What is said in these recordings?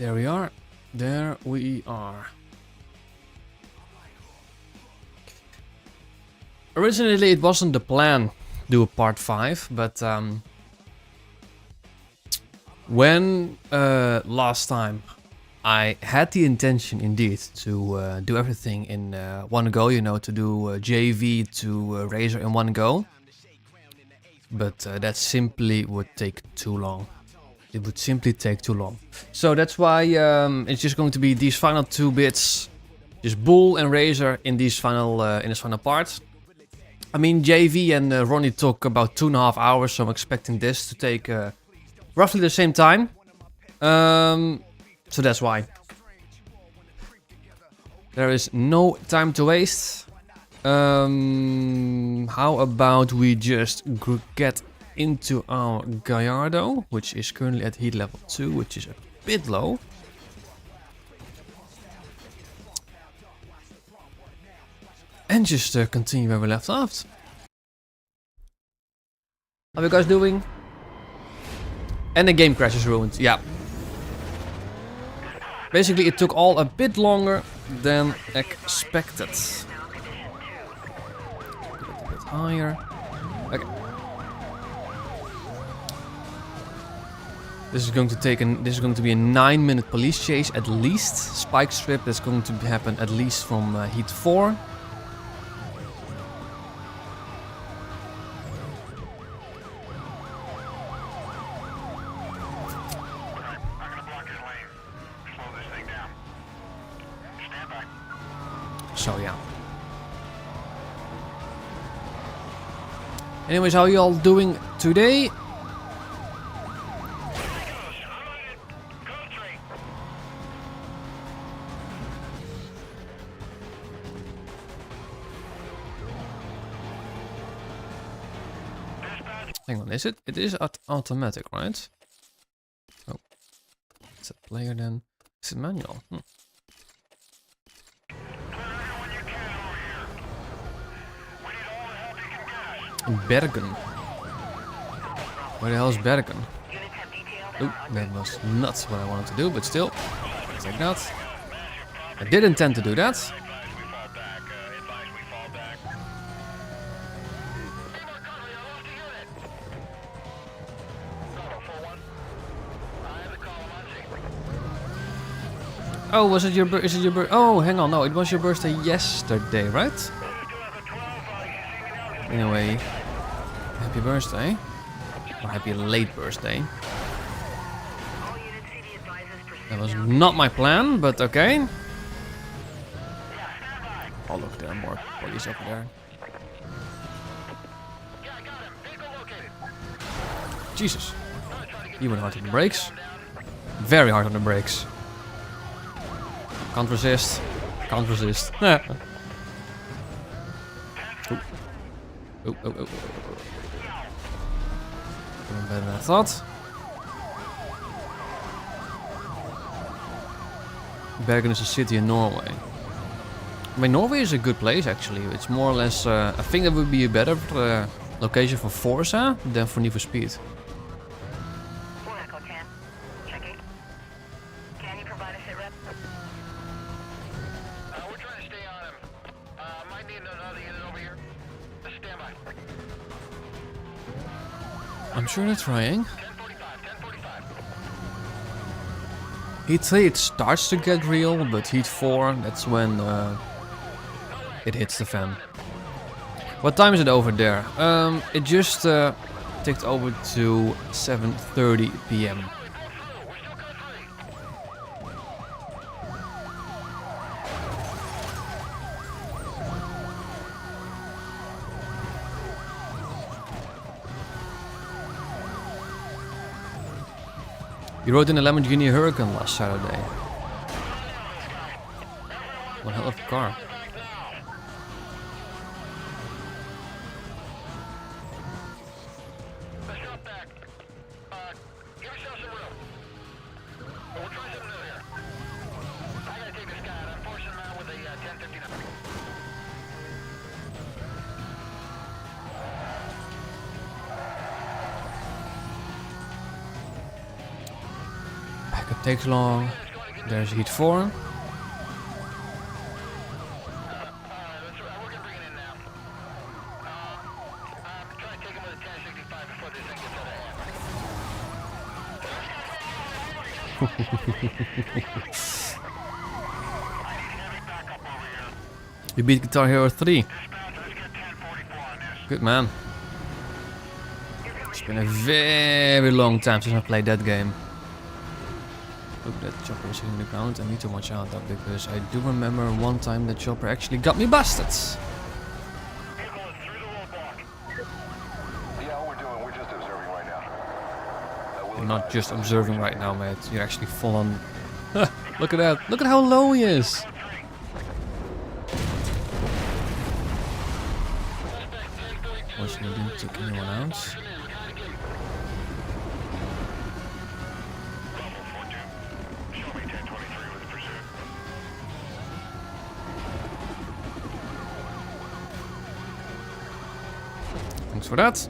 There we are. There we are. Originally, it wasn't the plan to do a part 5, but when last time I had the intention indeed to do everything in one go, you know, to do JV to Razor in one go, but that simply would take too long. It would simply take too long. So that's why it's just going to be these final 2 bits, just Bull and Razor in these final in this final part. I mean, JV and Ronnie took about 2.5 hours, so I'm expecting this to take roughly the same time. So that's why. There is no time to waste. How about we just get into our Gallardo, which is currently at heat level 2, which is a bit low. And just continue where we left off. How are you guys doing? And the game crash is ruined, yeah. Basically, it took all a bit longer than expected. Do it a bit higher. Okay. This is going to be a 9-minute police chase at least. Spike strip that's going to happen at least from heat 4. So yeah. Anyways, how are you all doing today? Hang on, is it? It is automatic, right? Oh, it's a player then. Is it manual? Bergen. Where the hell is Bergen? Oh, that was not what I wanted to do, but still, like that. I did intend to do that. Oh, was it your is it your birthday? Oh, hang on, no, it was your birthday yesterday, right? Anyway, happy birthday. Or happy late birthday. That was not my plan, but okay. Oh look, there are more bodies over there. Jesus. He went hard on the brakes. Very hard on the brakes. Can't resist. Can't resist. Oh. Doing better than I thought. Bergen is a city in Norway. I mean, Norway is a good place actually. It's more or less, I think that would be a better location for Forza than for Need for Speed. I'm sure they're trying. Heat 3 it starts to get real, but Heat 4, that's when it hits the fan. What time is it over there? It just ticked over to 7:30 p.m. You rode in a Lamborghini Huracan last Saturday. One hell of a car. It takes long. There's heat 4. You beat Guitar Hero 3. Good man. It's been a very long time since I played that game. Look, that chopper is hitting the ground. I need to watch out though, because I do remember one time that chopper actually got me busted. You're not just observing right now, mate. You're actually full on. Look at that. Look at how low he is. Fortunately, didn't take anyone out. Thanks for that.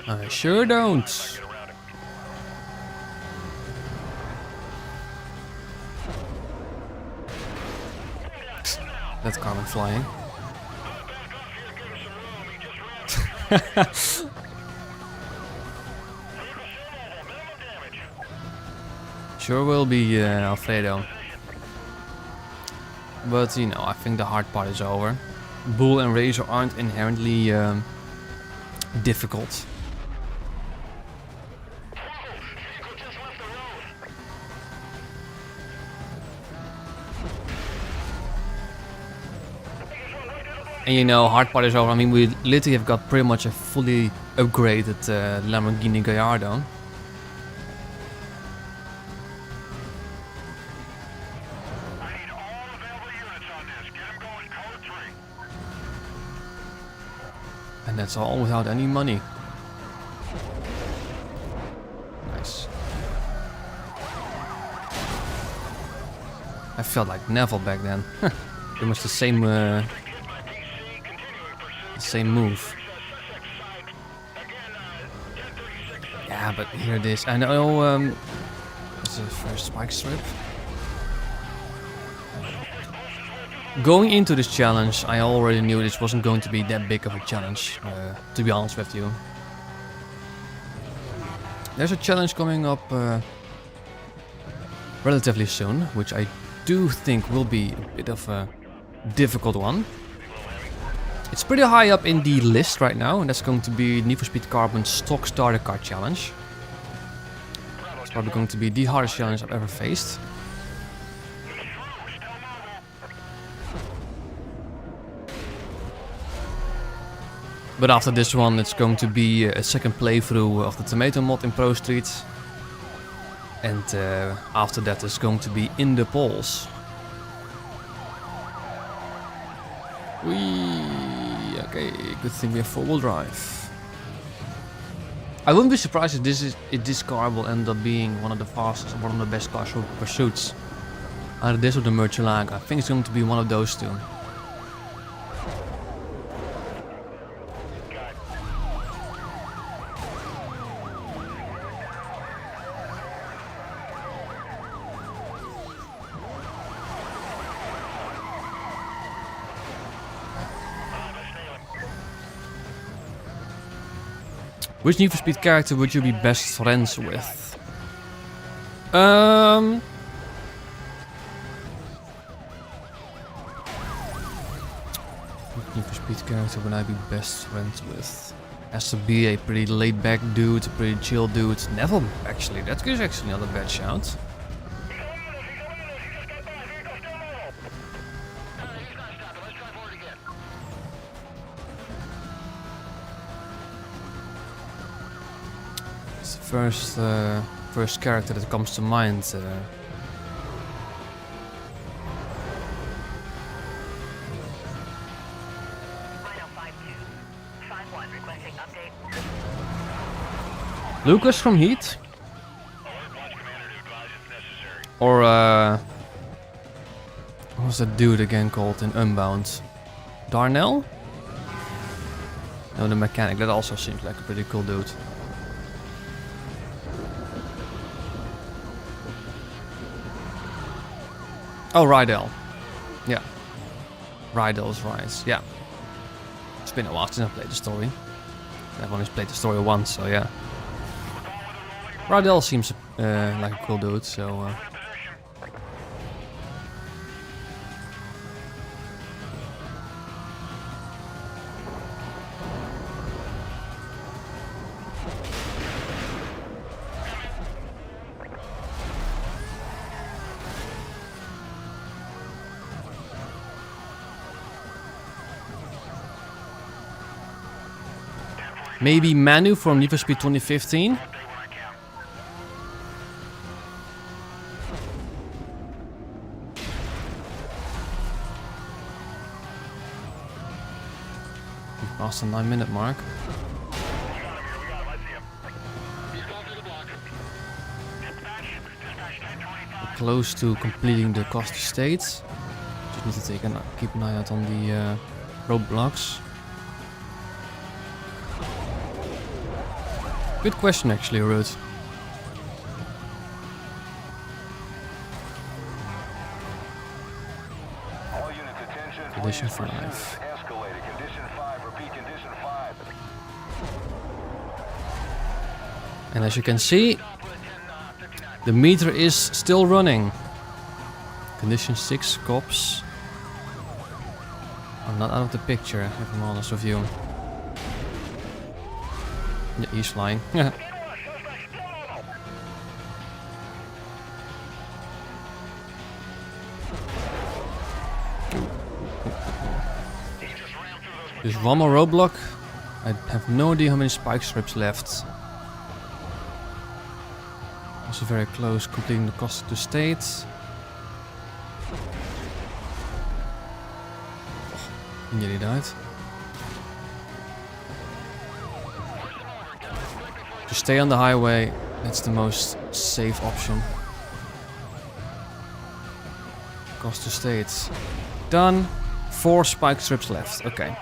I sure don't. That car went flying. Sure will be Alfredo. But you know, I think the hard part is over. Bull and Razor aren't inherently difficult. And you know, hard part is over. I mean, we literally have got pretty much a fully upgraded Lamborghini Gallardo. And that's all without any money. Nice. I felt like Neville back then. Pretty much the same move. Yeah, but here it is. I know it's the first spike strip. Going into this challenge, I already knew this wasn't going to be that big of a challenge, to be honest with you. There's a challenge coming up relatively soon, which I do think will be a bit of a difficult one. It's pretty high up in the list right now, and that's going to be Need for Speed Carbon Stock Starter Car Challenge. It's probably going to be the hardest challenge I've ever faced. But after this one, it's going to be a second playthrough of the Tomato mod in Pro Street. And after that, it's going to be in the polls. Okay, good thing we have four-wheel drive. I wouldn't be surprised if this car will end up being one of the fastest, one of the best cars for pursuits. Either this or the Murcielago. I think it's going to be one of those two. Which Need for Speed character would you be best friends with? Which Need for Speed character would I be best friends with? Has to be a pretty laid back dude, a pretty chill dude. Neville, actually. That is actually not a bad shout. First character that comes to mind. Lucas from Heat, What's that dude again called in Unbound? Darnell? No, the mechanic. That also seems like a pretty cool dude. Oh, Rydell. Yeah. Rydell's Rise. Yeah. It's been a while since I played the story. I've only played the story once, so yeah. Rydell seems like a cool dude, so... Maybe Manu from Need for Speed 2015? We've passed the 9-minute mark. We're close to completing the cost estate. Just need to keep an eye out on the roadblocks. Good question actually, Ruth. Condition 5. And as you can see, the meter is still running. Condition 6 cops are not out of the picture, if I'm honest with you. Yeah, he's flying. There's one more roadblock. I have no idea how many spike strips left. Also very close completing the cost to state. He nearly died. To stay on the highway, that's the most safe option. Cost to state. Done. 4 spike strips left. Okay.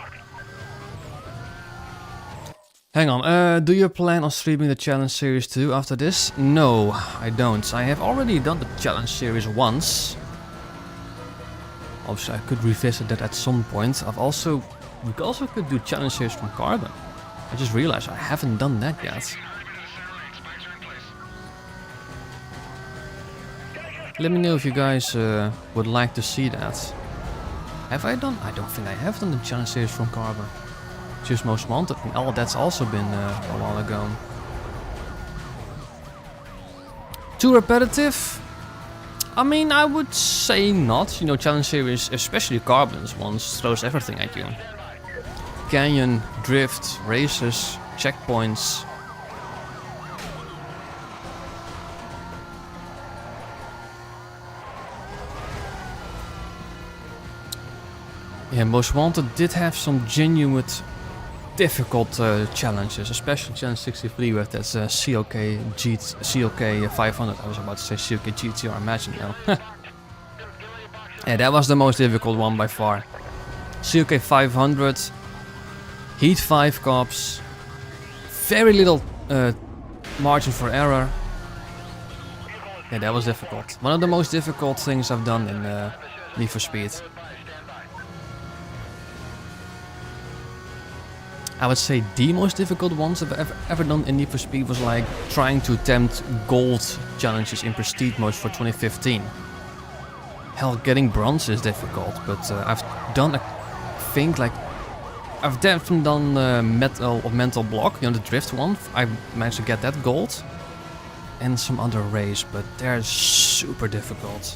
Hang on, do you plan on streaming the challenge series too after this? No, I don't. I have already done the challenge series once. Obviously, I could revisit that at some point. We also could do challenge series from Carbon. I just realized I haven't done that yet. Let me know if you guys would like to see that. Have I done? I don't think I have done the challenge series from Carbon. NFS Most Wanted. Oh, that's also been a while ago. Too repetitive? I mean, I would say not. You know, challenge series, especially Carbon's ones, throws everything at you. Canyon, drift, races, checkpoints. Yeah, Most Wanted did have some genuine difficult challenges, especially challenge 63 with that CLK 500. I was about to say CLK GTR, imagine now. Yeah, that was the most difficult one by far. CLK 500, Heat 5 cops, very little margin for error. Yeah, that was difficult. One of the most difficult things I've done in Need for Speed. I would say the most difficult ones I've ever done in Need for Speed was like trying to attempt gold challenges in Prestige mode for 2015. Hell, getting bronze is difficult, but I've done, I think, like, I've definitely done mental block, you know, the drift one. I managed to get that gold. And some other race, but they're super difficult.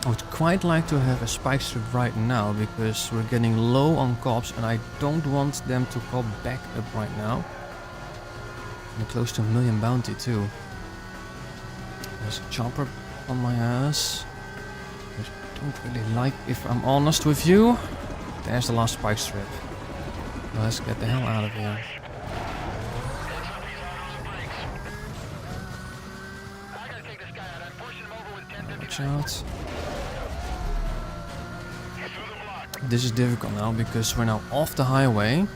I would quite like to have a spike strip right now, because we're getting low on cops and I don't want them to cop back up right now. And close to 1 million bounty too. There's a chopper on my ass, which I don't really like, if I'm honest with you. There's the last spike strip. Let's get the hell out of here. Watch out. This is difficult now because we're now off the highway.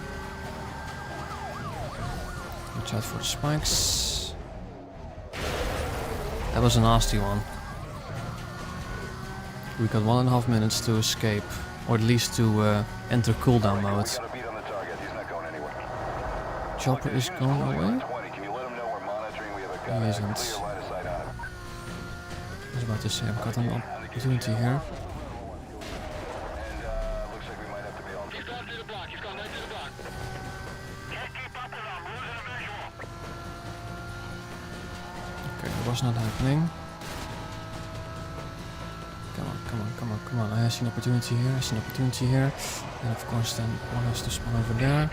Watch out for the spikes. That was a nasty one. We got 1.5 minutes to escape, or at least to enter cooldown mode. Chopper is going away? He isn't. I was about to say, I've got an opportunity here. Okay, that was not happening. Come on, come on, come on, come on. I see an opportunity here, I see an opportunity here. And of course then one has to spawn over there.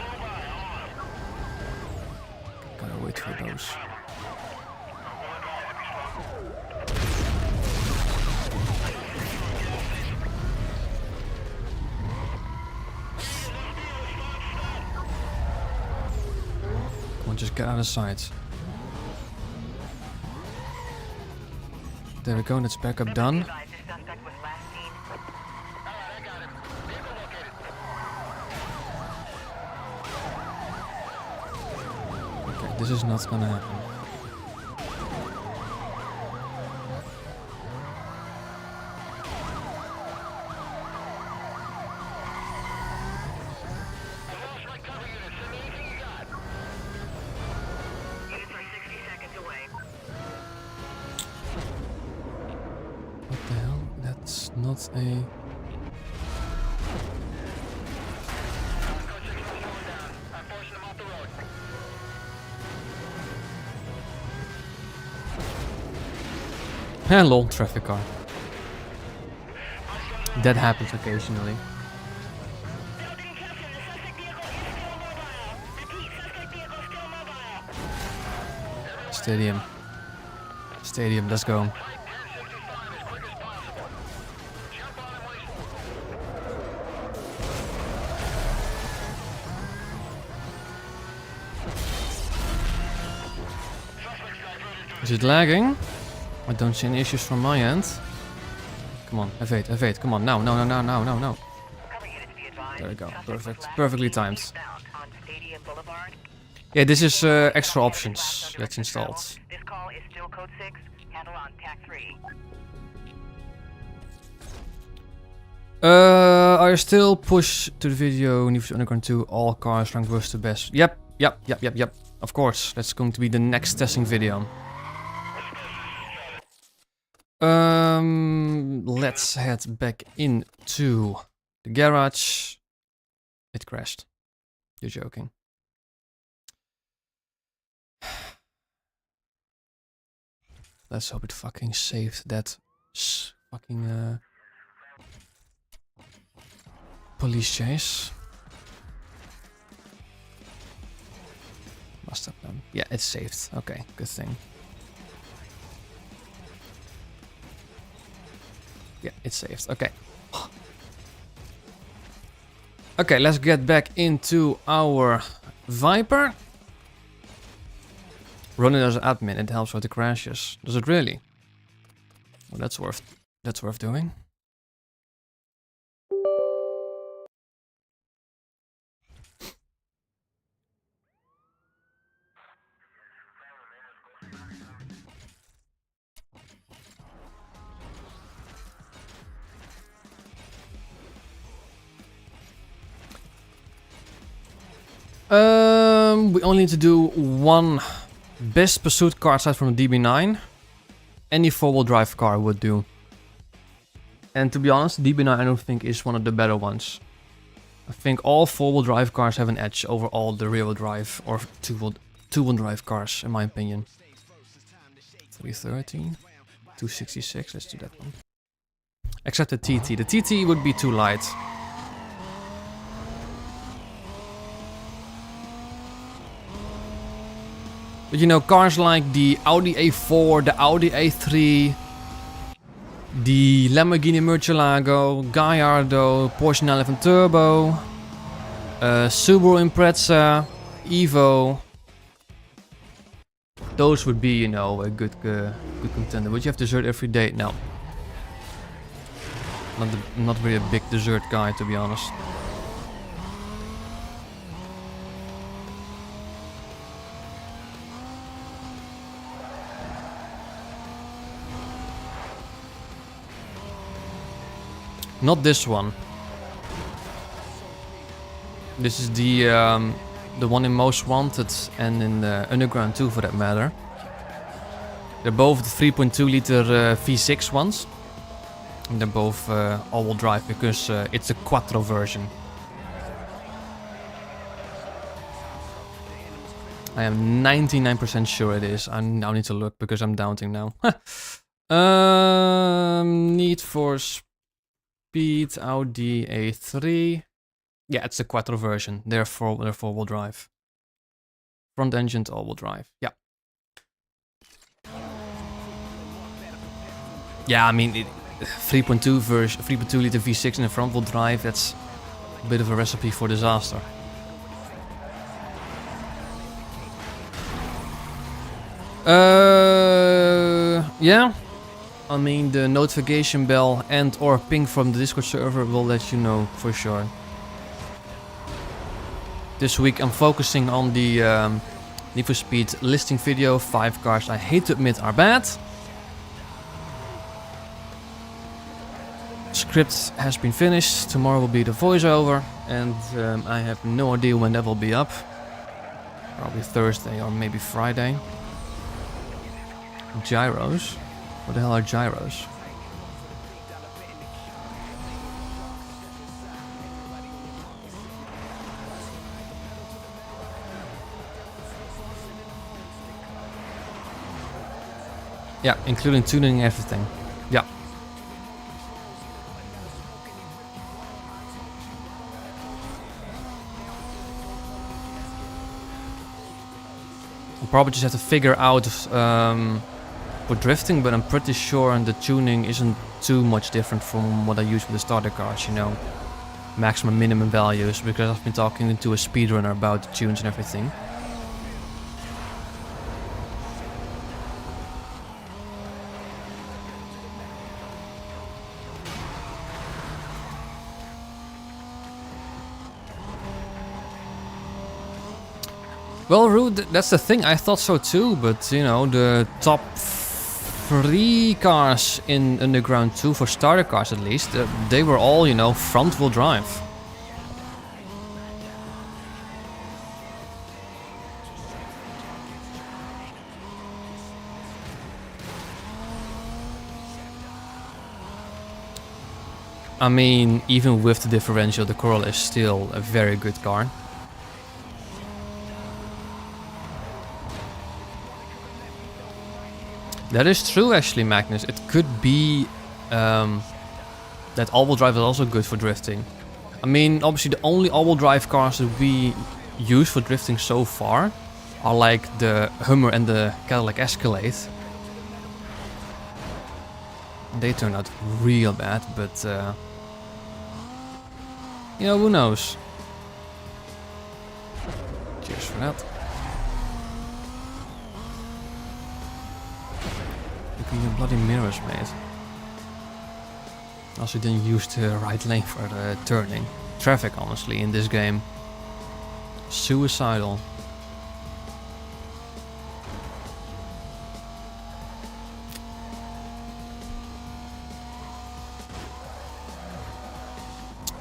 Gotta wait for those. Come on, just get out of sight. There we go, that's backup done. Okay, this is not gonna happen. What the hell? That's not a... Hello, traffic car. That happens occasionally. Stadium. Stadium, let's go. Is it lagging? I don't see any issues from my end. Come on, F8, F8, come on, now, no, no, no, no, no, no. There we go, perfect, perfectly timed. Yeah, this is extra options that's installed. I still push to the video Need for Speed Underground 2, all cars rank worst to best. Yep, of course, that's going to be the next testing video. Let's head back into the garage. It crashed. You're joking. Let's hope it fucking saved that fucking police chase. Must have done. Yeah, it's saved. Okay, good thing. Yeah, it's saved. Okay. Okay, let's get back into our Viper. Running as an admin, it helps with the crashes. Does it really? Well, that's worth doing. We only need to do one best pursuit car aside from the DB9. Any four-wheel drive car would do. And to be honest, DB9 I don't think is one of the better ones. I think all four-wheel drive cars have an edge over all the rear-wheel drive or two-wheel drive cars, in my opinion. 313, 266, let's do that one. Except the TT. The TT would be too light. But you know, cars like the Audi A4, the Audi A3, the Lamborghini Murcielago, Gallardo, Porsche 911 Turbo, Subaru Impreza, Evo. Those would be, you know, a good contender. Would you have dessert every day? No. Not really a big dessert guy, to be honest. Not this one. This is the one in Most Wanted and in Underground 2 for that matter. They're both the 3.2 liter V6 ones. And they're both all-wheel drive because it's a quattro version. I am 99% sure it is. I now need to look because I'm doubting now. Need for Speed Audi A3. Yeah, it's a quattro version. They're four-wheel drive. Front engine all-wheel drive. Yeah. Yeah, I mean, 3.2 liter V6 in a front-wheel drive. That's a bit of a recipe for disaster. Yeah. I mean, the notification bell and or ping from the Discord server will let you know for sure. This week I'm focusing on the Need for Speed listing video. 5 cars I hate to admit are bad. Script has been finished. Tomorrow will be the voiceover, and I have no idea when that will be up. Probably Thursday or maybe Friday. Gyros? What the hell are gyros? Yeah, including tuning and everything. Yeah. I'll probably just have to figure out for drifting, but I'm pretty sure the tuning isn't too much different from what I use with the starter cars, you know. Maximum, minimum values, because I've been talking to a speedrunner about the tunes and everything. Well, Rude, that's the thing, I thought so too, but you know, the top 3 cars in Underground 2, for starter cars at least, they were all, you know, front-wheel drive. I mean, even with the differential, the Corolla is still a very good car. That is true, actually, Magnus. It could be that all-wheel drive is also good for drifting. I mean, obviously, the only all-wheel drive cars that we use for drifting so far are like the Hummer and the Cadillac Escalade. They turned out real bad, but you know, who knows? Cheers for that. Your bloody mirrors, mate. Also didn't use the right lane for the turning. Traffic, honestly, in this game. Suicidal.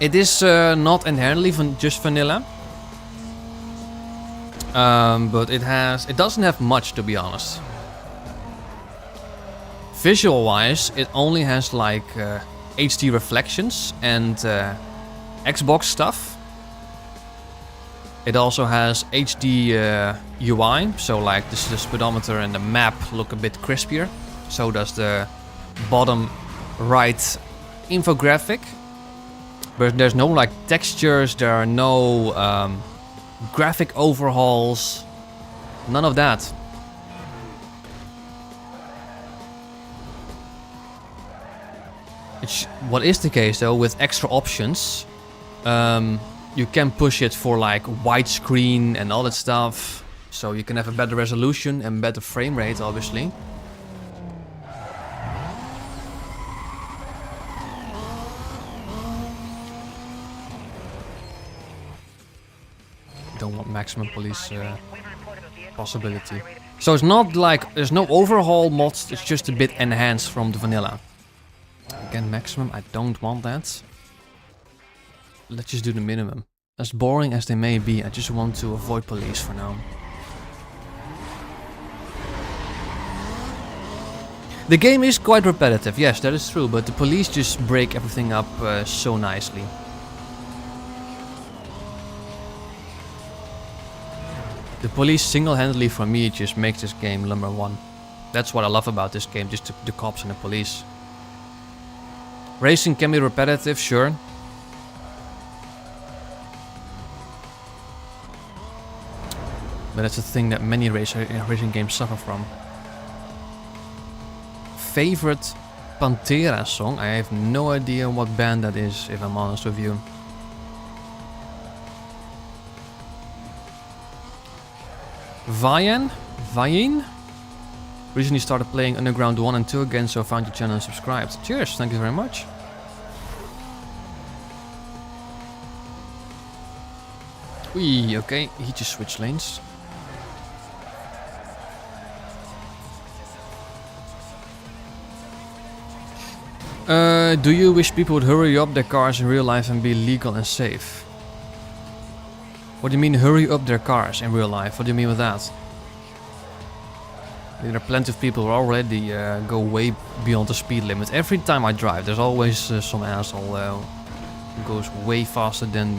It is not inherently just vanilla. But it doesn't have much, to be honest. Visual wise, it only has like HD reflections and Xbox stuff. It also has HD UI, so like the speedometer and the map look a bit crispier. So does the bottom right infographic. But there's no like textures, there are no graphic overhauls, none of that. What is the case though, with extra options, you can push it for like widescreen and all that stuff, so you can have a better resolution and better frame rate, obviously. don't want maximum police possibility. So it's not like there's no overhaul mods, it's just a bit enhanced from the vanilla. Again, maximum, I don't want that. Let's just do the minimum. As boring as they may be, I just want to avoid police for now. The game is quite repetitive, yes, that is true, but the police just break everything up so nicely. The police single-handedly for me just makes this game number one. That's what I love about this game, just the cops and the police. Racing can be repetitive, sure. But that's a thing that many racing games suffer from. Favorite Pantera song? I have no idea what band that is, if I'm honest with you. Vayen? Recently started playing Underground 1 and 2 again, so found your channel and subscribed. Cheers, thank you very much. Wee, okay, he just switched lanes. Do you wish people would hurry up their cars in real life and be legal and safe? What do you mean hurry up their cars in real life? What do you mean with that? There are plenty of people who already go way beyond the speed limit. Every time I drive, there's always some asshole who goes way faster than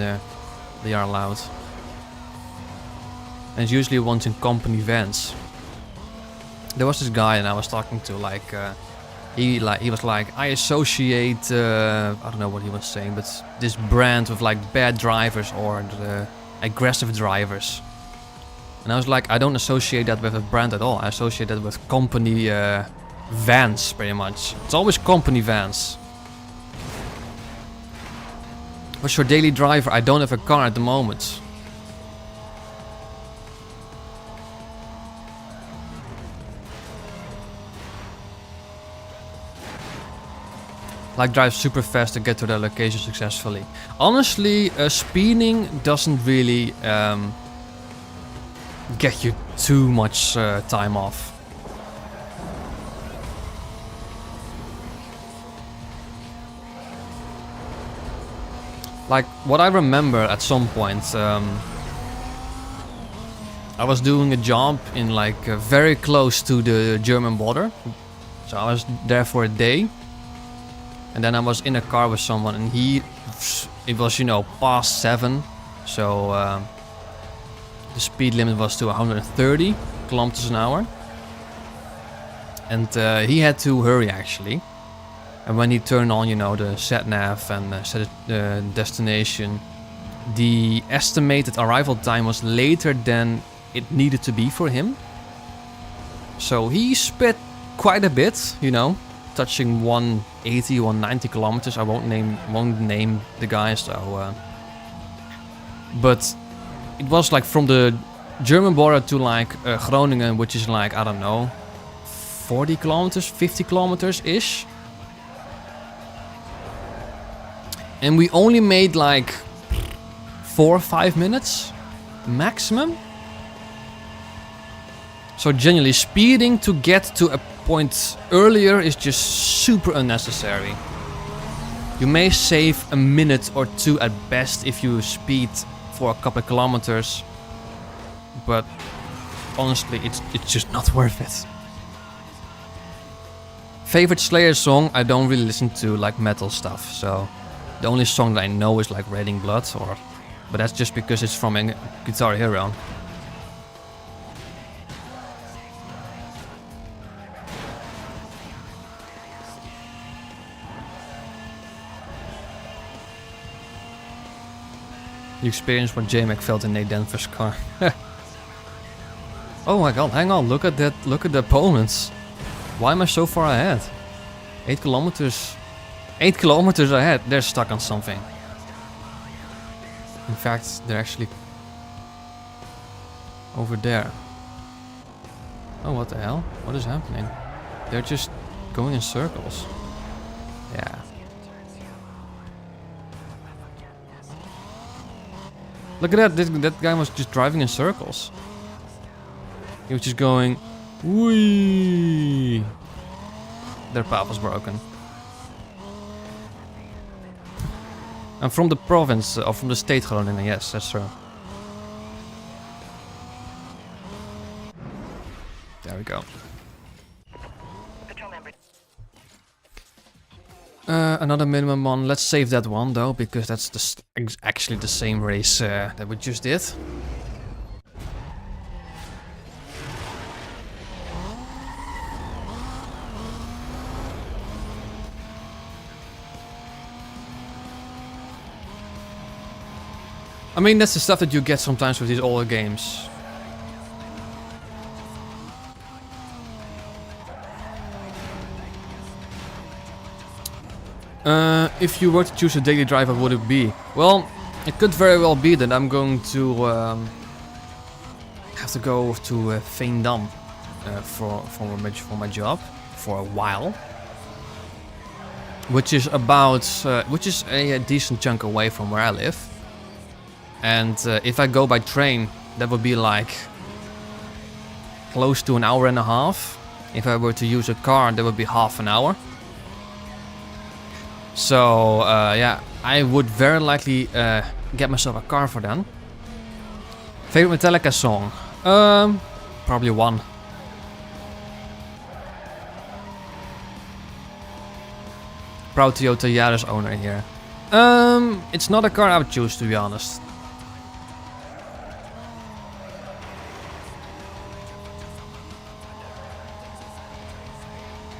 they are allowed. And it's usually ones in company vans. There was this guy and I was talking to, like, he was like, I associate, I don't know what he was saying, but this brand with like bad drivers or the aggressive drivers. And I was like, I don't associate that with a brand at all. I associate that with company vans, pretty much. It's always company vans. What's your daily driver? I don't have a car at the moment. Like drive super fast to get to their location successfully. Honestly, speeding doesn't really get you too much time off. Like what I remember at some point, I was doing a job in like very close to the German border. So I was there for a day. And then I was in a car with someone and it was, you know, past 7. So the speed limit was to 130 kilometers an hour. And he had to hurry actually. And when he turned on, you know, the sat nav and set the destination, the estimated arrival time was later than it needed to be for him. So he sped quite a bit, you know. Touching 180, 190 kilometers. I won't name the guy, so but it was like from the German border to like Groningen, which is like, I don't know, 40 kilometers, 50 kilometers ish. And we only made like 4 or 5 minutes maximum. So genuinely speeding to get to a point earlier is just super unnecessary. You may save a minute or 2 at best if you speed for a couple of kilometers, but honestly it's just not worth it. Favorite Slayer song? I don't really listen to like metal stuff, so the only song that I know is like Raining Blood, but that's just because it's from a Guitar Hero. You experienced what J-Mac felt in Nate Denver's car. Oh my god, hang on, look at that, look at the opponents. Why am I so far ahead? 8 kilometers. 8 kilometers ahead, they're stuck on something. In fact, they're actually over there. Oh, what the hell? What is happening? They're just going in circles. Yeah. Look at that, that guy was just driving in circles. He was just going, whee! Their path was broken. I'm from the province, or from the state Groningen, yes, that's true. There we go. Another minimum one. Let's save that one though, because that's actually the same race that we just did. I mean, that's the stuff that you get sometimes with these older games. If you were to choose a daily drive, what would it be? Well, it could very well be that I'm going to have to go to Veendam for my job for a while, which is about a decent chunk away from where I live. And if I go by train, that would be like close to an hour and a half. If I were to use a car, that would be half an hour. So yeah, I would very likely get myself a car for then. Favorite Metallica song? Probably one. Proud Toyota Yaris owner here. It's not a car I would choose, to be honest.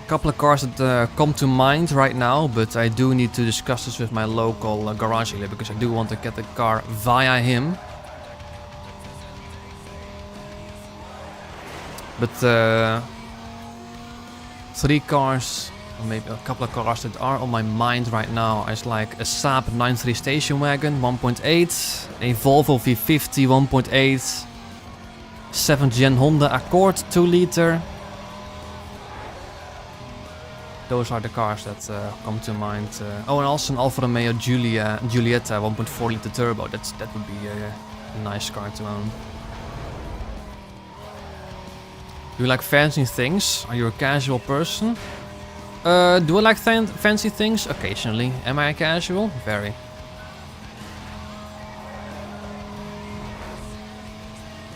Couple of cars that come to mind right now, but I do need to discuss this with my local garage dealer because I do want to get the car via him. But 3 cars, or maybe a couple of cars that are on my mind right now is like a Saab 9.3 station wagon 1.8, a Volvo V50 1.8, 7th gen Honda Accord 2 liter. Those are the cars that come to mind. Oh, and also an Alfa Romeo Giulietta 1.4 liter turbo. That would be a nice car to own. Do you like fancy things? Are you a casual person? Do I like fancy things? Occasionally. Am I a casual? Very.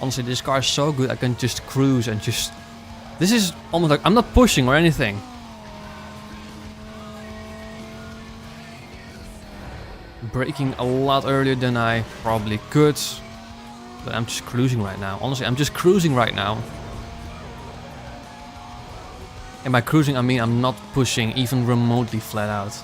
Honestly, this car is so good. I can just cruise and just... This is almost like... I'm not pushing or anything. Braking a lot earlier than I probably could, but I'm just cruising right now. Honestly, I'm just cruising right now. And by cruising, I mean I'm not pushing even remotely flat out.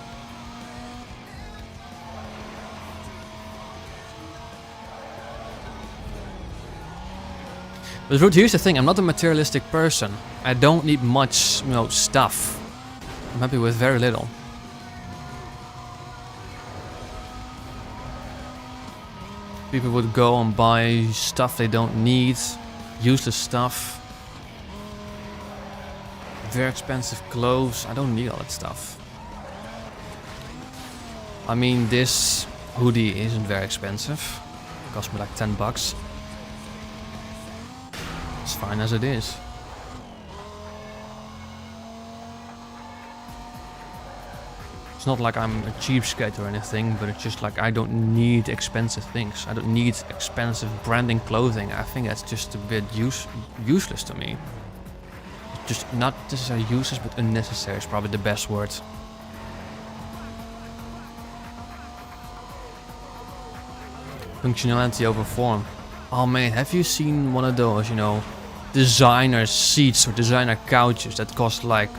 But Ruud, here's the thing, I'm not a materialistic person. I don't need much, stuff. I'm happy with very little. People would go and buy stuff they don't need, useless stuff. Very expensive clothes, I don't need all that stuff. I mean, this hoodie isn't very expensive. It cost me like 10 bucks. It's fine as it is. It's not like I'm a cheapskate or anything, but it's just like I don't need expensive things. I don't need expensive branding clothing. I think that's just a bit useless to me. Just not necessarily useless, but unnecessary is probably the best word. Functionality over form. Oh man, have you seen one of those, designer seats or designer couches that cost like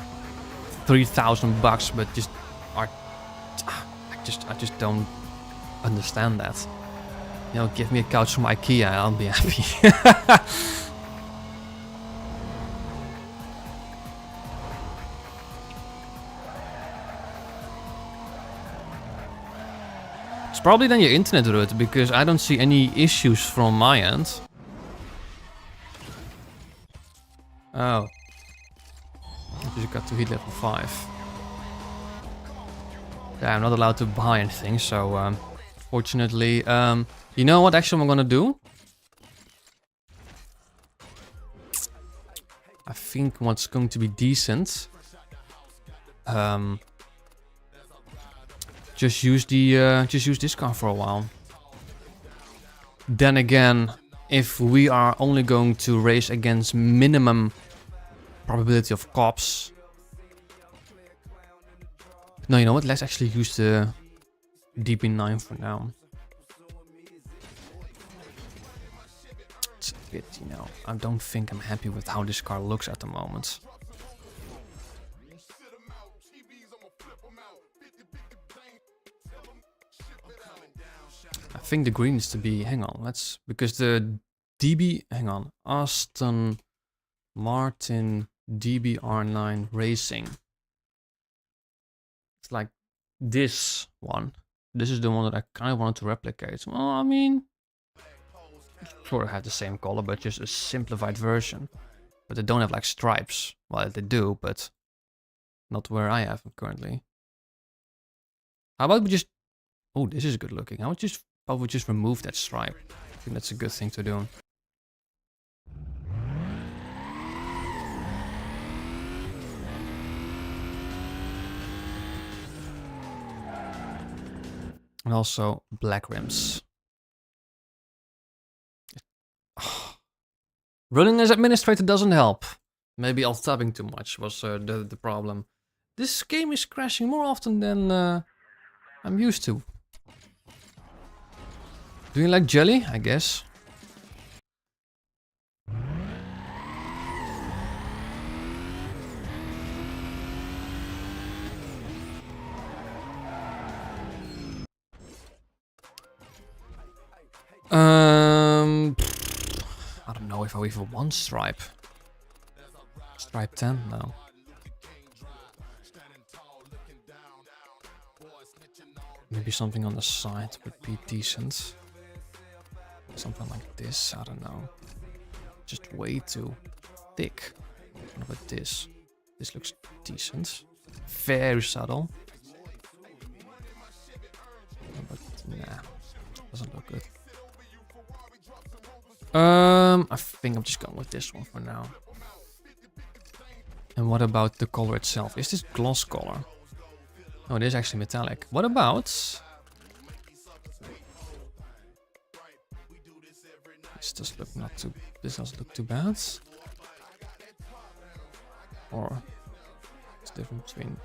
3,000 bucks, but just are... I just don't understand that. Give me a couch from IKEA, I'll be happy. It's probably then your internet route, because I don't see any issues from my end. Oh. I just got to hit level 5. Yeah, I'm not allowed to buy anything, so Fortunately. You know what actually I'm gonna do? I think what's going to be decent. Just use this car for a while. Then again, if we are only going to race against minimum probability of cops. No, you know what? Let's actually use the DB9 for now. It's a bit, you know, I don't think I'm happy with how this car looks at the moment. I think the green needs to be, hang on, because the DB, hang on, Aston Martin DBR9 Racing. It's like this one. This is the one that I kind of wanted to replicate. Well, I mean, sort of have the same color, but just a simplified version. But they don't have like stripes. Well, they do, but not where I have them currently. How about we just... Oh, this is good looking. How about we just remove that stripe? I think that's a good thing to do. And also black rims. Running as administrator doesn't help. Maybe alt-tabbing too much was the problem. This game is crashing more often than I'm used to. Do you like jelly? I guess. I don't know if I even want stripe. Stripe 10? No. Maybe something on the side would be decent. Something like this, I don't know. Just way too thick. What about this? This looks decent. Very subtle. But nah, doesn't look good. I think I'm just going with this one for now. And what about the color itself? Is this gloss color? No, it is actually metallic. What about... This does look not too... This doesn't look too bad. Or... It's different between...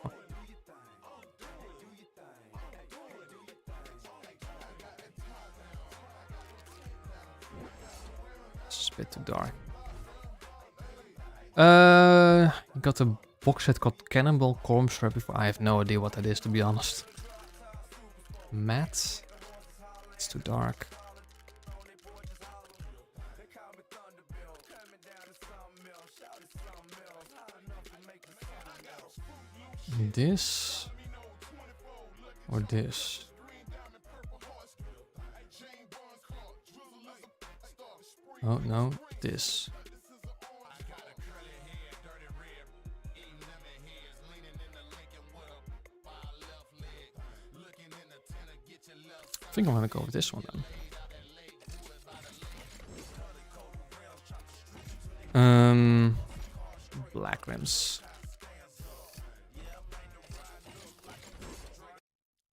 Oh. It's a bit too dark. Got a box set called Cannonball Corpse before. I have no idea what that is, to be honest. Matte. It's too dark. This or this. Oh no, this. I think I'm gonna go with this one then. Black rims.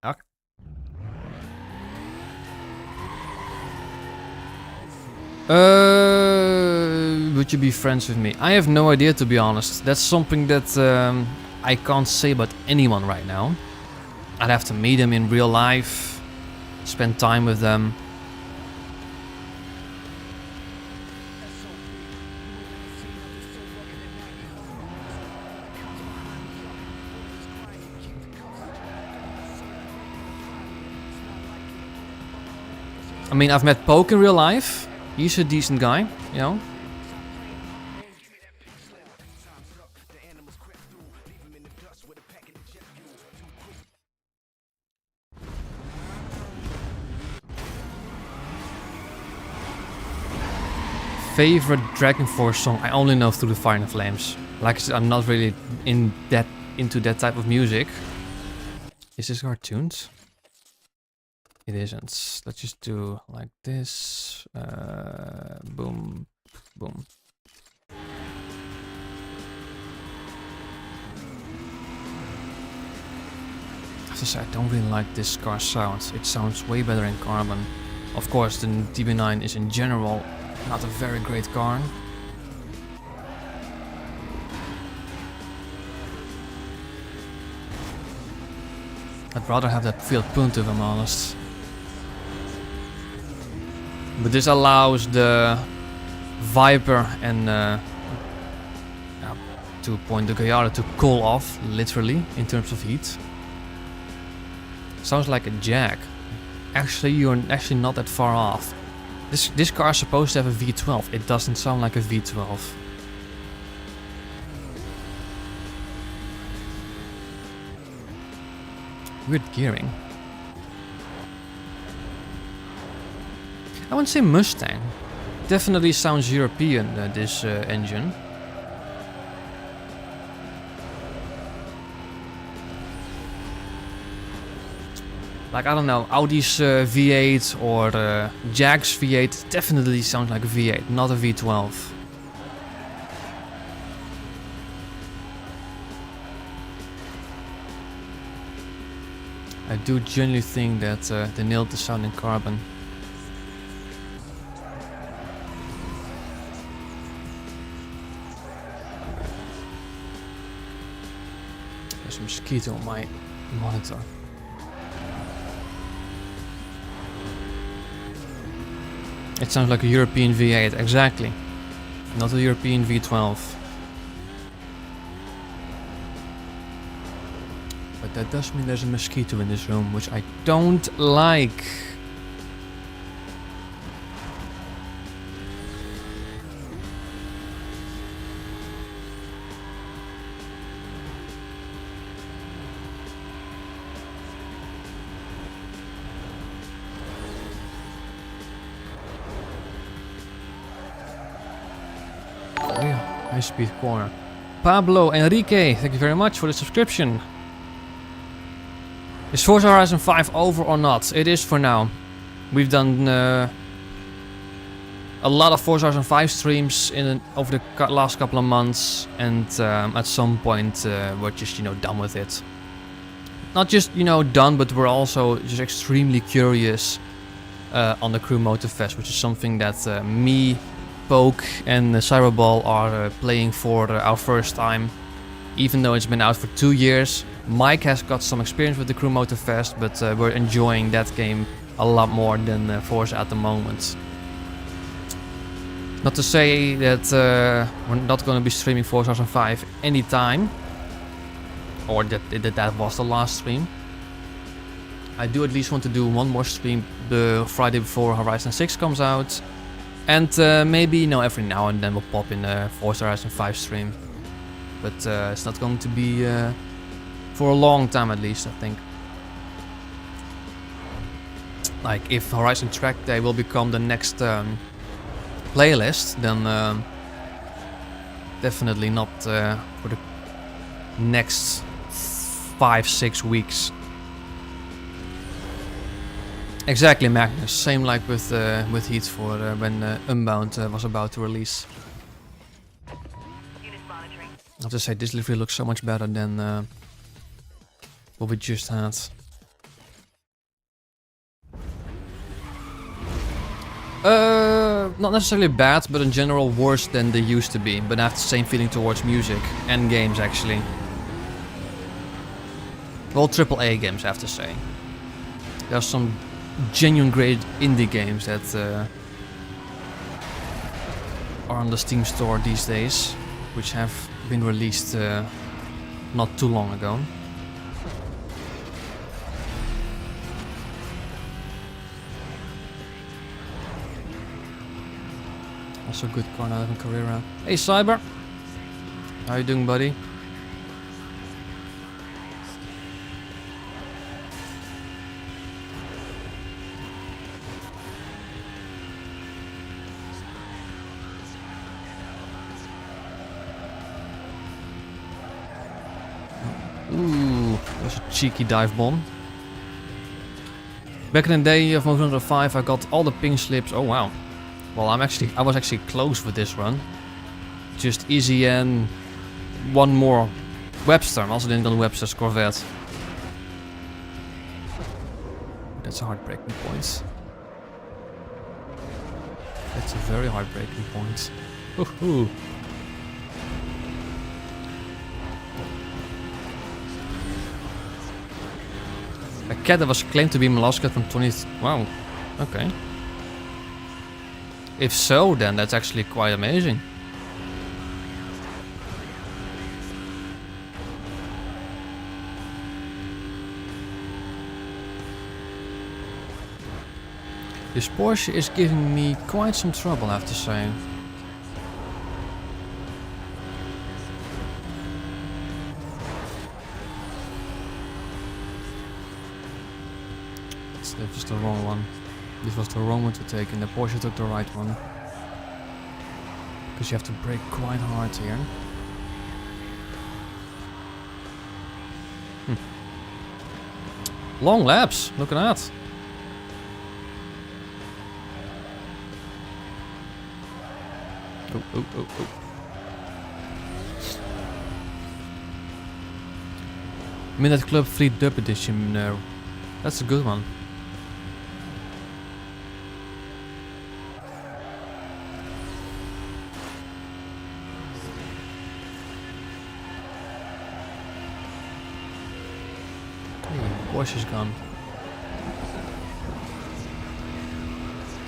Okay. Would you be friends with me? I have no idea, to be honest. That's something that I can't say about anyone right now. I'd have to meet them in real life, spend time with them. I mean, I've met Poke in real life. He's a decent guy, you know. Favorite Dragon Force song? I only know Through the Fire and Flames. Like I said, I'm not really into that type of music. Is this cartooned? It isn't. Let's just do like this. Boom, boom. I have to say, I don't really like this car sound. It sounds way better in carbon. Of course, the DB9 is in general not a very great car. I'd rather have that Fiat Punto, if I'm honest. But this allows the Viper and 2.0 Gallardo to cool off, literally, in terms of heat. Sounds like a Jag. Actually, you're actually not that far off. This car is supposed to have a V12. It doesn't sound like a V12. Weird gearing. I wouldn't say Mustang. Definitely sounds European, this engine. Like, I don't know, Audi's V8 or Jag's V8 definitely sounds like a V8, not a V12. I do genuinely think that they nailed the sound in carbon. There's a mosquito on my monitor. It sounds like a European V8, exactly. Not a European V12. But that does mean there's a mosquito in this room, which I don't like. Oh yeah, high speed corner. Pablo Enrique, thank you very much for the subscription. Is Forza Horizon 5 over or not? It is for now. We've done a lot of Forza Horizon 5 streams over the last couple of months, and at some point we're just, done with it. Not just, done, but we're also just extremely curious on the Crew Motorfest, which is something that me, Poke, and Cyberball are playing for our first time, even though it's been out for 2 years. Mike has got some experience with the Crew Motorfest, but we're enjoying that game a lot more than Forza at the moment. Not to say that we're not going to be streaming Forza Horizon 5 anytime, or that was the last stream. I do at least want to do one more stream the Friday before Horizon 6 comes out, and maybe every now and then we'll pop in a Forza Horizon 5 stream, but it's not going to be for a long time, at least, I think. Like, if Horizon Track Day will become the next playlist, then definitely not for the next 5-6 weeks. Exactly, Magnus. Same like with Heat for when Unbound was about to release. I have to say, this delivery looks so much better than what we just had. Not necessarily bad, but in general worse than they used to be. But I have the same feeling towards music and games, actually. Well, AAA games, I have to say. There are some genuine great indie games that are on the Steam store these days, which have been released not too long ago. Also good car now having Carrera. Hey Cyber! How you doing, buddy? Ooh, was a cheeky dive bomb. Back in the day of Most Wanted 5, I got all the pink slips. Oh wow. Well, I was actually close with this run. Just easy and one more Webster. I'm also didn't go to Webster's Corvette. That's a heartbreaking point. That's a very heartbreaking point. Woohoo! A cat that was claimed to be mollusca from 20... Wow, okay. If so, then that's actually quite amazing. This Porsche is giving me quite some trouble, I have to say. That's just the wrong one. This was the wrong one to take, and the Porsche took the right one. Because you have to brake quite hard here. Long laps, look at that. Oh, oh, oh, oh. Midnight Club Fleet Dub Edition. That's a good one. Porsche's gone.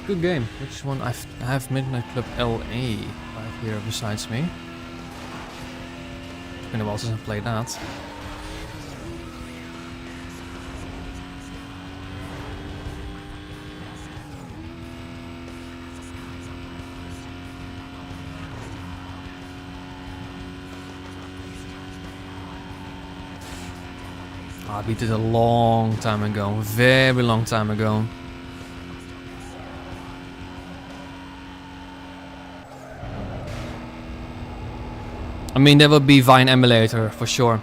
Good game. Which one? I have Midnight Club LA right here besides me. It's been a while since I played that. I beat it a long time ago, very long time ago. I mean, there will be Vine emulator for sure,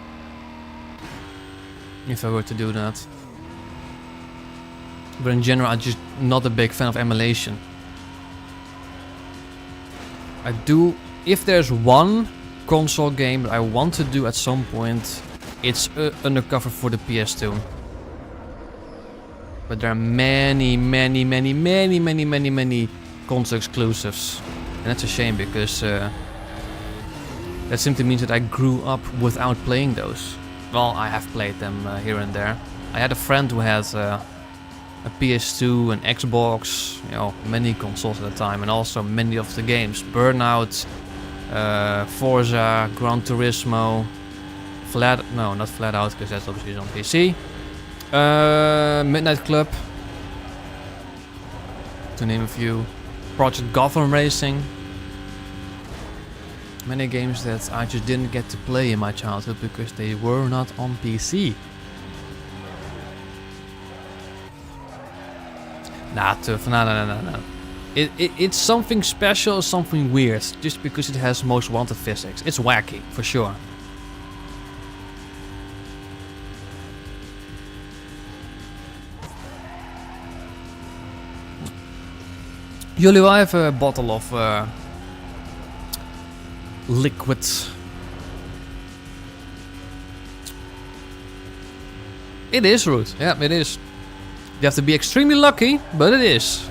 if I were to do that. But in general, I'm just not a big fan of emulation. I do, if there's one console game that I want to do at some point, it's Undercover for the PS2. But there are many console exclusives. And that's a shame because that simply means that I grew up without playing those. Well, I have played them here and there. I had a friend who had a PS2, an Xbox, you know, many consoles at the time, and also many of the games. Burnout, Forza, Gran Turismo, not Flat Out, because that's obviously on PC. Midnight Club, to name a few. Project Gotham Racing. Many games that I just didn't get to play in my childhood because they were not on PC. Nah, tough. No. It's something special, something weird, just because it has Most Wanted physics. It's wacky, for sure. Jullie, I have a bottle of liquid. It is rude. Yeah, it is. You have to be extremely lucky, but it is.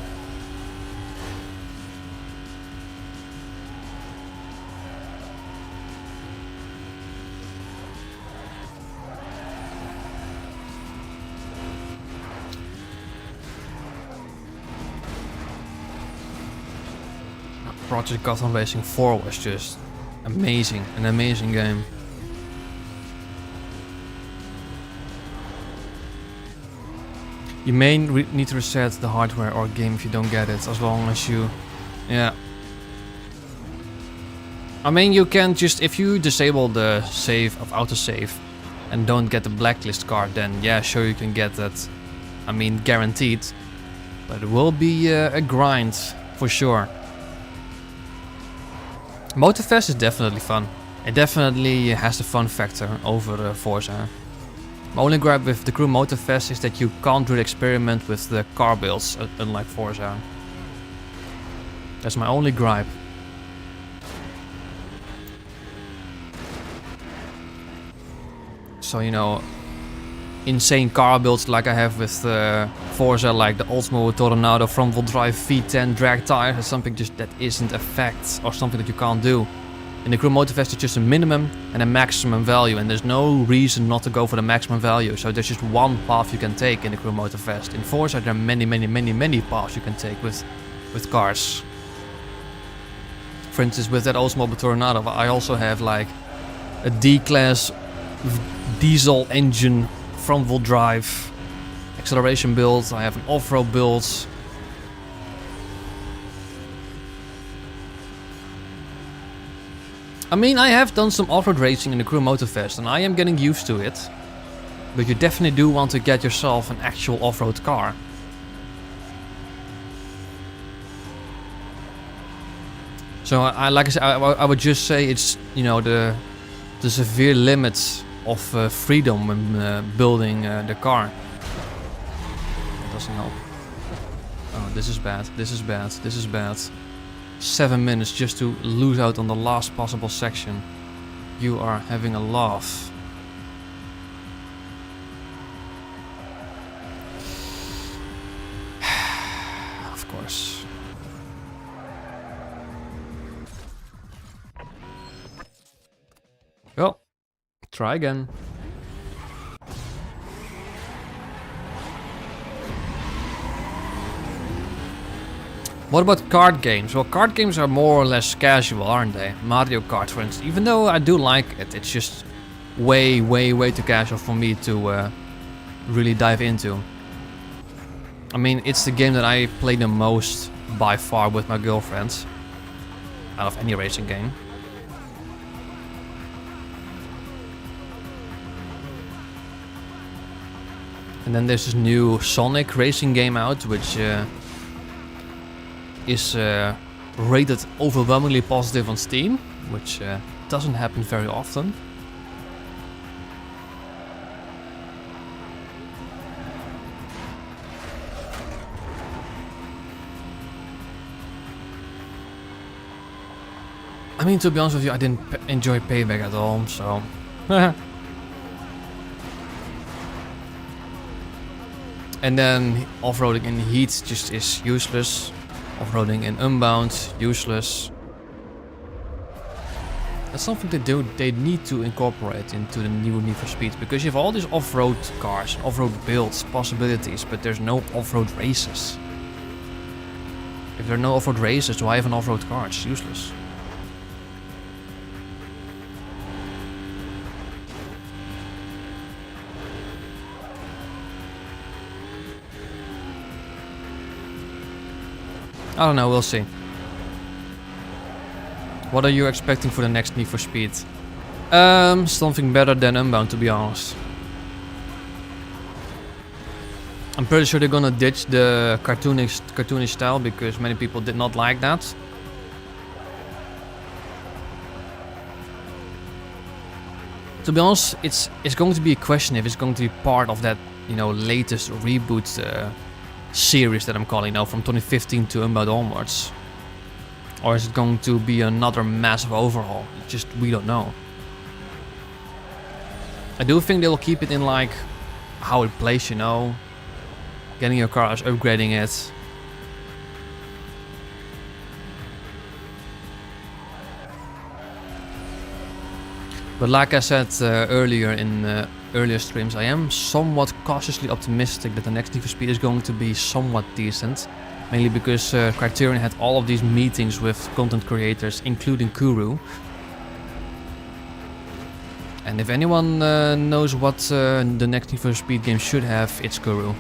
Project Gotham Racing 4 was just amazing, an amazing game. You may need to reset the hardware or game if you don't get it, as long as you... Yeah. I mean, you can just... If you disable the save of autosave and don't get the blacklist card, then yeah, sure you can get that. I mean, guaranteed. But it will be a grind, for sure. Motorfest is definitely fun. It definitely has the fun factor over Forza. My only gripe with the Crew Motorfest is that you can't really experiment with the car builds, unlike Forza. That's my only gripe. So, you know, insane car builds like I have with Forza, like the Oldsmobile Tornado front-wheel drive V10 drag tires, or something just that isn't a fact, or something that you can't do. In the Crew Motorfest, it's just a minimum and a maximum value, and there's no reason not to go for the maximum value. So there's just one path you can take in the Crew Motorfest. In Forza, there are many paths you can take with cars. For instance, with that Oldsmobile Tornado, I also have like a D-class diesel engine front-wheel drive acceleration build. I have an off-road build. I mean, I have done some off-road racing in the Crew Motorfest and I am getting used to it. But you definitely do want to get yourself an actual off-road car. So like I said, I would just say it's, you know, the severe limits of freedom when building the car. That doesn't help. Oh, this is bad, this is bad, this is bad. 7 minutes just to lose out on the last possible section. You are having a laugh. Of course. Well, try again. What about card games? Well, card games are more or less casual, aren't they? Mario Kart, for instance. Even though I do like it, it's just way too casual for me to really dive into. I mean, it's the game that I play the most by far with my girlfriend. Out of any racing game. And then there's this new Sonic racing game out, which is rated overwhelmingly positive on Steam, which doesn't happen very often. I mean, to be honest with you, I didn't enjoy Payback at all, so... And then off-roading in Heat just is useless. Off-roading in Unbound, useless. That's something they need to incorporate into the new Need for Speed, because you have all these off-road cars, off-road builds, possibilities, but there's no off-road races. If there are no off-road races, why have an off-road car? It's useless. I don't know, we'll see. What are you expecting for the next Need for Speed? Something better than Unbound, to be honest. I'm pretty sure they're gonna ditch the cartoonish style, because many people did not like that. To be honest, it's going to be a question if it's going to be part of that, you know, latest reboot series that I'm calling now, from 2015 to Unbound onwards. Or is it going to be another massive overhaul? Just, we don't know. I do think they will keep it in like how it plays, you know. Getting your cars, upgrading it. But like I said earlier in earlier streams, I am somewhat cautiously optimistic that the next Need for Speed is going to be somewhat decent. Mainly because Criterion had all of these meetings with content creators, including Kuru. And if anyone knows what the next Need for Speed game should have, it's Kuru.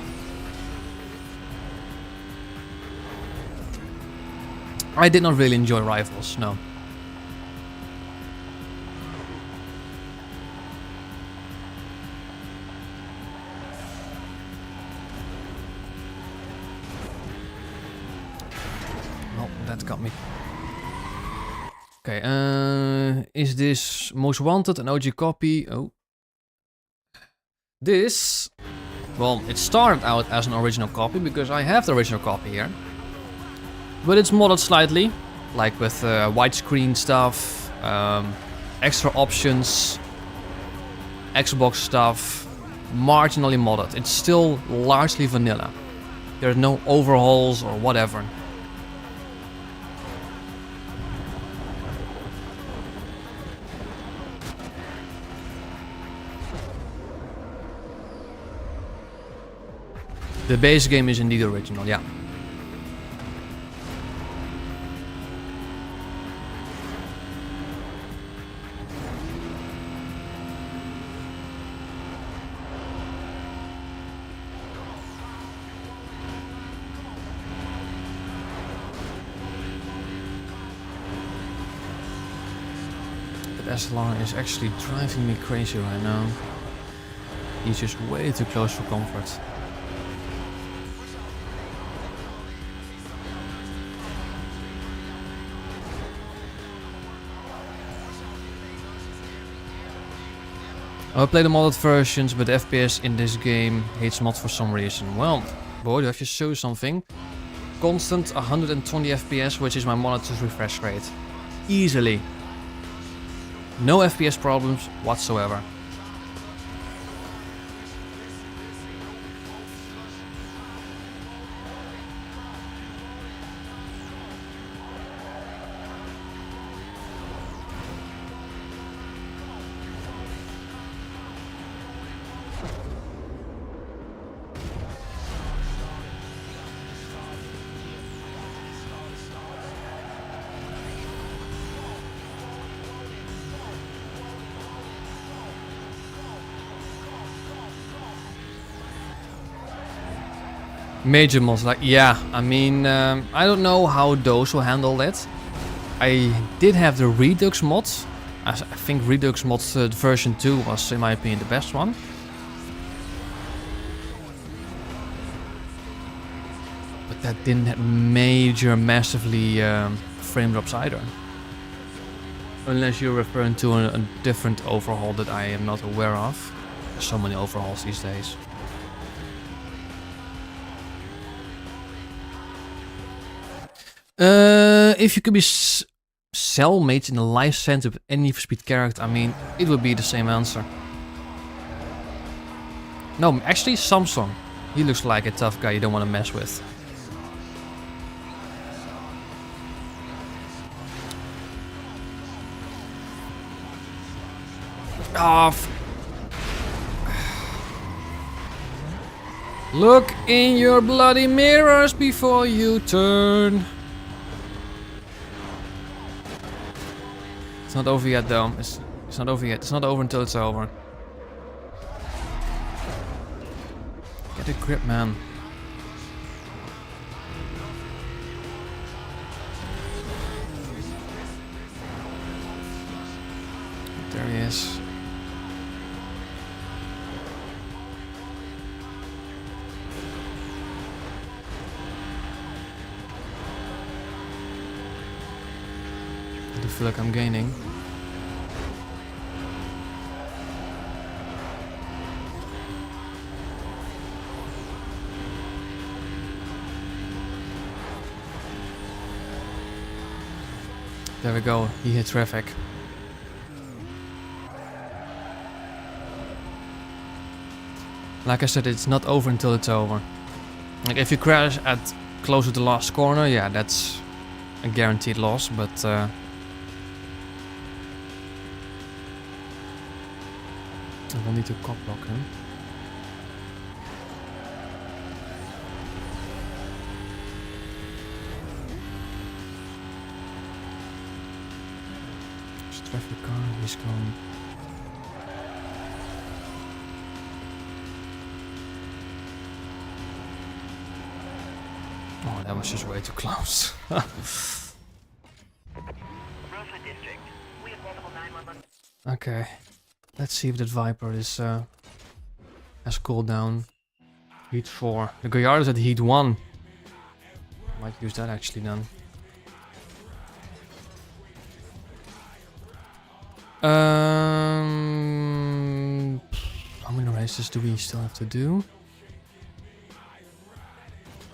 I did not really enjoy Rivals, no. That got me. Okay, is this Most Wanted an OG copy? Oh. This, well, it started out as an original copy because I have the original copy here. But it's modded slightly, like with widescreen stuff, extra options, Xbox stuff, marginally modded. It's still largely vanilla. There are no overhauls or whatever. The base game is indeed original, yeah. But Eslan is actually driving me crazy right now. He's just way too close for comfort. I play the modded versions, but the FPS in this game hates mods for some reason. Well, boy, do I have to show you something. Constant 120 FPS, which is my monitor's refresh rate. Easily. No FPS problems whatsoever. Major mods, like, yeah, I mean, I don't know how those will handle it. I did have the Redux mods. I think Redux mods version 2 was, in my opinion, the best one. But that didn't have massively frame drops either. Unless you're referring to a different overhaul that I am not aware of. There's so many overhauls these days. If you could be cellmates in a life sense with any Need for Speed character, I mean, it would be the same answer. No, actually Samsung. He looks like a tough guy you don't want to mess with. Oh, look in your bloody mirrors before you turn. It's not over yet though. It's not over yet. It's not over until it's over. Get a grip, man. There he is. I feel like I'm gaining. There we go, he hit traffic. Like I said, it's not over until it's over. Like if you crash at close to the last corner, yeah, that's a guaranteed loss, but I will need to cop block him. There's a traffic car, he's gone. Oh, that was just way too close. Okay. Let's see if that Viper is has cooled down. Heat 4. The Goyard is at heat 1. Might use that actually then. How many races races do we still have to do?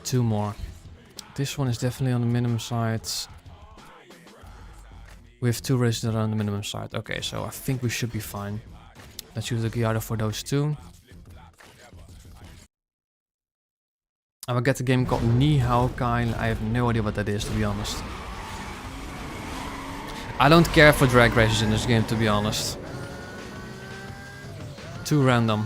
2 more. This one is definitely on the minimum side. We have 2 races that are on the minimum side. Okay, so I think we should be fine. Let's use the Gallardo for those 2. I will get a game called Nihao-kai. I have no idea what that is, to be honest. I don't care for drag races in this game, to be honest. Too random.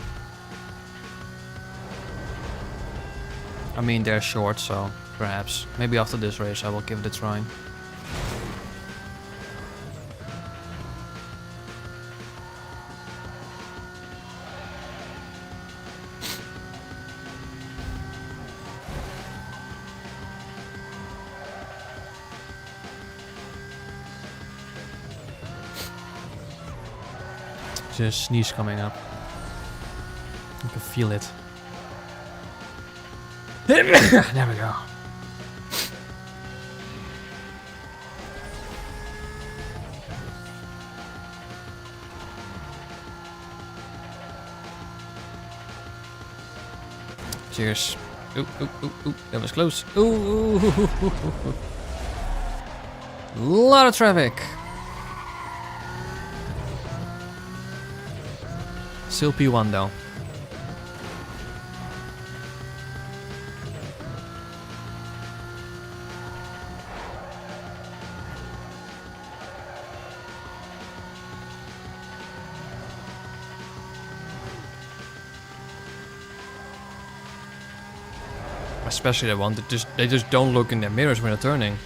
I mean, they're short, so perhaps. Maybe after this race I will give it a try. There's a sneeze coming up. I can feel it. There we go. Cheers. Ooh, ooh, ooh, ooh. That was close. Ooh, ooh, ooh, ooh, ooh. Lot of traffic. Still P1 though. Especially that one, they just don't look in their mirrors when they're turning.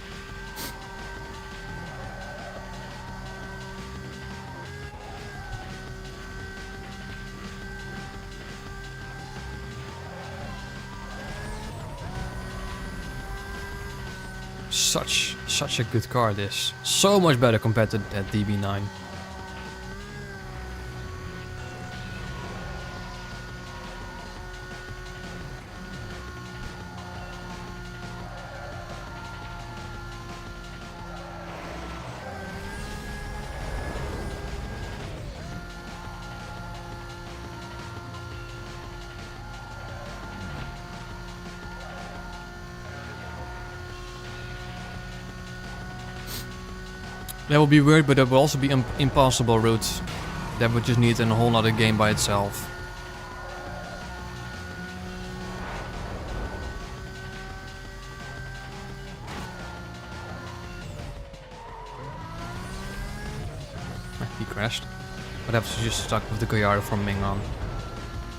Such a good car this. So much better compared to that DB9. That would be weird, but that would also be impossible route. That would just need a whole other game by itself. He crashed. But I was just stuck with the Gallardo from Ming on.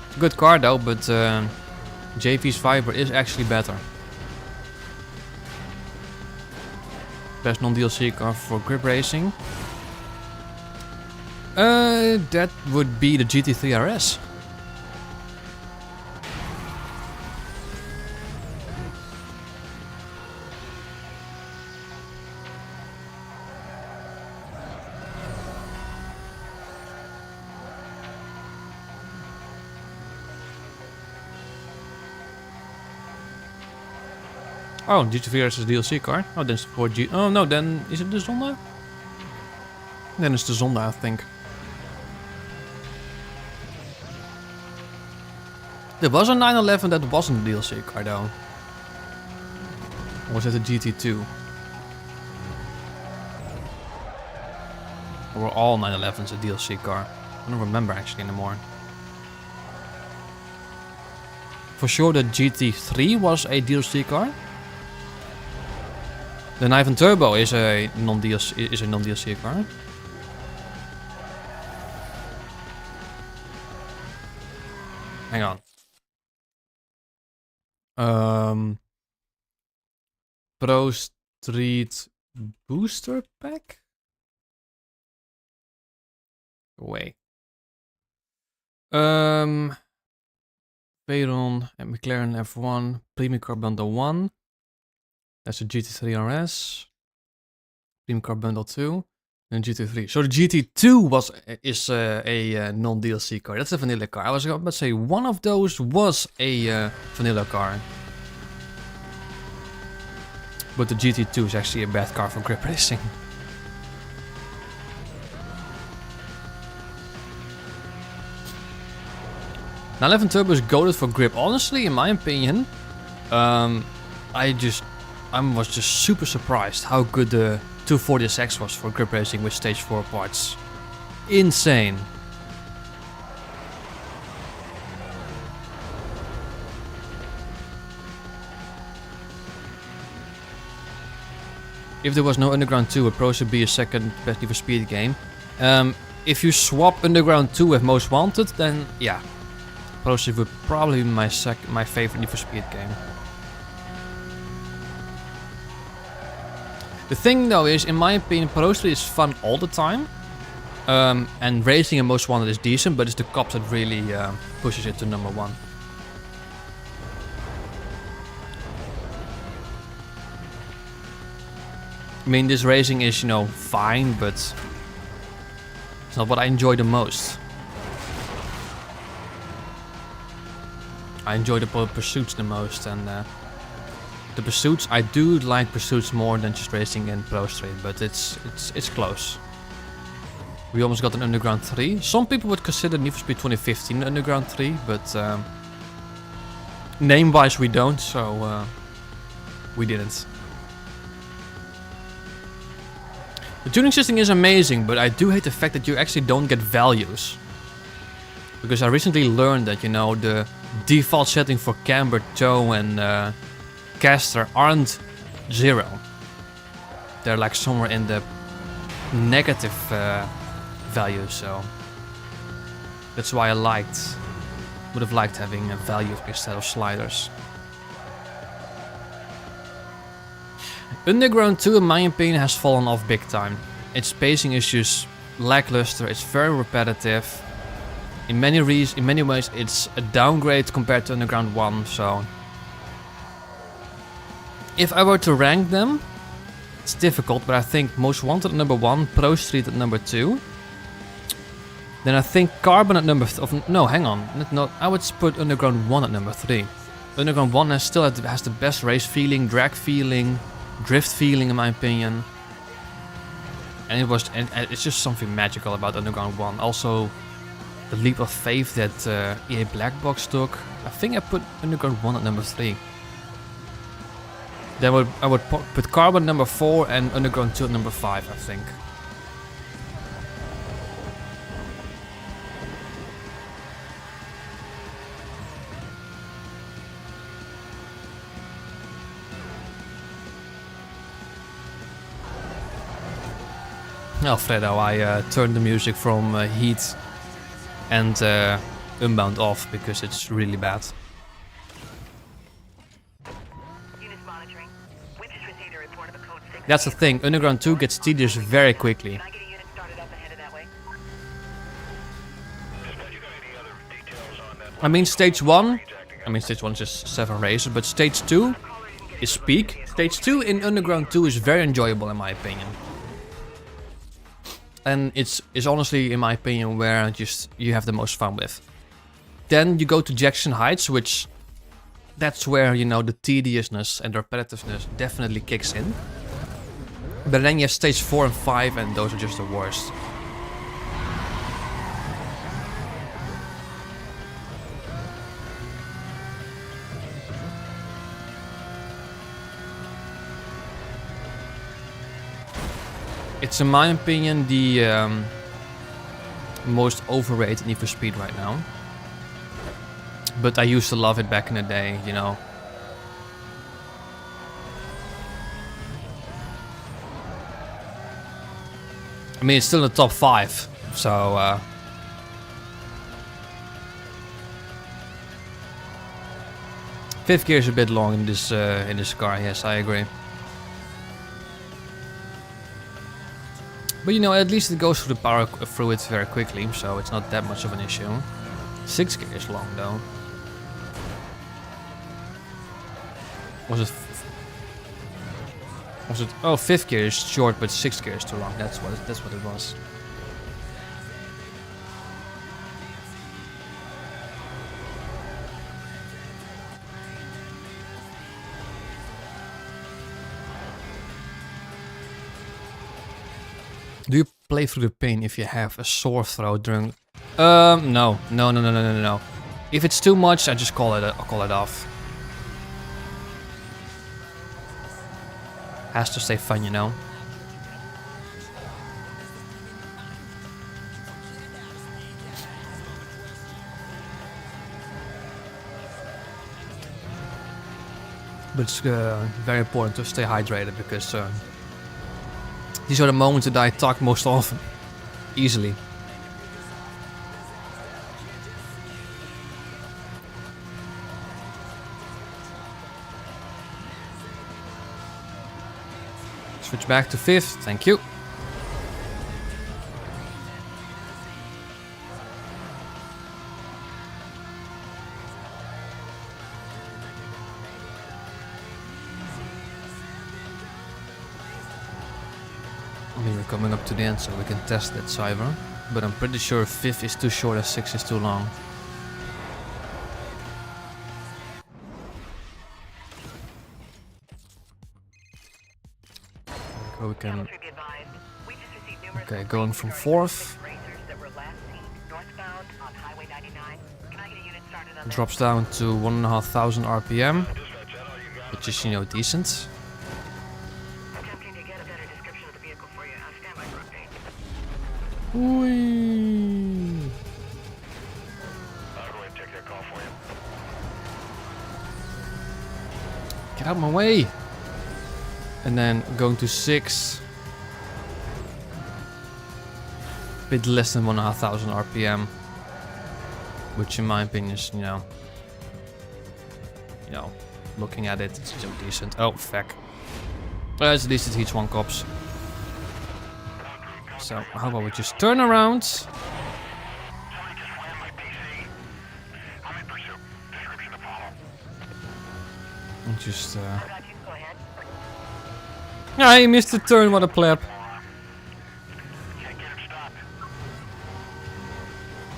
It's a good car though, but JV's Fiber is actually better. Best non-DLC car for grip racing. That would be the GT3 RS. Oh, GT3 RS is a DLC car. Oh, then it's for G. Oh no, then is it the Zonda? Then it's the Zonda, I think. There was a 911 that wasn't a DLC car though. Or was it a GT2? Or were all 911s a DLC car? I don't remember actually anymore. For sure the GT3 was a DLC car. The Niven Turbo is a non-DLC car. Hang on. Pro Street Booster Pack? Away. Veyron and McLaren F1 Premium Car Bundle 1. That's a GT3 RS. Premium Car Bundle 2. And GT3. So the GT2 is a non-DLC car. That's a vanilla car. I was about to say one of those was a vanilla car. But the GT2 is actually a bad car for grip racing. 911 Turbo is goated for grip. Honestly, in my opinion, I was just super surprised how good the 240SX was for grip racing with stage 4 parts. Insane. If there was no Underground 2, it would probably be a second best Need for Speed game. If you swap Underground 2 with Most Wanted, then yeah, Pro Street would probably be my favorite Need for Speed game. The thing though is, in my opinion, Pro Street is fun all the time. And racing in Most Wanted is decent, but it's the cops that really pushes it to number 1. I mean, this racing is, you know, fine, but it's not what I enjoy the most. I enjoy the pursuits the most, and the pursuits, I do like pursuits more than just racing in Pro Street, but it's close. We almost got an Underground 3. Some people would consider Need for Speed 2015 Underground 3, but name-wise we don't, so we didn't. The tuning system is amazing, but I do hate the fact that you actually don't get values. Because I recently learned that, you know, the default setting for camber, toe and caster aren't 0. They're like somewhere in the negative value, so that's why I would have liked having a value instead of sliders. Underground 2, in my opinion, has fallen off big time. Its pacing issues lackluster, it's very repetitive. In many ways, it's a downgrade compared to Underground 1, so if I were to rank them, it's difficult, but I think Most Wanted at number 1, Pro Street at number 2. Then I think Carbon at number... no, hang on. No, I would put Underground 1 at number 3. Underground 1 has the best race feeling, drag feeling, drift feeling in my opinion. And it's just something magical about Underground 1. Also, the leap of faith that EA Black Box took. I think I put Underground 1 at number 3. Then I would put Carbon number 4 and Underground 2 at number 5, I think. Alfredo, I turned the music from Heat and Unbound off because it's really bad. That's the thing, Underground 2 gets tedious very quickly. I mean stage 1 is just 7 races, but stage 2 is peak. Stage 2 in Underground 2 is very enjoyable in my opinion. And it's honestly, in my opinion, where you have the most fun with. Then you go to Jackson Heights, which that's where, you know, the tediousness and the repetitiveness definitely kicks in. But then you have stage 4 and 5, and those are just the worst. It's in my opinion the most overrated Need for Speed right now. But I used to love it back in the day, you know. I mean, it's still in the top 5, so fifth gear is a bit long in this car. Yes, I agree. But you know, at least it goes through the power fluid very quickly, so it's not that much of an issue. 6th gear is long though. Was it? Oh, 5th gear is short, but 6th gear is too long. That's what it was. Do you play through the pain if you have a sore throat during... No. If it's too much, I just call it off. Has to stay fun, you know. But it's very important to stay hydrated because these are the moments that I talk most often. Easily. Switch back to 5th, thank you. I mean, we're coming up to the end so we can test that cyber. But I'm pretty sure 5th is too short and 6th is too long. We can... Okay, going from 4th. Drops down to 1,500 RPM, which is, you know, decent. Whee. Get out of my way! And then going to 6. Bit less than 1,500 RPM. Which in my opinion is, you know, looking at it, it's still decent. Oh, fuck. It's at least it hits 1 cops. So, how about we just turn around? And just, Ah, he missed the turn, what a pleb.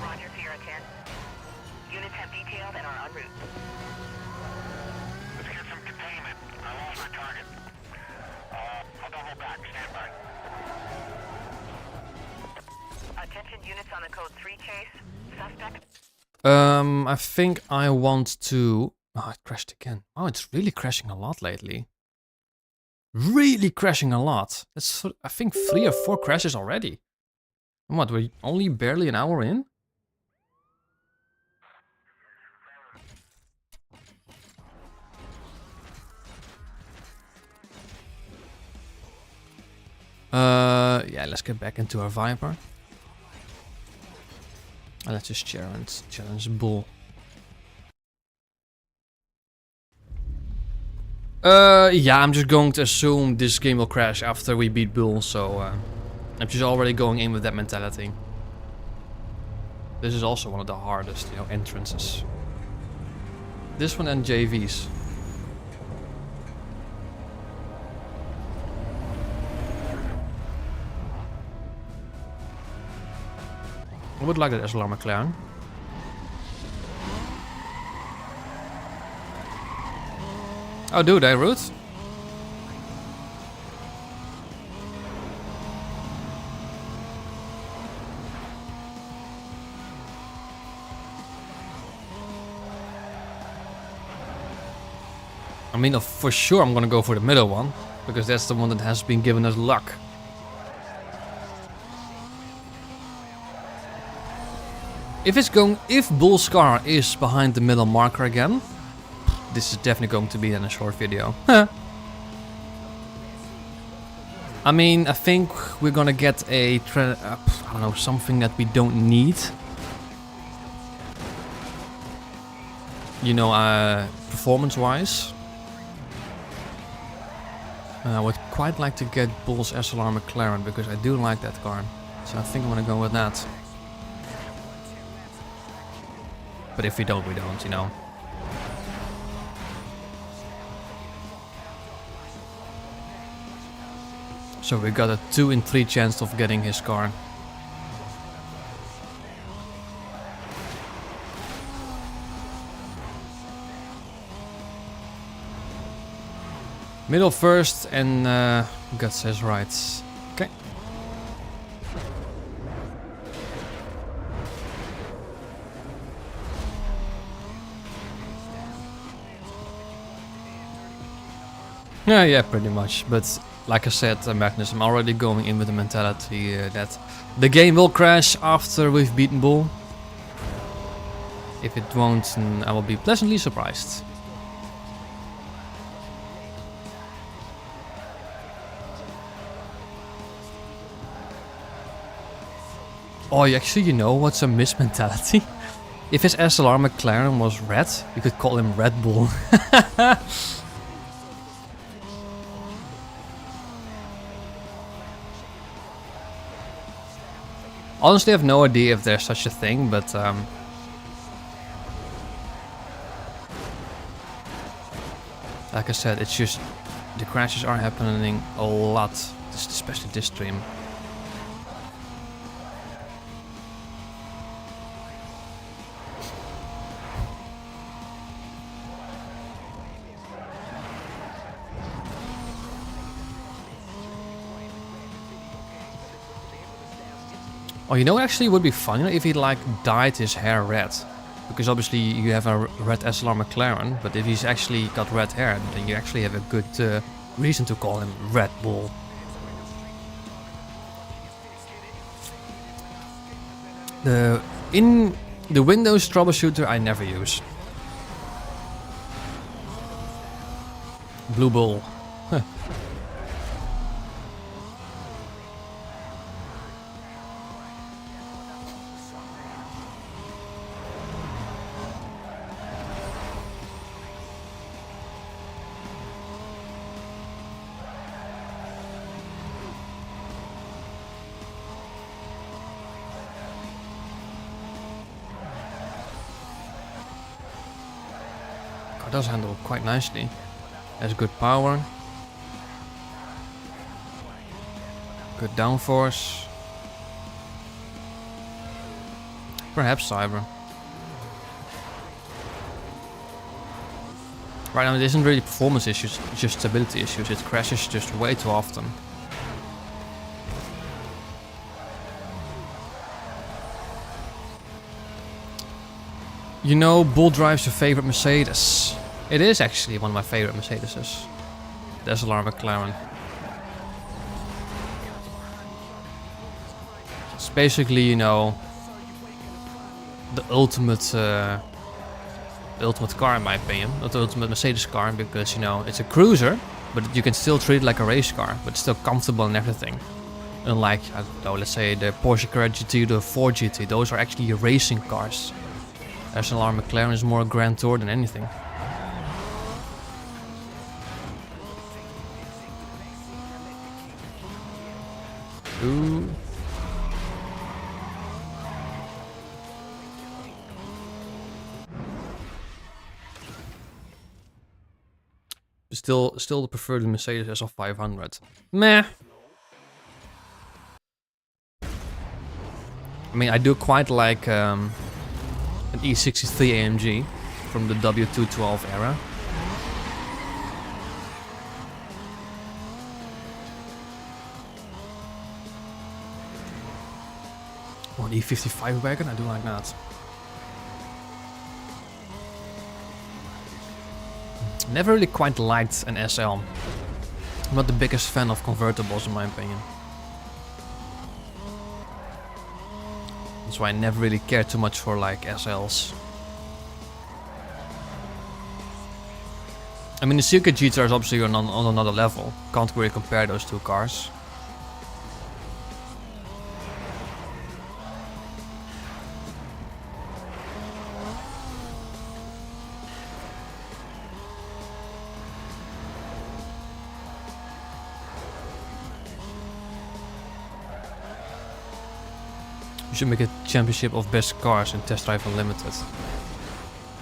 Roger, Sierra 10. Units have detailed and are en route. Let's get some containment. I lost my target. I'll double back. Stand by. Attention units on the code 3 chase. Suspect. I think I want to... Oh, it crashed again. Oh, it's really crashing a lot lately. Really crashing a lot. That's, I think, 3 or 4 crashes already. And what, we're only barely an hour in? Yeah, let's get back into our Viper. And let's just challenge Bull. Yeah, I'm just going to assume this game will crash after we beat Bull, so I'm just already going in with that mentality. This is also one of the hardest, you know, entrances. This one and JVs. I would like that SLR McLaren. Oh, do they, Root? I mean, for sure I'm gonna go for the middle one, because that's the one that has been given us luck. If Bull's car is behind the middle marker again, this is definitely going to be in a short video. I mean, I think we're gonna get I don't know, something that we don't need. You know, performance-wise. I would quite like to get Bull's SLR McLaren because I do like that car. So I think I'm gonna go with that. But if we don't, we don't, you know. So we got a 2 in 3 chance of getting his car. Middle first and gut says right. Okay. Yeah, pretty much. But like I said, Magnus, I'm already going in with the mentality that the game will crash after we've beaten Bull. If it won't, then I will be pleasantly surprised. Oh, actually, you know what's a miss mentality? If his SLR McLaren was red, you could call him Red Bull. Honestly, I have no idea if there's such a thing, but like I said, it's just the crashes are happening a lot, especially this stream. Oh, you know, actually, it would be funny if he like dyed his hair red, because obviously you have a red SLR McLaren, but if he's actually got red hair, then you actually have a good reason to call him Red Bull. In the Windows troubleshooter, I never use Blue Bull. Huh. Car does handle quite nicely. Has good power, good downforce. Perhaps Cyber. Right now it isn't really performance issues, it's just stability issues. It crashes just way too often. You know, Bull drives your favorite Mercedes. It is actually one of my favorite Mercedeses. The SLR McLaren. It's basically, you know, the ultimate car in my opinion. Not the ultimate Mercedes car, because, you know, it's a cruiser, but you can still treat it like a race car, but it's still comfortable and everything. Unlike, I don't know, let's say the Porsche Carrera GT or the Ford GT, those are actually racing cars. SLR McLaren is more a Grand Tour than anything. Ooh. Still prefer the Mercedes SL500. Meh. I mean, I do quite like an E63 AMG from the W212 era. Oh, an E55 wagon, I do like that. Never really quite liked an SL. I'm not the biggest fan of convertibles in my opinion. That's why I never really cared too much for like SLs. I mean, the Circuit GTR is obviously on another level. Can't really compare those two cars. We should make a championship of best cars in Test Drive Unlimited.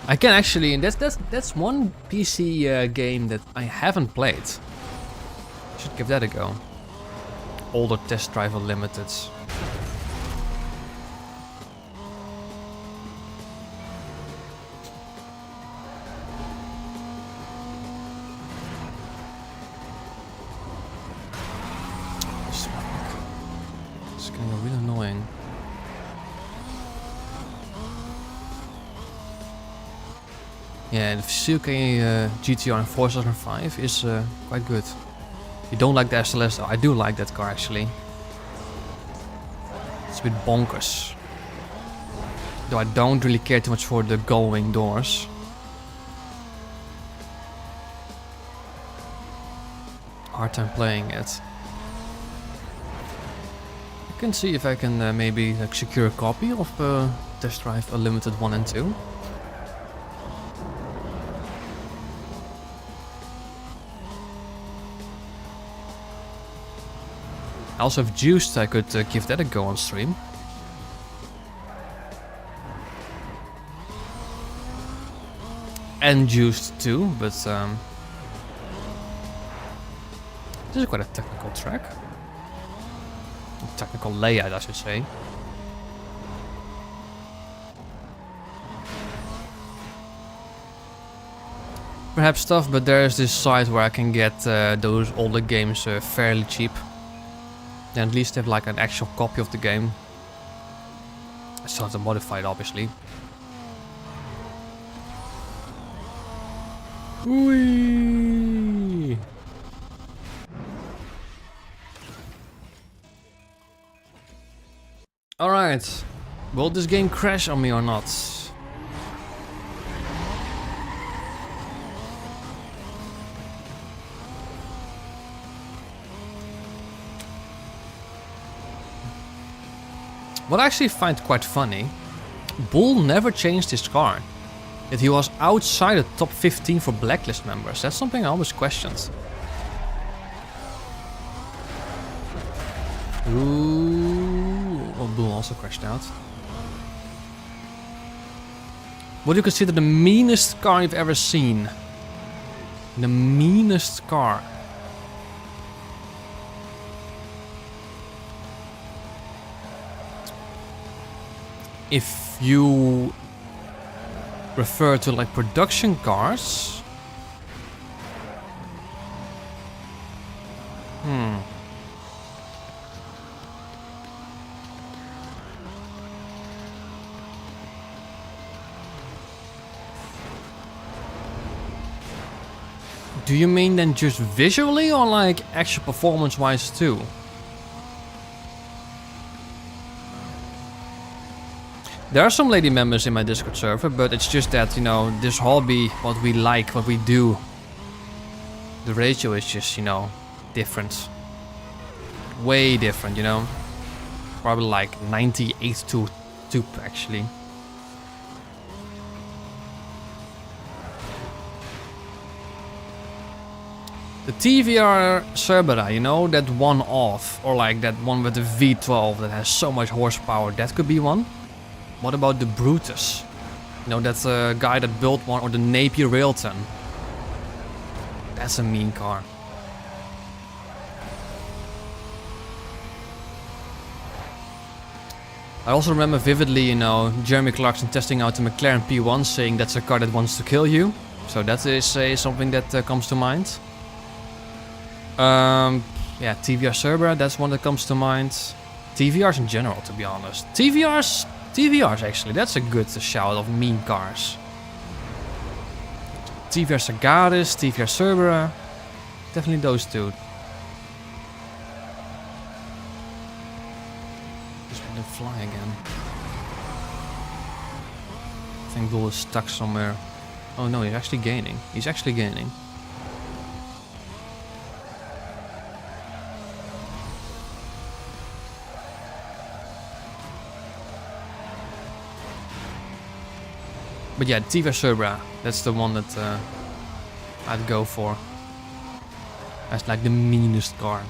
I can actually, and that's one PC game that I haven't played. Should give that a go. Older Test Drive Unlimited. It's getting really annoying. Yeah, the CLK GTR in Forza 5 is quite good. You don't like the SLS though. I do like that car actually. It's a bit bonkers. Though I don't really care too much for the gull-wing doors. Hard time playing it. I can see if I can maybe like, secure a copy of Test Drive Unlimited 1 and 2. I also have Juiced, I could give that a go on stream. And Juiced too, but this is quite a technical track. A technical layout, I should say. Perhaps tough, but there's this site where I can get those older games fairly cheap. And at least have like an actual copy of the game. I still have to modify it, obviously. Whee! Alright. Will this game crash on me or not? What I actually find quite funny, Bull never changed his car. Yet he was outside the top 15 for blacklist members. That's something I always questioned. Ooh, well, Bull also crashed out. What do you consider the meanest car you've ever seen? The meanest car. If you refer to like production cars, do you mean then just visually or like actual performance wise too? There are some lady members in my Discord server, but it's just that, you know, this hobby, what we like, what we do, the ratio is just, you know, different. Way different, you know. Probably like 98 to 2 actually. The TVR Cerbera, you know, that one off, or like that one with the V12 that has so much horsepower, that could be one. What about the Brutus? You know, that's a guy that built one, or the Napier Railton. That's a mean car. I also remember vividly, you know, Jeremy Clarkson testing out the McLaren P1, saying that's a car that wants to kill you. So that is something that comes to mind. Yeah, TVR Cerbera, that's one that comes to mind. TVRs in general, to be honest. TVRs actually, that's a good shout of mean cars. TVR Sagaris, TVR Cerbera, definitely those two. Just want to fly again. I think Bull is stuck somewhere. Oh no, he's actually gaining. He's actually gaining. But yeah, TVR Cerbera, that's the one that I'd go for. That's like the meanest car.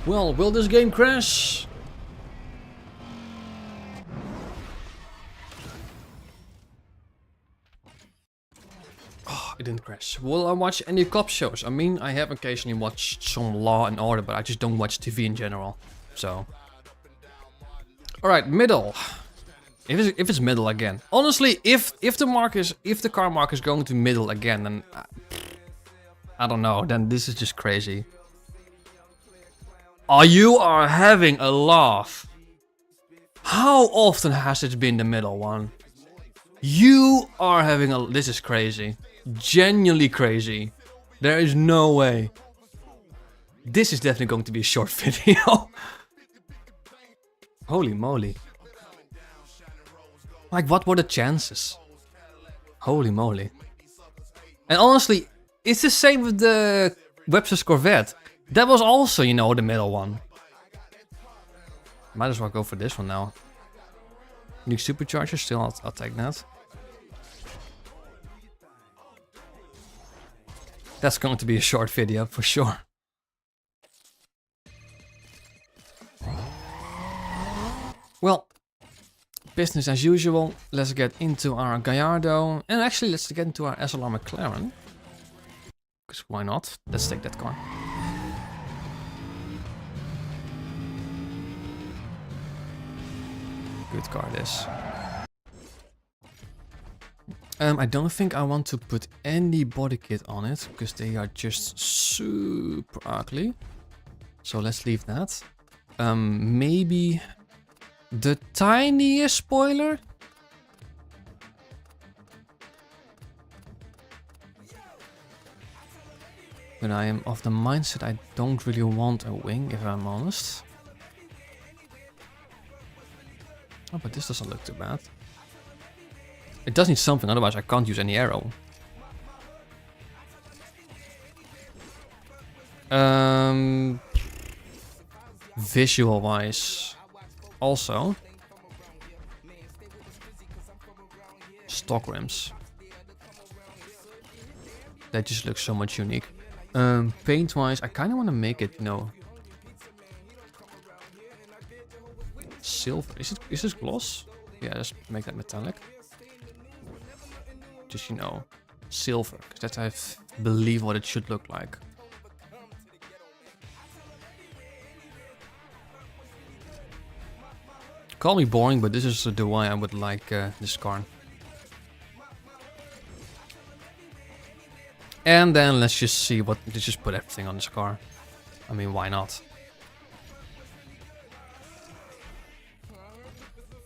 Well, will this game crash? It didn't crash. Will I watch any cop shows? I mean, I have occasionally watched some Law and Order, but I just don't watch TV in general. So. Alright, middle. If it's middle again. Honestly, if the car mark is going to middle again, then I don't know. Then this is just crazy. Oh, you are having a laugh. How often has it been the middle one? You are having a... This is crazy. Genuinely crazy. There is no way. This is definitely going to be a short video. Holy moly. Like, what were the chances? Holy moly. And honestly, it's the same with the Webster's Corvette. That was also, you know, the middle one. Might as well go for this one now. Unique supercharger, still I'll take that. That's going to be a short video for sure. Well, business as usual. Let's get into our Gallardo. And actually, let's get into our SLR McLaren. Because why not? Let's take that car. Good car this. I don't think I want to put any body kit on it, because they are just super ugly. So let's leave that. Maybe the tiniest spoiler? But I am of the mindset I don't really want a wing, if I'm honest. Oh, but this doesn't look too bad. It does need something, otherwise I can't use any arrow. Visual wise, also stock rims. That just looks so much unique. Paint wise, I kind of want to make it, you know, silver. Is this gloss? Yeah, just make that metallic. Just, you know, silver, because that's I believe what it should look like. Call me boring, but this is the way I would like this car. And then let's just see what... Let's just put everything on this car. I mean, why not?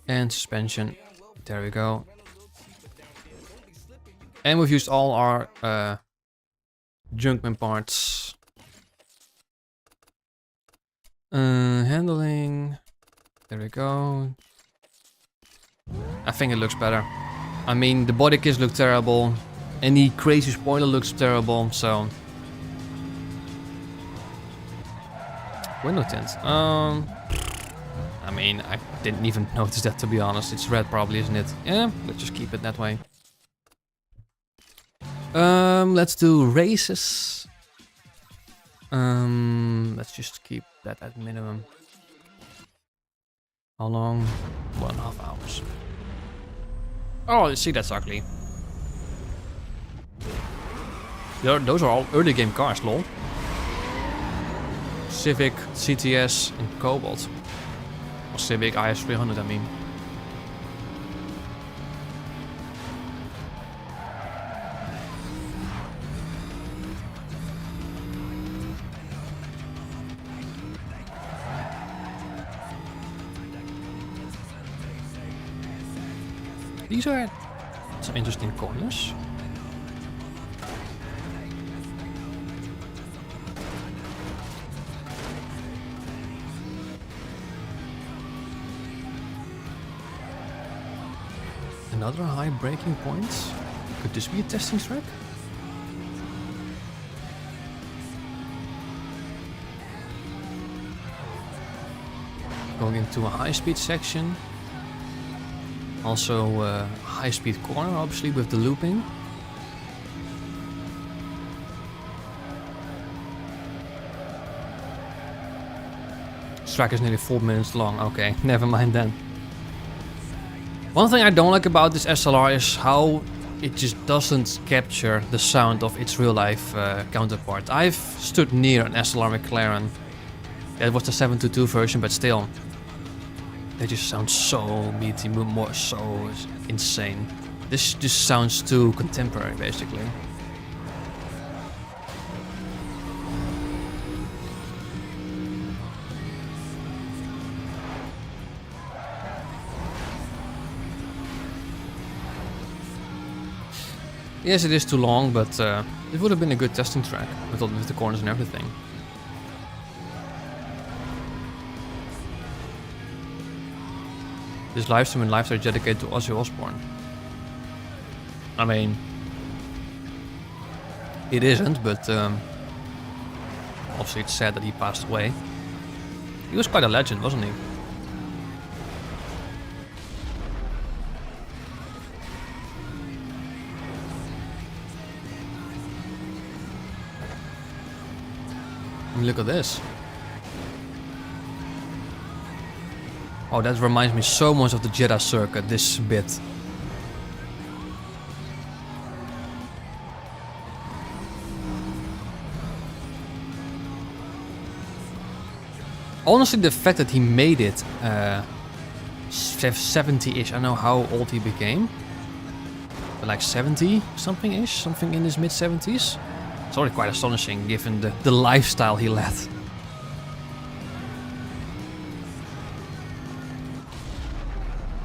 And suspension. There we go. And we've used all our Junkman parts. Handling. There we go. I think it looks better. I mean, the body kits look terrible. Any crazy spoiler looks terrible, so... Window tint. I mean, I didn't even notice that, to be honest. It's red probably, isn't it? Yeah, let's just keep it that way. Let's do races. Let's just keep that at minimum. How long? 1.5 hours. Oh, you see, that's ugly. Those are all early game cars, lol. Civic, CTS, and Cobalt. Or Civic IS300, I mean. These are some interesting corners. Another high braking point. Could this be a testing track? Going into a high-speed section. Also a high-speed corner, obviously, with the looping. This track is nearly 4 minutes long. Okay, never mind then. One thing I don't like about this SLR is how it just doesn't capture the sound of its real-life counterpart. I've stood near an SLR McLaren. That was the 722 version, but still. They just sound so meaty, more so insane. This just sounds too contemporary, basically. Yes, it is too long, but it would have been a good testing track with the corners and everything. This livestream and live are dedicated to Ozzy Osbourne. I mean, it isn't, but obviously it's sad that he passed away. He was quite a legend, wasn't he? Look at this. Oh, that reminds me so much of the Jeddah circuit, this bit. Honestly, the fact that he made it 70-ish, I don't know how old he became. But like 70 something-ish, something in his mid-70s. It's already quite astonishing given the lifestyle he led.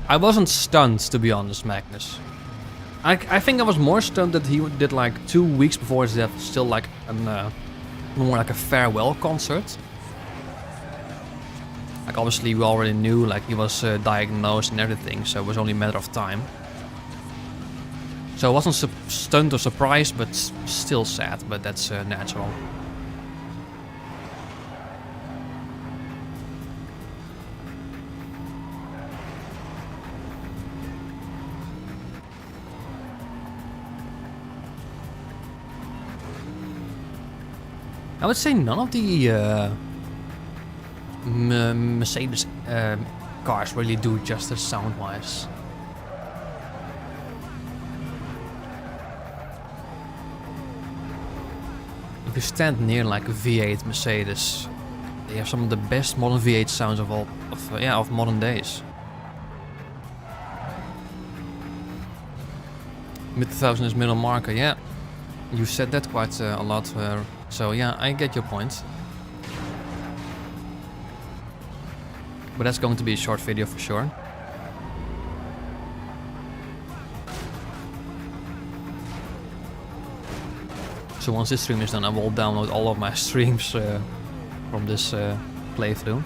I wasn't stunned, to be honest, Magnus. I think I was more stunned that he did like 2 weeks before his death, still like more like a farewell concert. Like obviously we already knew like he was diagnosed and everything, so it was only a matter of time. So I wasn't stunned or surprised, but still sad, but that's natural. I would say none of the Mercedes cars really do justice sound-wise. If you stand near like a V8 Mercedes, they have some of the best modern V8 sounds of modern days. Mid-2000 is middle marker, yeah. You said that quite a lot, so yeah, I get your point. But that's going to be a short video for sure. So once this stream is done, I will download all of my streams from this playthrough.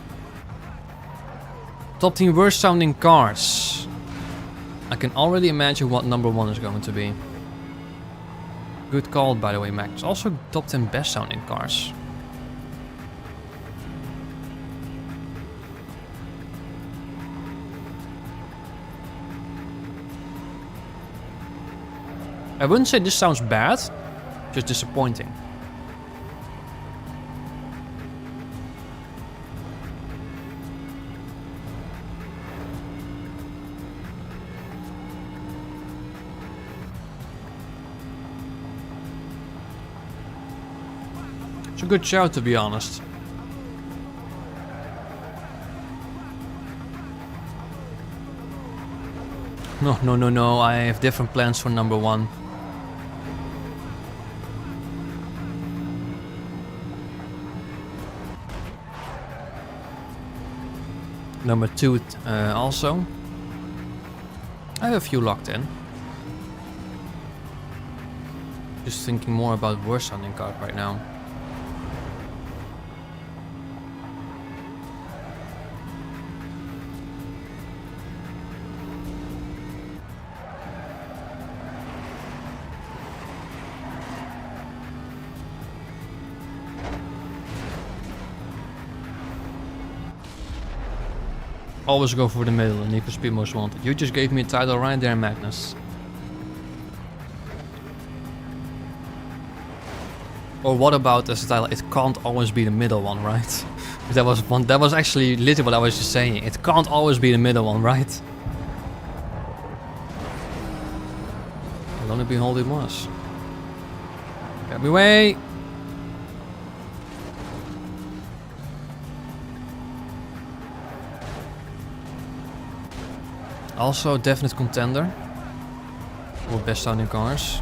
Top 10 worst sounding cars. I can already imagine what number 1 is going to be. Good call, by the way, Max. Also top 10 best sounding cars. I wouldn't say this sounds bad, just disappointing. It's a good shout, to be honest. No, I have different plans for number 1. Number 2 also. I have a few locked in. Just thinking more about worst sounding cars right now. Always go for the middle, Need for Speed Most Wanted. You just gave me a title right there, Magnus. Or what about as a title? It can't always be the middle one, right? that was actually literally what I was just saying. It can't always be the middle one, right? I'll only be holding once. Get me away! Also, definite contender for best sounding cars.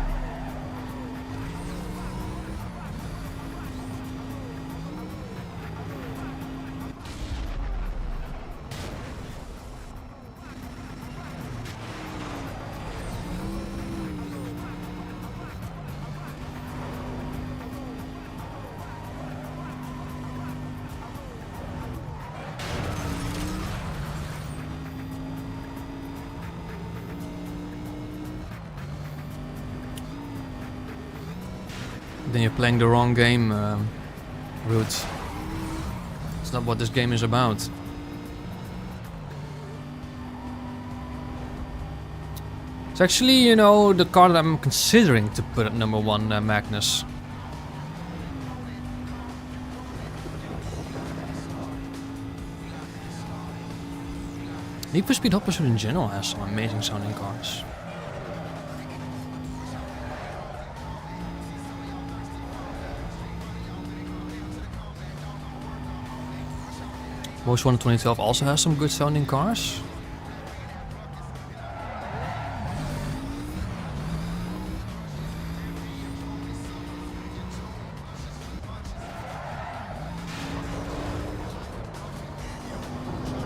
Then you're playing the wrong game, Root. It's not what this game is about. It's actually, you know, the car that I'm considering to put at number 1, Magnus. Need for Speed Hot Pursuit in general has some amazing sounding cars. Most Wanted 2012 also has some good sounding cars.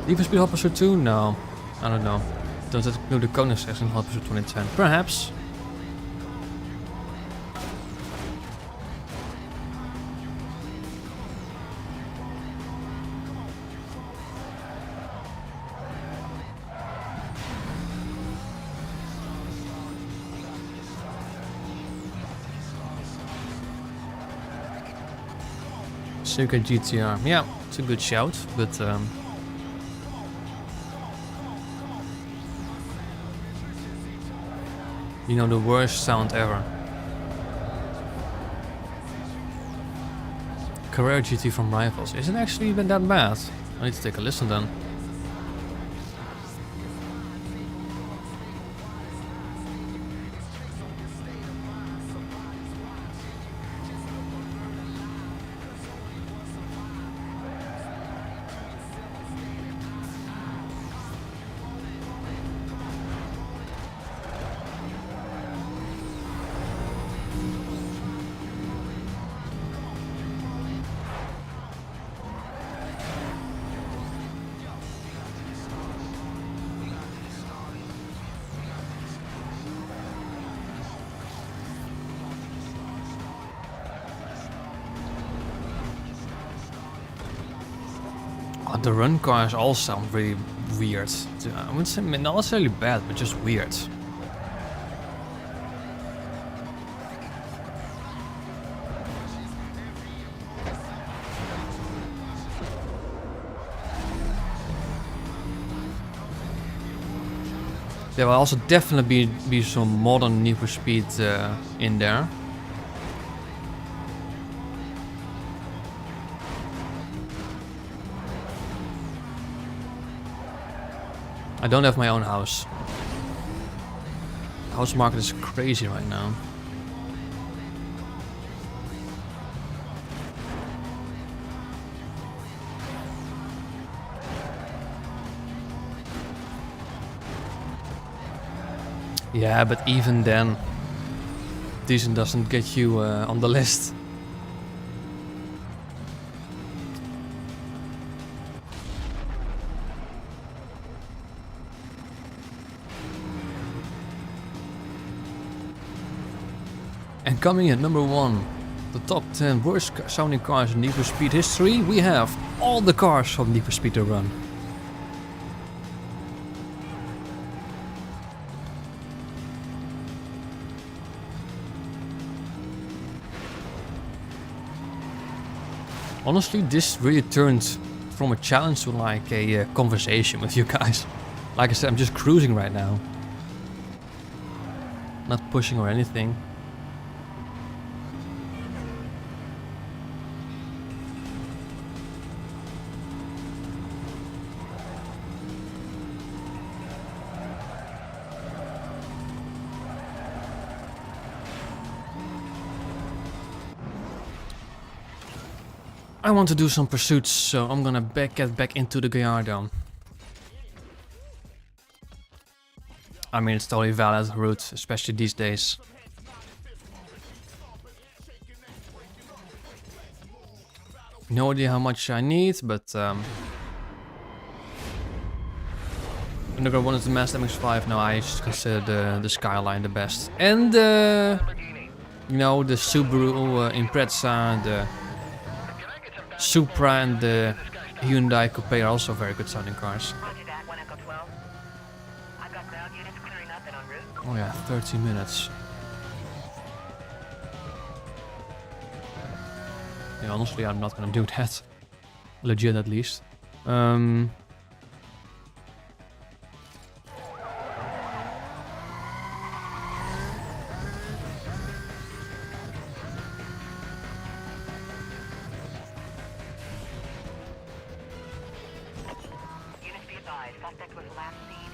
Need for Speed Hot Pursuit 2? No. I don't know. Does that include the Koenigsegg in Hot Pursuit 2010? Perhaps. Suzuka GTR. Yeah, it's a good shout, but you know, the worst sound ever. Carrera GT from Rivals. Isn't actually even that bad. I need to take a listen then. The run cars all sound really weird. I wouldn't say not necessarily bad, but just weird. There will also definitely be some modern Need for Speed in there. I don't have my own house. The house market is crazy right now. Yeah, but even then, decent doesn't get you on the list. And coming in at number 1, the top 10 worst sounding cars in Need for Speed history, we have all the cars from Need for Speed to Run. Honestly, this really turned from a challenge to like a conversation with you guys. Like I said, I'm just cruising right now. Not pushing or anything. I want to do some pursuits, so I'm gonna get back into the Gallardo. I mean, it's totally valid route, especially these days. No idea how much I need, but Underground 1 is the Mazda MX-5. No, I just consider the Skyline the best. And you know, the Subaru Impreza, the Supra and the Hyundai Coupe are also very good sounding cars. Oh yeah, 30 minutes. Yeah, honestly, I'm not gonna do that. Legit, at least.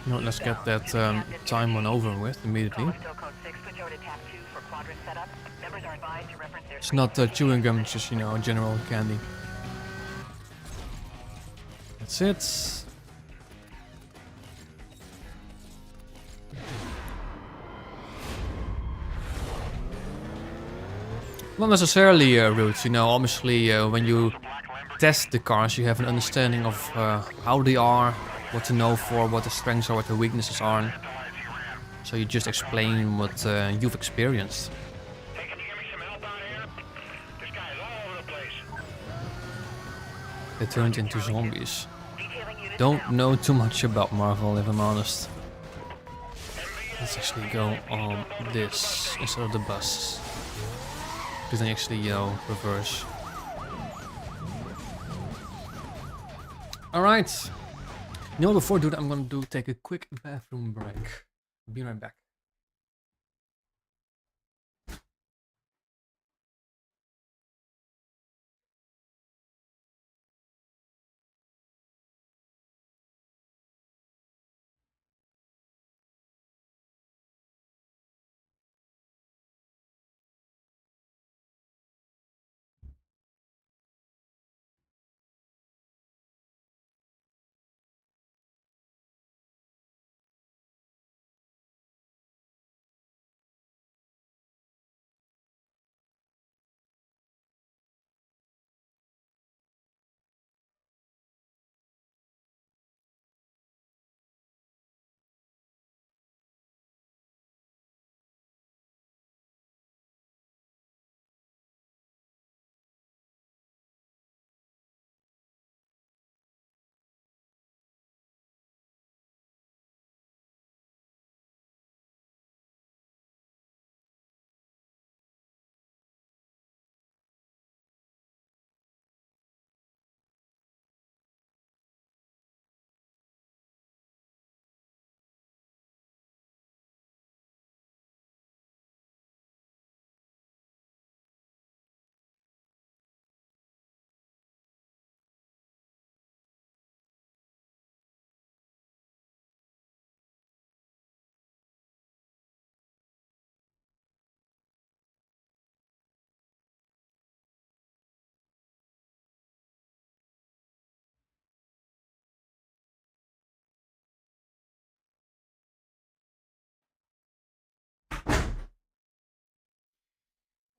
No, let's get that time one over with immediately. It's not chewing gum, it's just, you know, general candy. That's it. Not necessarily routes, you know, obviously when you test the cars you have an understanding of how they are, what to know for, what the strengths are, what the weaknesses are. So you just explain what you've experienced. Hey, can you give me some help out here? This guy is all over the place. They turned into zombies. Don't know too much about Marvel, if I'm honest. Let's actually go on this instead of the bus. Because then you actually, you know, reverse. Alright. You know, before I do that, I'm gonna take a quick bathroom break. Be right back.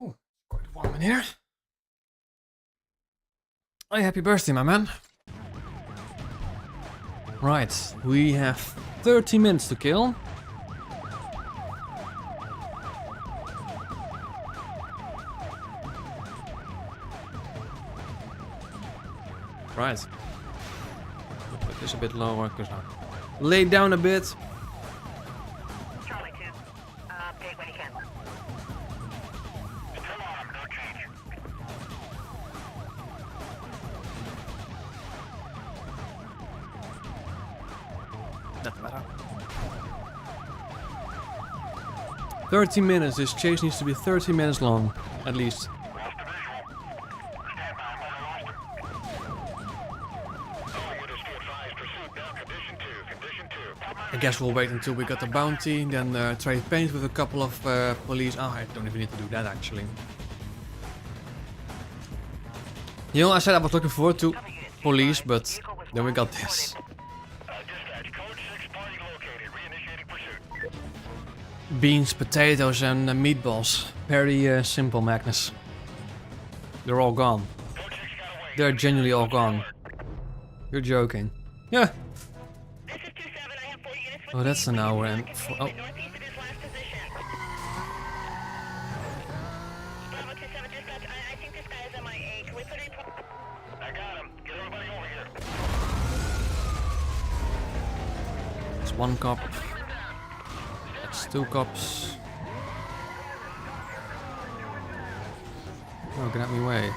Oh, quite warm in here. Hey, happy birthday, my man. Right, we have 30 minutes to kill. Right. Put this a bit lower, because I lay down a bit. Charlie 2. Update when you can. Still on, no change. That's better. 30 minutes. This chase needs to be 30 minutes long, at least. Lost the visual. Stand by, I'm lost him. All units be advised, pursuit now, condition 2, condition 2. I guess we'll wait until we got the bounty, then trade paint with a couple of police. Oh, I don't even need to do that actually. You know, I said I was looking forward to police, but then we got this. Dispatch, code 6 party located, reinitiating pursuit. beans, potatoes, and meatballs. Very simple, Magnus. They're all gone. They're genuinely all gone. You're joking. Yeah. This is 2-7. I have 4 units with Oh, that's an hour and oh. northeast of his last position. Bravo 2-7, dispatch. I think this guy is MIA. Can we put a report? I got him. Get everybody over here. It's one cop. That's two cops. Oh, get out of my way.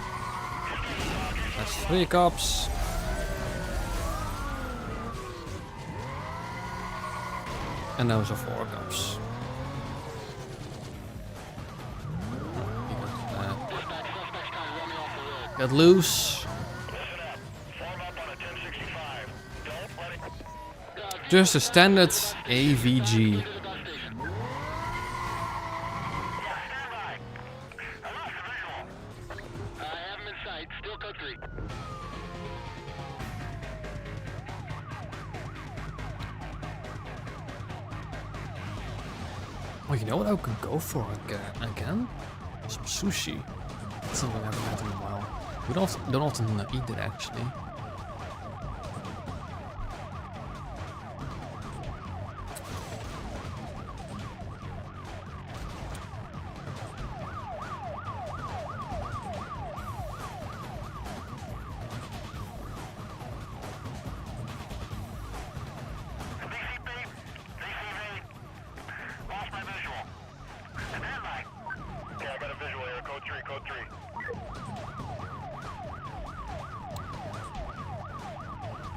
That's three cops. And those are four cops. Get loose. Just a standard AVG. Oh, you know what I could go for again? Some sushi. That's something I haven't had in a while. We don't often eat it actually.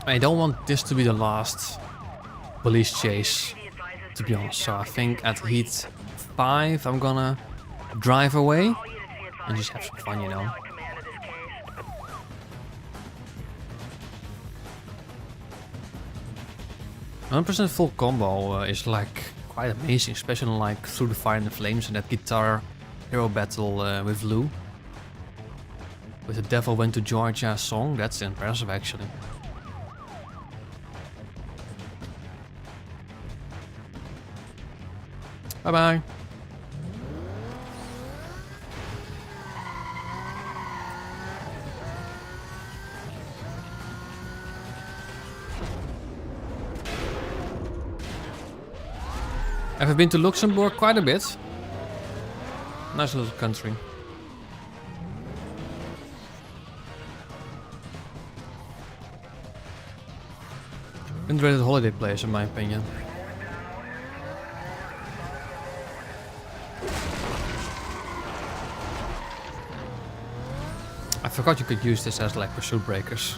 I don't want this to be the last police chase, to be honest. So I think at heat 5 I'm gonna drive away and just have some fun, you know. 100% full combo is like quite amazing, especially like Through the Fire and the Flames and that guitar hero battle with Lou. With the Devil Went to Georgia song, that's impressive actually. Bye bye. I've been to Luxembourg quite a bit. Nice little country. Underrated holiday place in my opinion. I forgot you could use this as like pursuit breakers.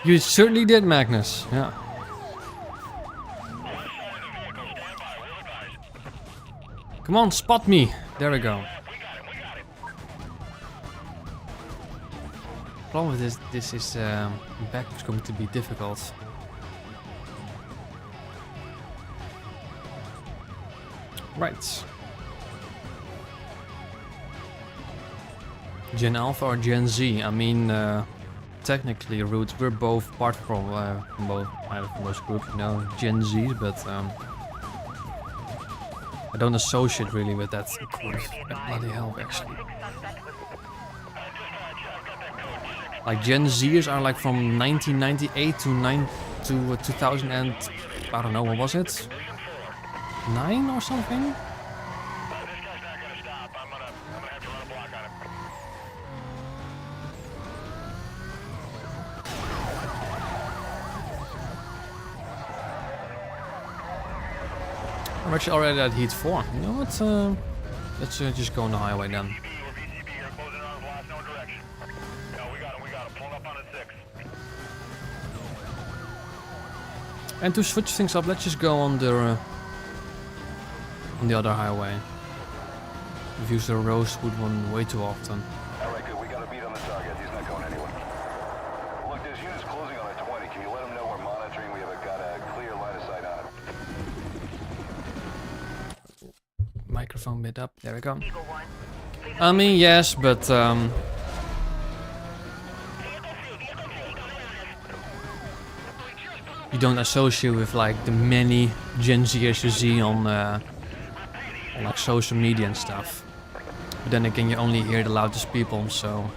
You certainly did, Magnus. Yeah. Come on, spot me. There we go. Problem with this is back is going to be difficult. Right. Gen Alpha or Gen Z? I mean, technically, Root, we're both part from both either from those groups, you know, Gen Z, but I don't associate really with that group. Bloody hell, actually. Like Gen Zers are like from 1998 to 2000 and I don't know, what was it? 9 or something? I'm actually already at heat 4. You know what? Let's just go on the highway then. And to switch things up, let's just go on the other highway. We've used the Rosewood one way too often. Alright, good. We got a beat on the target. He's not going anywhere. Look, there's units closing microphone bit up. There we go. Eagle 1. Please I mean, yes, but vehicle 3, coming around us. you don't associate with like the many Gen Zers you see on like social media and stuff. But then again, you only hear the loudest people, so.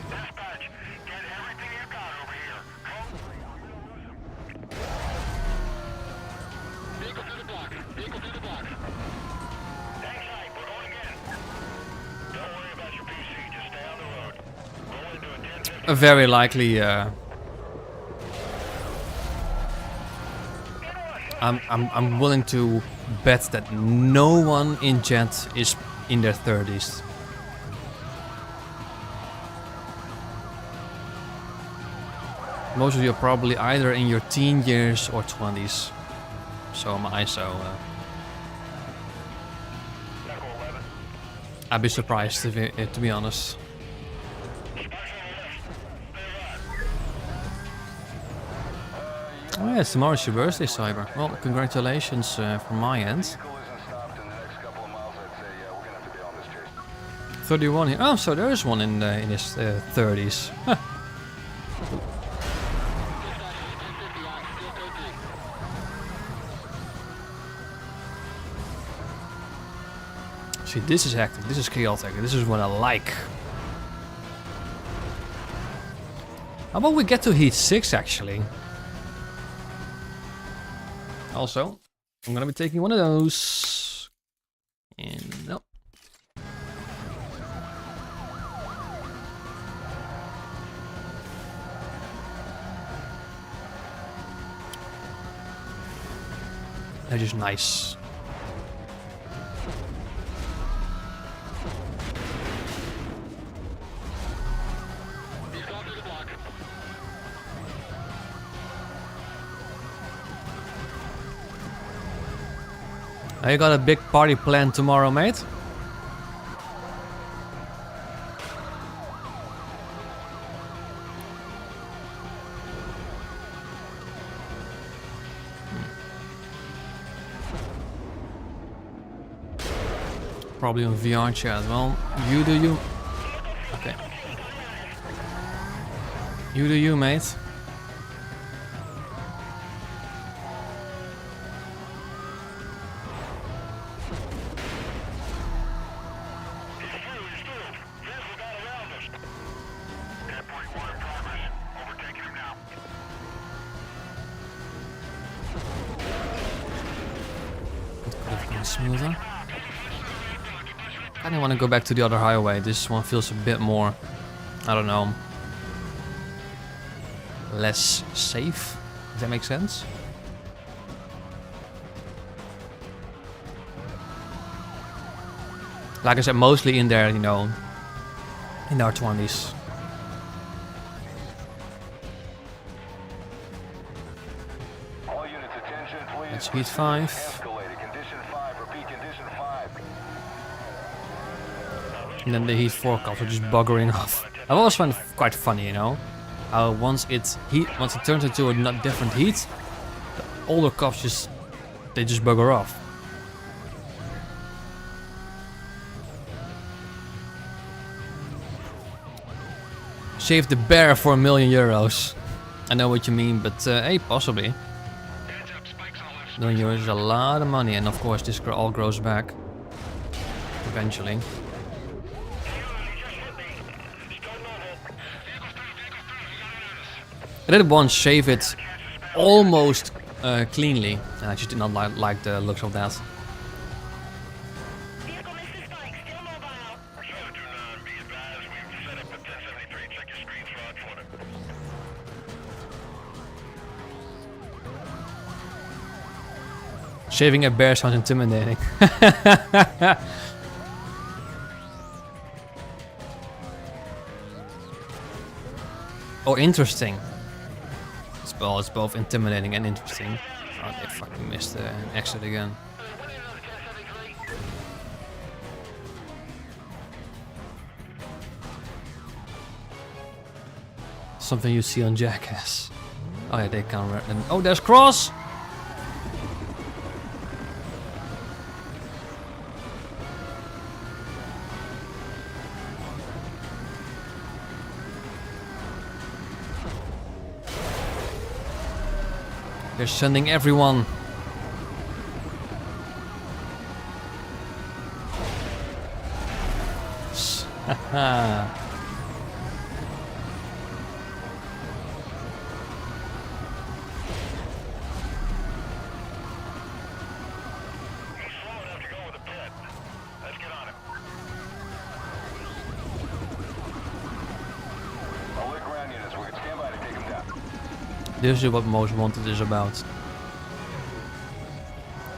Dispatch, get everything you got over here. Vehicle through the block. Vehicle through the block. Hang tight, we're going again. Don't worry about your PC, just stay on the road. Roll into a 10-50. Very likely, I'm willing to bet that no one in chat is in their 30s. Most of you are probably either in your teen years or 20s. So am I, so I'd be surprised to be honest. Oh yes, tomorrow's your birthday, Cyber. Well, congratulations from my end. 31 here. Oh, so there is one in his 30s. Huh. See, this is hectic. This is chaotic. This is what I like. How about we get to heat 6 actually? Also, I'm gonna be taking one of those. And no. They're just nice. You got a big party planned tomorrow, mate? Probably on VR chat. Well, you do you. Okay. You do you, mate. Smoother. I kind of want to go back to the other highway. This one feels a bit more, I don't know, less safe. Does that make sense? Like I said, mostly in their, you know, in their 20s. Let's heat 5. And then the heat 4 cops are just buggering off. I've always found it quite funny, you know, how once it turns into a different heat, the older cops just bugger off. Save the bear for €1,000,000. I know what you mean, but hey, possibly. €1,000,000 is a lot of money, and of course this all grows back eventually. I did once shave it almost cleanly, and I just did not like the looks of that. Shaving a bear sounds intimidating. Oh, interesting. Well, it's both intimidating and interesting. Oh, they fucking missed an exit again. Something you see on Jackass. Oh yeah, they can't. Oh, there's Cross! They're sending everyone. Haha. He's slow enough to go with a pit. Let's get on him. I'll look around units. We can stand by to take him down. This is what Most Wanted is about.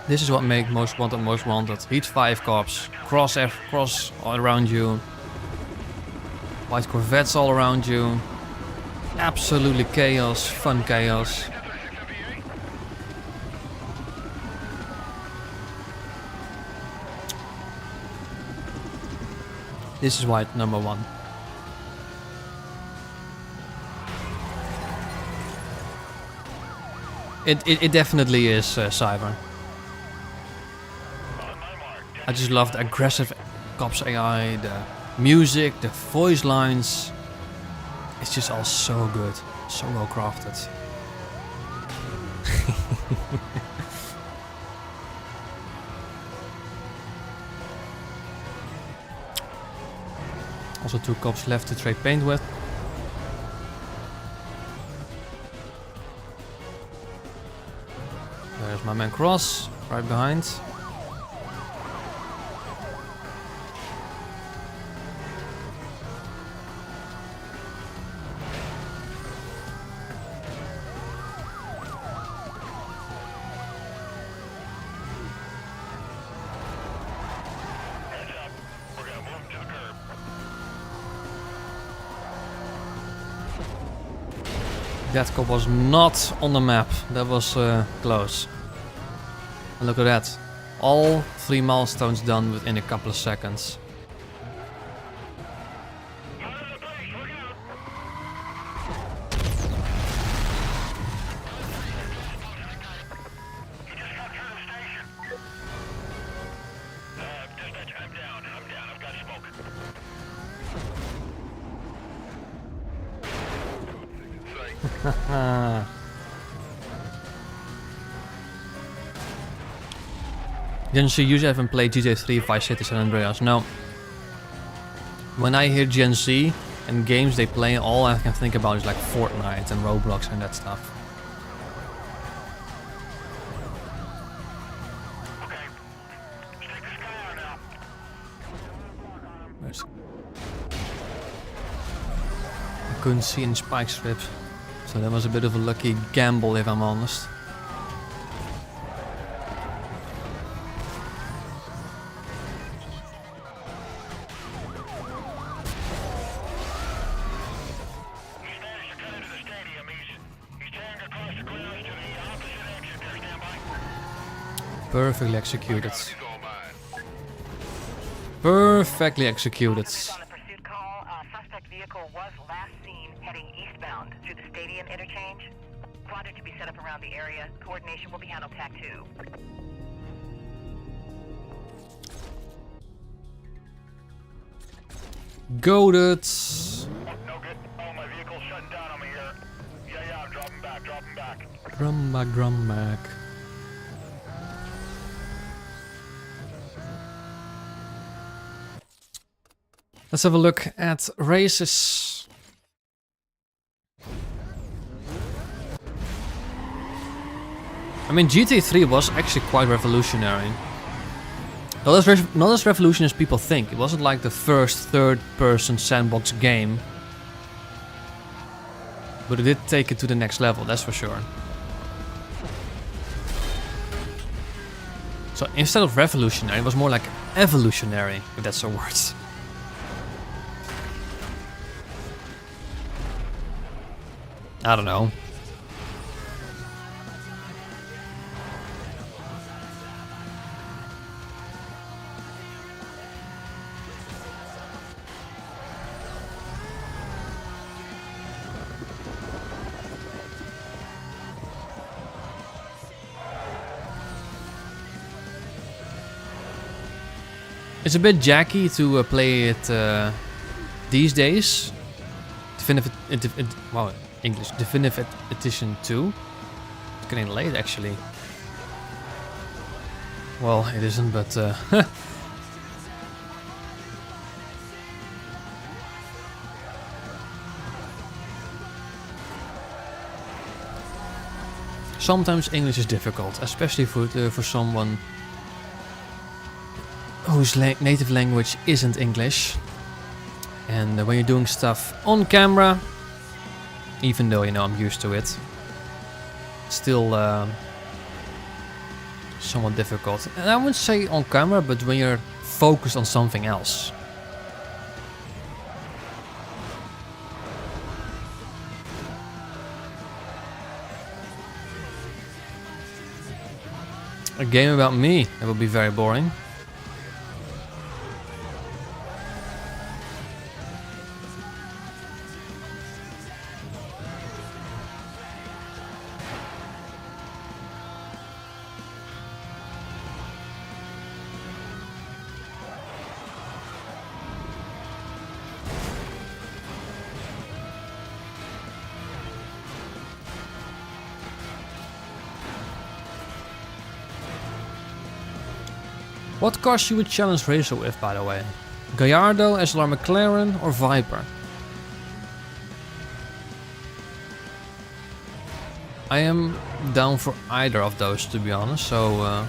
This is what makes Most Wanted. Heat 5 cops, cross all around you. White Corvettes all around you. Absolutely chaos, fun chaos. This is why it's number 1. It definitely is Cyber. I just love the aggressive cops AI, the music, the voice lines. It's just all so good, so well crafted. Also 2 cops left to trade paint with. There's my man Cross, right behind. Heads up. We're gonna move him to the curb. That cop was not on the map. That was close. And look at that. All 3 milestones done within a couple of seconds. Out of the place. Look out. He just got through the station. Dispatch, I'm down. I've got smoke. Gen Z, you haven't played GTA 3, Vice City, San Andreas. No. When I hear Gen Z and games they play, all I can think about is like Fortnite and Roblox and that stuff. Okay. Let's take this guy out now. Where's... I couldn't see any spike strip, so that was a bit of a lucky gamble if I'm honest. He's managed to cut into the stadium. He's tearing across the grounds to the opposite exit there. Stand by. Perfectly executed. He's all mine. Perfectly executed. On the pursuit call, suspect vehicle was last seen heading eastbound through the stadium interchange. Quadra to be set up around the area. Coordination will be handled TAC 2. Goaded. No good. Oh, my vehicle's shutting down on me here. Yeah, I'm dropping back. Drum back. Let's have a look at races. I mean, GTA 3 was actually quite revolutionary. Not as revolutionary as people think. It wasn't like the first third-person sandbox game. But it did take it to the next level, that's for sure. So instead of revolutionary, it was more like evolutionary, if that's a word. I don't know. It's a bit jacky to play it these days. Definitive Edition 2. getting late actually. Well, it isn't, but sometimes English is difficult, especially for someone whose native language isn't English. And when you're doing stuff on camera, even though, you know, I'm used to it, still somewhat difficult. And I wouldn't say on camera, but when you're focused on something else. A game about me, that would be very boring. What cars you would challenge Racer with, by the way? Gallardo, SLR McLaren or Viper? I am down for either of those, to be honest, so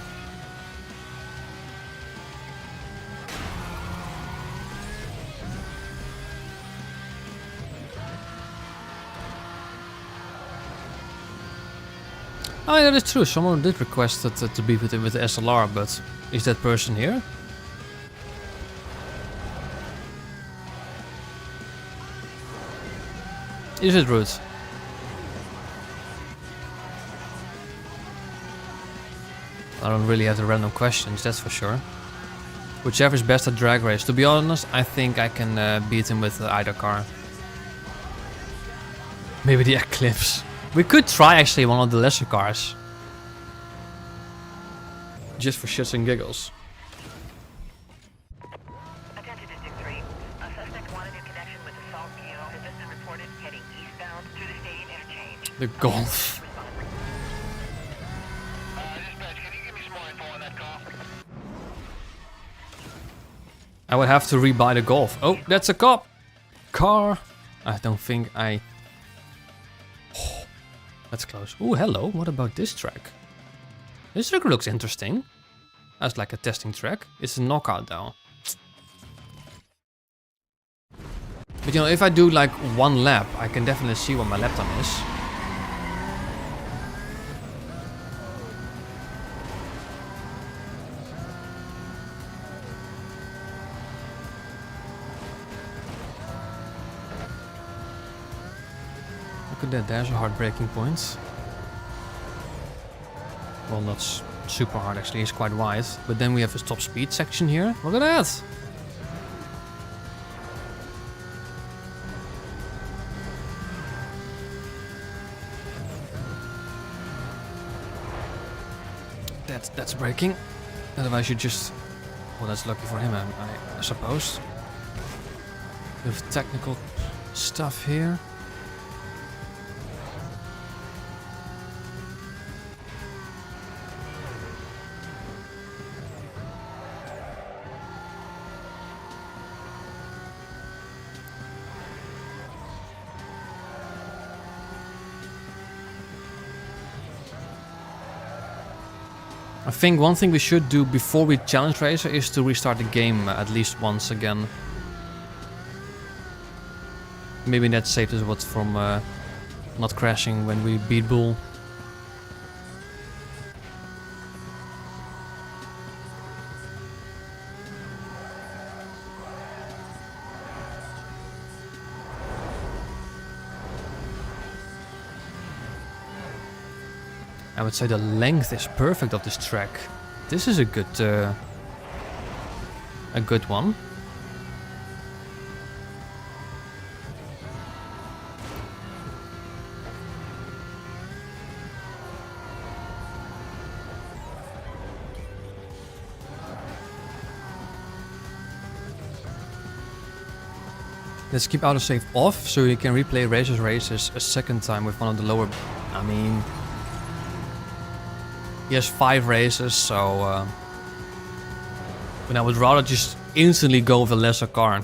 oh yeah, that is true, someone did request it to be with the SLR, but is that person here? Is it rude? I don't really have the random questions, that's for sure. Whichever is best at drag race. To be honest, I think I can beat him with either car. Maybe the Eclipse. We could try actually one of the lesser cars. Just for shits and giggles. Attention District 3. A suspect wanted in connection with assault Kilo has just been reported heading eastbound through the stadium interchange. The Golf. Dispatch, can you give me some more info on that call? I would have to rebuy the Golf. Oh, that's a cop! Car! I don't think I... Oh, that's close. Oh, hello. What about this track? This track looks interesting. That's like a testing track. It's a knockout though. But you know, if I do like one lap, I can definitely see what my lap time is. Look at that, there's a hard braking point. Well, not super hard actually, it's quite wide. But then we have a top speed section here. Look at that! That's braking. Otherwise you just... Well, that's lucky for him, I suppose. With technical stuff here. I think one thing we should do before we challenge Racer is to restart the game at least once again. Maybe that saves us from not crashing when we beat Bull. I would say the length is perfect of this track. This is a good one. Let's keep autosave off so you can replay Racer's races a second time with one of the lower... I mean... He has 5 races, so but I would rather just instantly go with a lesser car.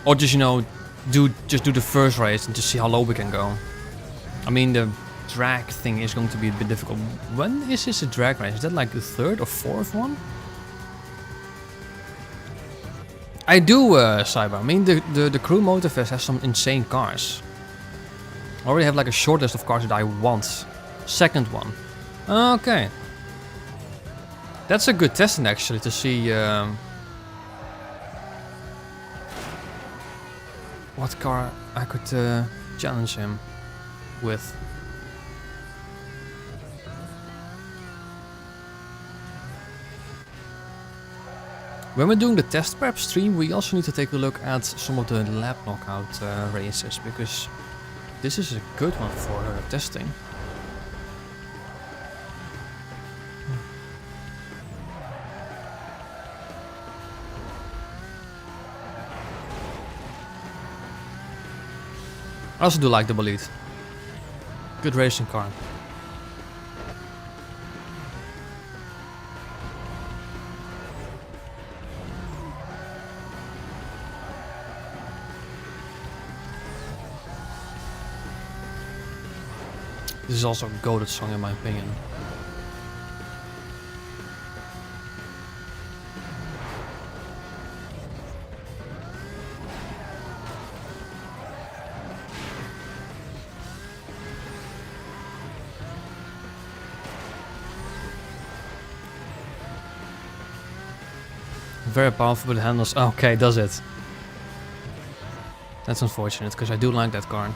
Or just, you know, do the first race and just see how low we can go. I mean, the drag thing is going to be a bit difficult. When is this a drag race? Is that like the 3rd or 4th one? I do, Cyber. I mean, the Crew Motorfest has some insane cars. I already have like a short list of cars that I want. Second one. Okay. That's a good testing actually to see what car I could challenge him with. When we're doing the test prep stream, we also need to take a look at some of the lab knockout races, because this is a good one for testing. I also do like the Bolide. Good racing car. This is also a goated song in my opinion. Very powerful with handles. Okay, does it? That's unfortunate, because I do like that car.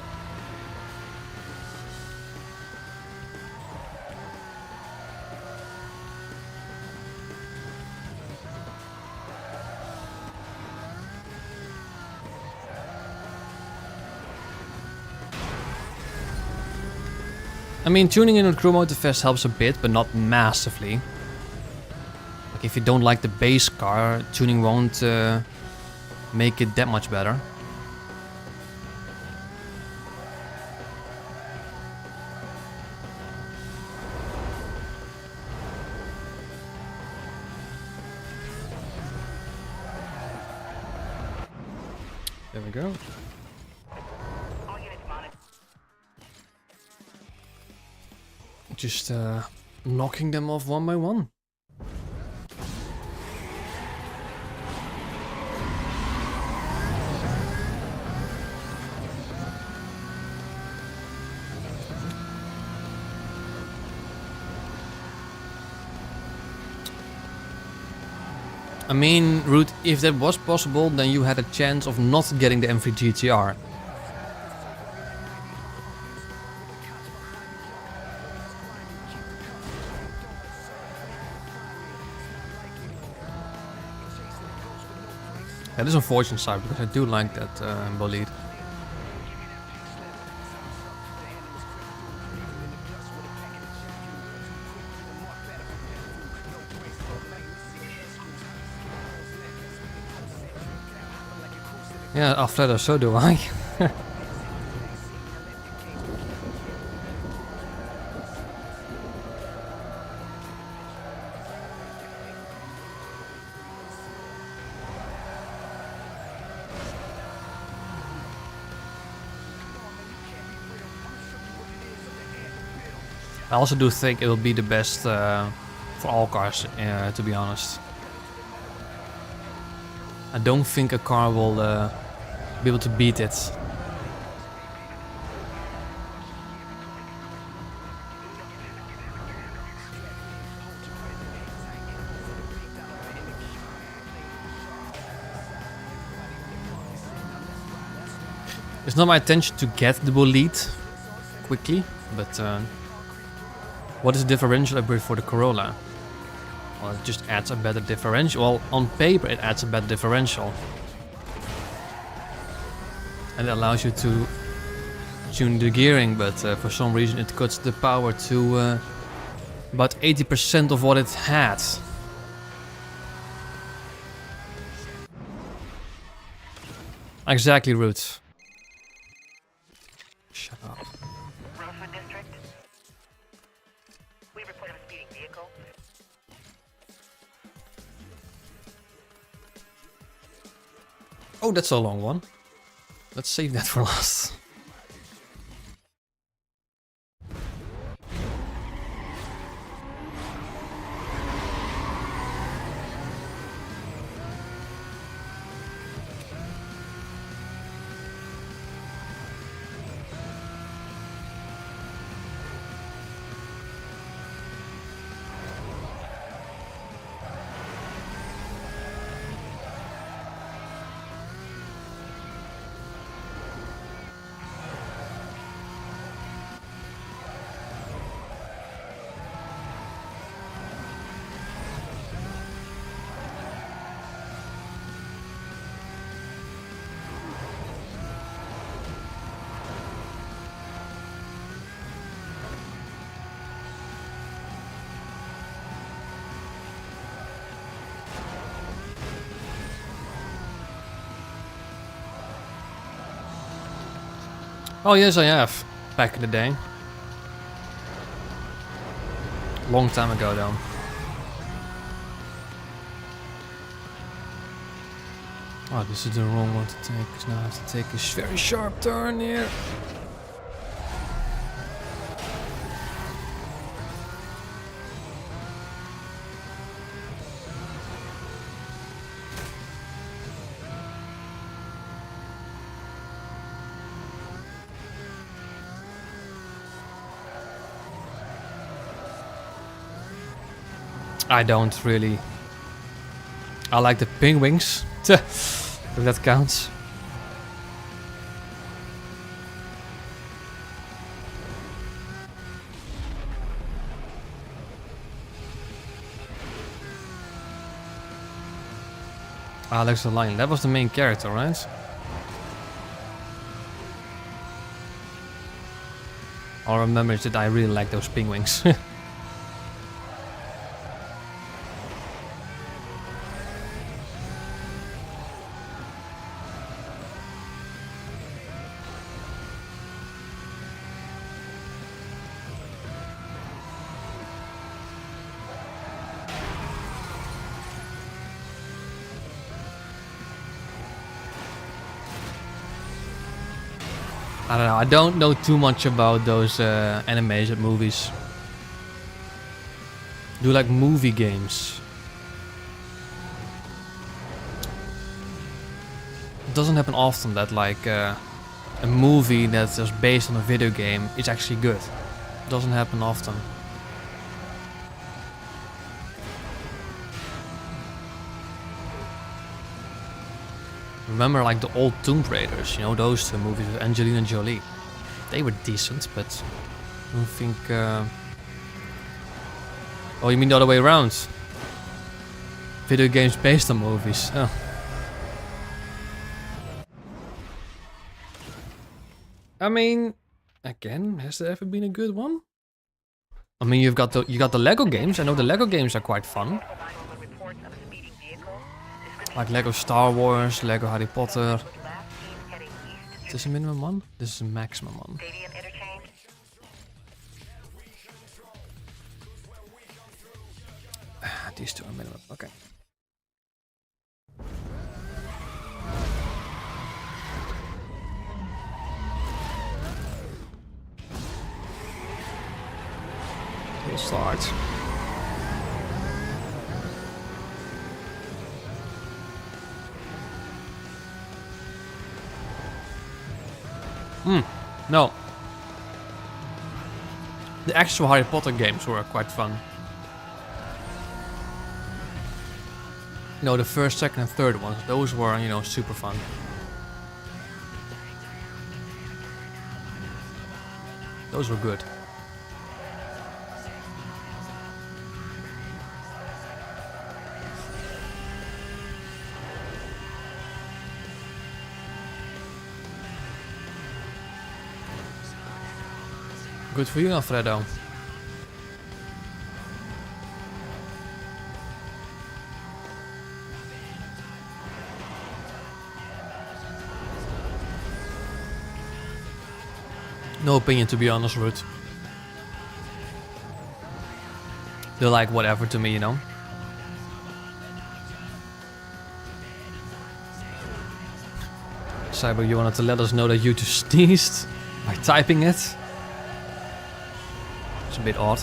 I mean, tuning in on Crew Motorfest helps a bit, but not massively. Like, if you don't like the base car, tuning won't make it that much better. There we go. All units monitored. Just knocking them off one by one. I mean, Root, if that was possible, then you had a chance of not getting the M3 GTR. That is unfortunate side, because I do like that bolide. Yeah, Alfredo, so do I. I also do think it will be the best for all cars, to be honest. I don't think a car will be able to beat it. It's not my intention to get the bolide quickly, but what is the differential upgrade for the Corolla? Well, it just adds a better differential. Well, on paper it adds a better differential. And it allows you to tune the gearing, but for some reason it cuts the power to about 80% of what it had. Exactly, Root. Shut up. Rosewood District. We report a speeding vehicle. Oh, that's a long one. Let's save that for last. Oh yes, I have. Back in the day. Long time ago though. Oh, this is the wrong one to take, because now I have to take a very sharp turn here. I don't really. I like the ping wings. If that counts. Alex the Lion, that was the main character, right? All I remember is that I really like those ping wings. I don't know, I don't know too much about those animated movies. Do you like movie games? It doesn't happen often that like a movie that's just based on a video game is actually good. It doesn't happen often. Remember like the old Tomb Raiders, you know, those two movies with Angelina Jolie. They were decent, but I don't think... Oh, you mean the other way around? Video games based on movies. Oh. I mean, again, has there ever been a good one? I mean, you got the Lego games. I know the Lego games are quite fun. Like Lego Star Wars, Lego Harry Potter. Is this a minimum one? This is a maximum one. These two are minimum. Okay. We'll start. No. The actual Harry Potter games were quite fun. No, the first, second and third ones, those were, you know, super fun. Those were good. Good for you, Alfredo. No opinion, to be honest, Ruth. They're like whatever to me, you know. Cyber, you wanted to let us know that you just sneezed by typing it. It's a bit odd.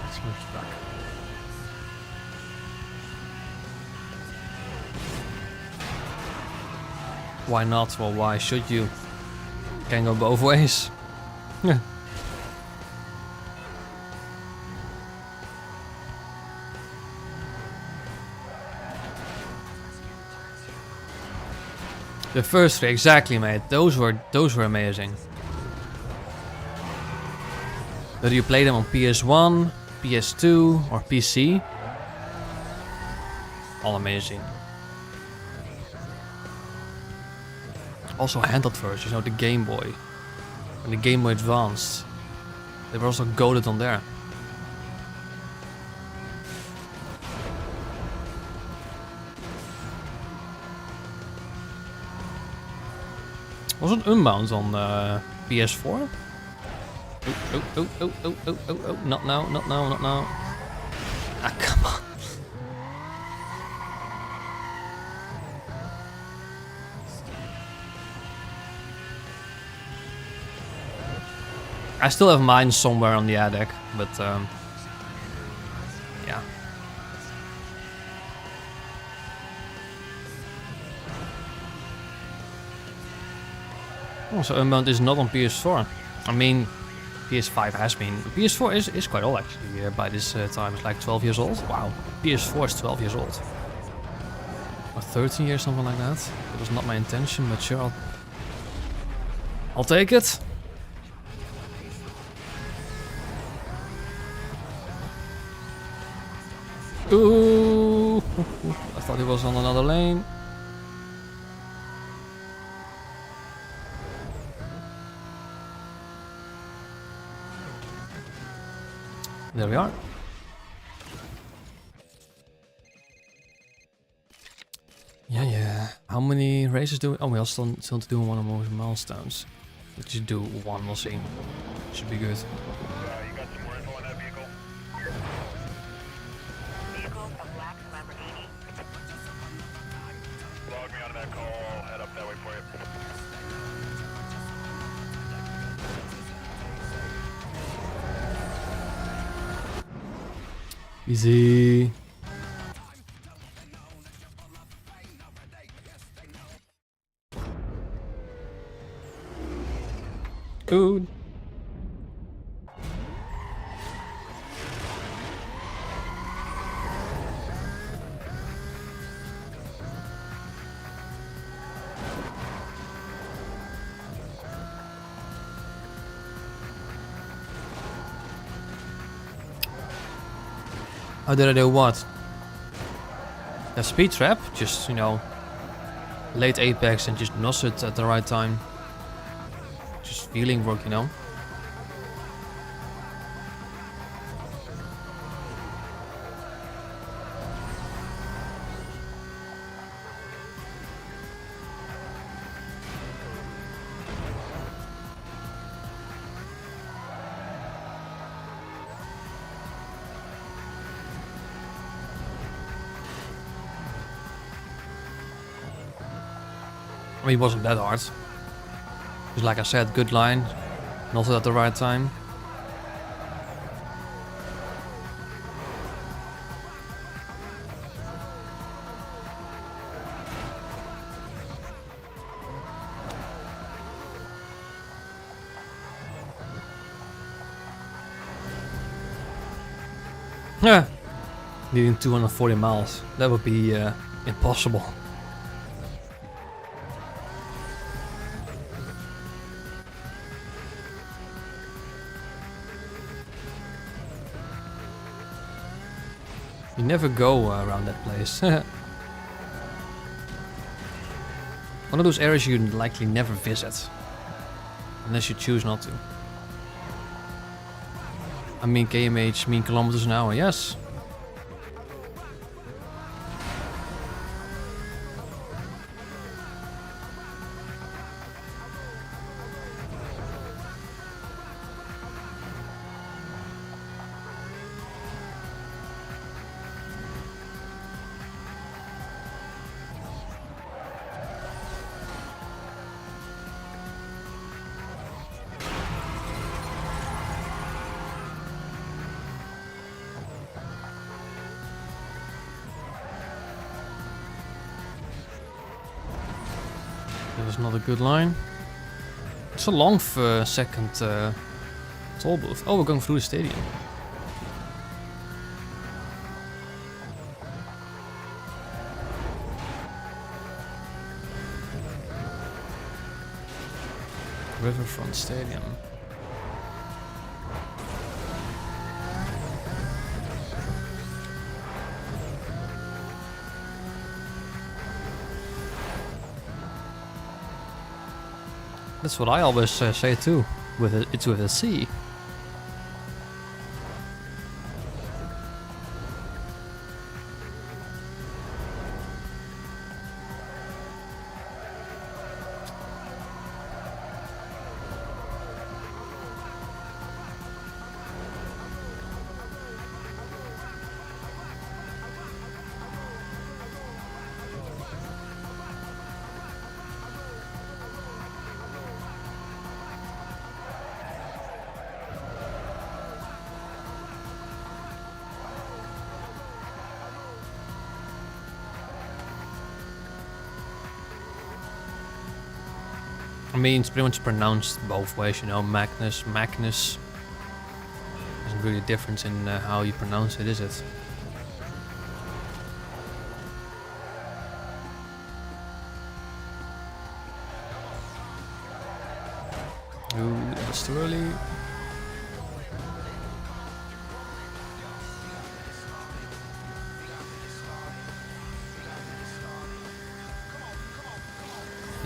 Let's move back. Why not? Well, why should you? Can go both ways. Yeah. The first three, exactly, mate. Those were amazing. Whether you play them on PS1, PS2, or PC, all amazing. Also handheld versions, you know, the Game Boy and the Game Boy Advanced. They were also goated on there. Wasn't Unbound on PS4? Oh, not now, not now, not now. Ah, come on. I still have mine somewhere on the attic, but yeah. Oh, so Unbound is not on PS4. I mean, PS5 has been. PS4 is quite old actually. By this time, it's like 12 years old. Wow, PS4 is 12 years old. Or 13 years, something like that. It was not my intention, but sure, I'll take it. Ooh, I thought he was on another lane. There we are. Yeah. How many races do we? Oh, we still need to do one of those milestones. Let's just do one, we'll see. Should be good. You got some more info on that vehicle? Vehicle a black Lamborghini. Log me onto that call. I'll head up that way for you. Easy. Good. How did I do what? The speed trap? Just, you know, late apex and just nos it at the right time. Just feeling work, you know. I mean, it wasn't that hard. Just like I said, good line, and also at the right time. Yeah, needing 240 miles. That would be impossible. You never go around that place. One of those areas you likely never visit. Unless you choose not to. I mean kmh, mean kilometers an hour, yes. was not a good line. It's a long second toll booth. Oh, we're going through the stadium. Riverfront Stadium. That's what I always say too. It's with a C. I mean, it's pretty much pronounced both ways, you know, Magnus. There's not really a difference in how you pronounce it, is it? Ooh, that's too early.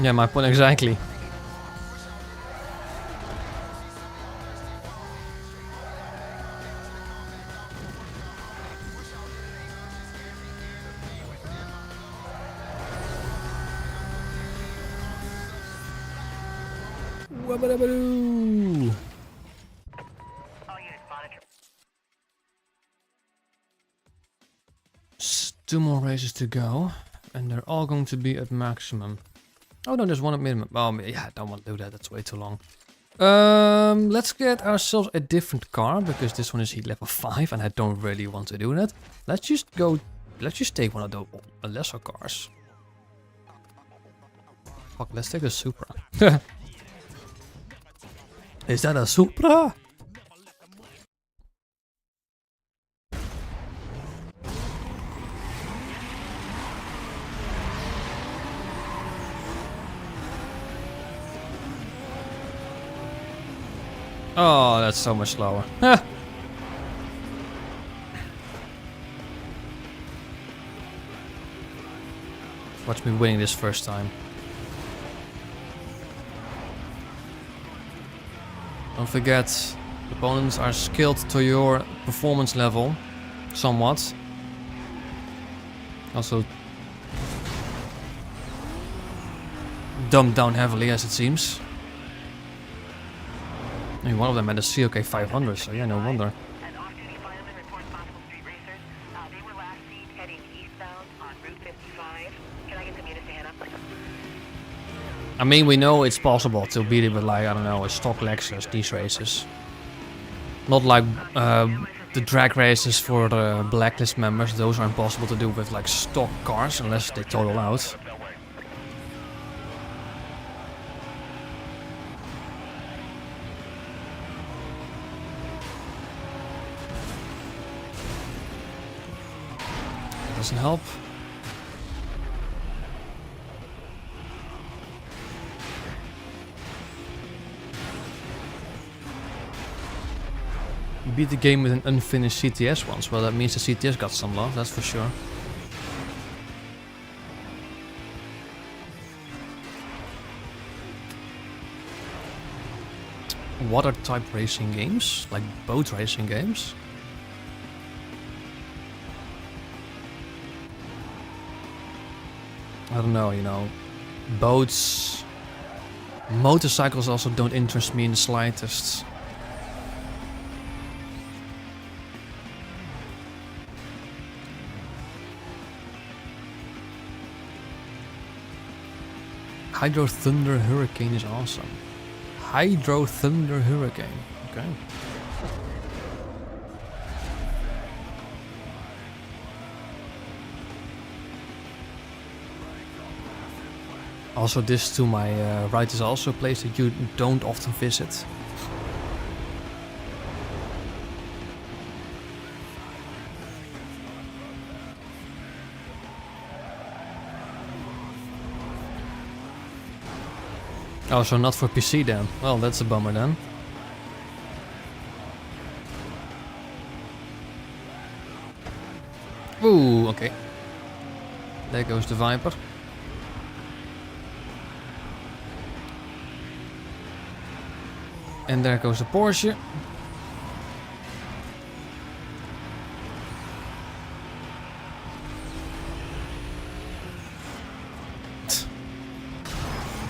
Yeah, my point exactly. Wabba-dabba-doo. All units monitor. 2 more races to go, and they're all going to be at maximum. Oh no, there's one at minimum. Oh yeah, I don't want to do that. That's way too long. Let's get ourselves a different car because this one is heat level 5, and I don't really want to do that. Let's just go. Let's just take one of the lesser cars. Fuck, let's take the Supra. Is that a Supra? Oh, that's so much slower. Watch me winning this first time. Don't forget, opponents are skilled to your performance level, somewhat. Also, dumbed down heavily, as it seems. I mean, one of them had a COK 500, so yeah, no wonder. An off-duty fireman reports possible street racers. They were last seen heading eastbound on Route 55. Can I get some units to head up? I mean, we know it's possible to beat it with, like, I don't know, a stock Lexus, these races. Not like the drag races for the blacklist members, those are impossible to do with, like, stock cars, unless they total out. Doesn't help. You beat the game with an unfinished CTS once. Well, that means the CTS got some love, that's for sure. Water type racing games, like boat racing games. I don't know, you know, boats, motorcycles also don't interest me in the slightest. Hydro Thunder Hurricane is awesome. Hydro Thunder Hurricane, okay. Also, this to my right is also a place that you don't often visit. Oh, so not for PC then. Well, that's a bummer then. Ooh, okay. There goes the Viper. And there goes the Porsche.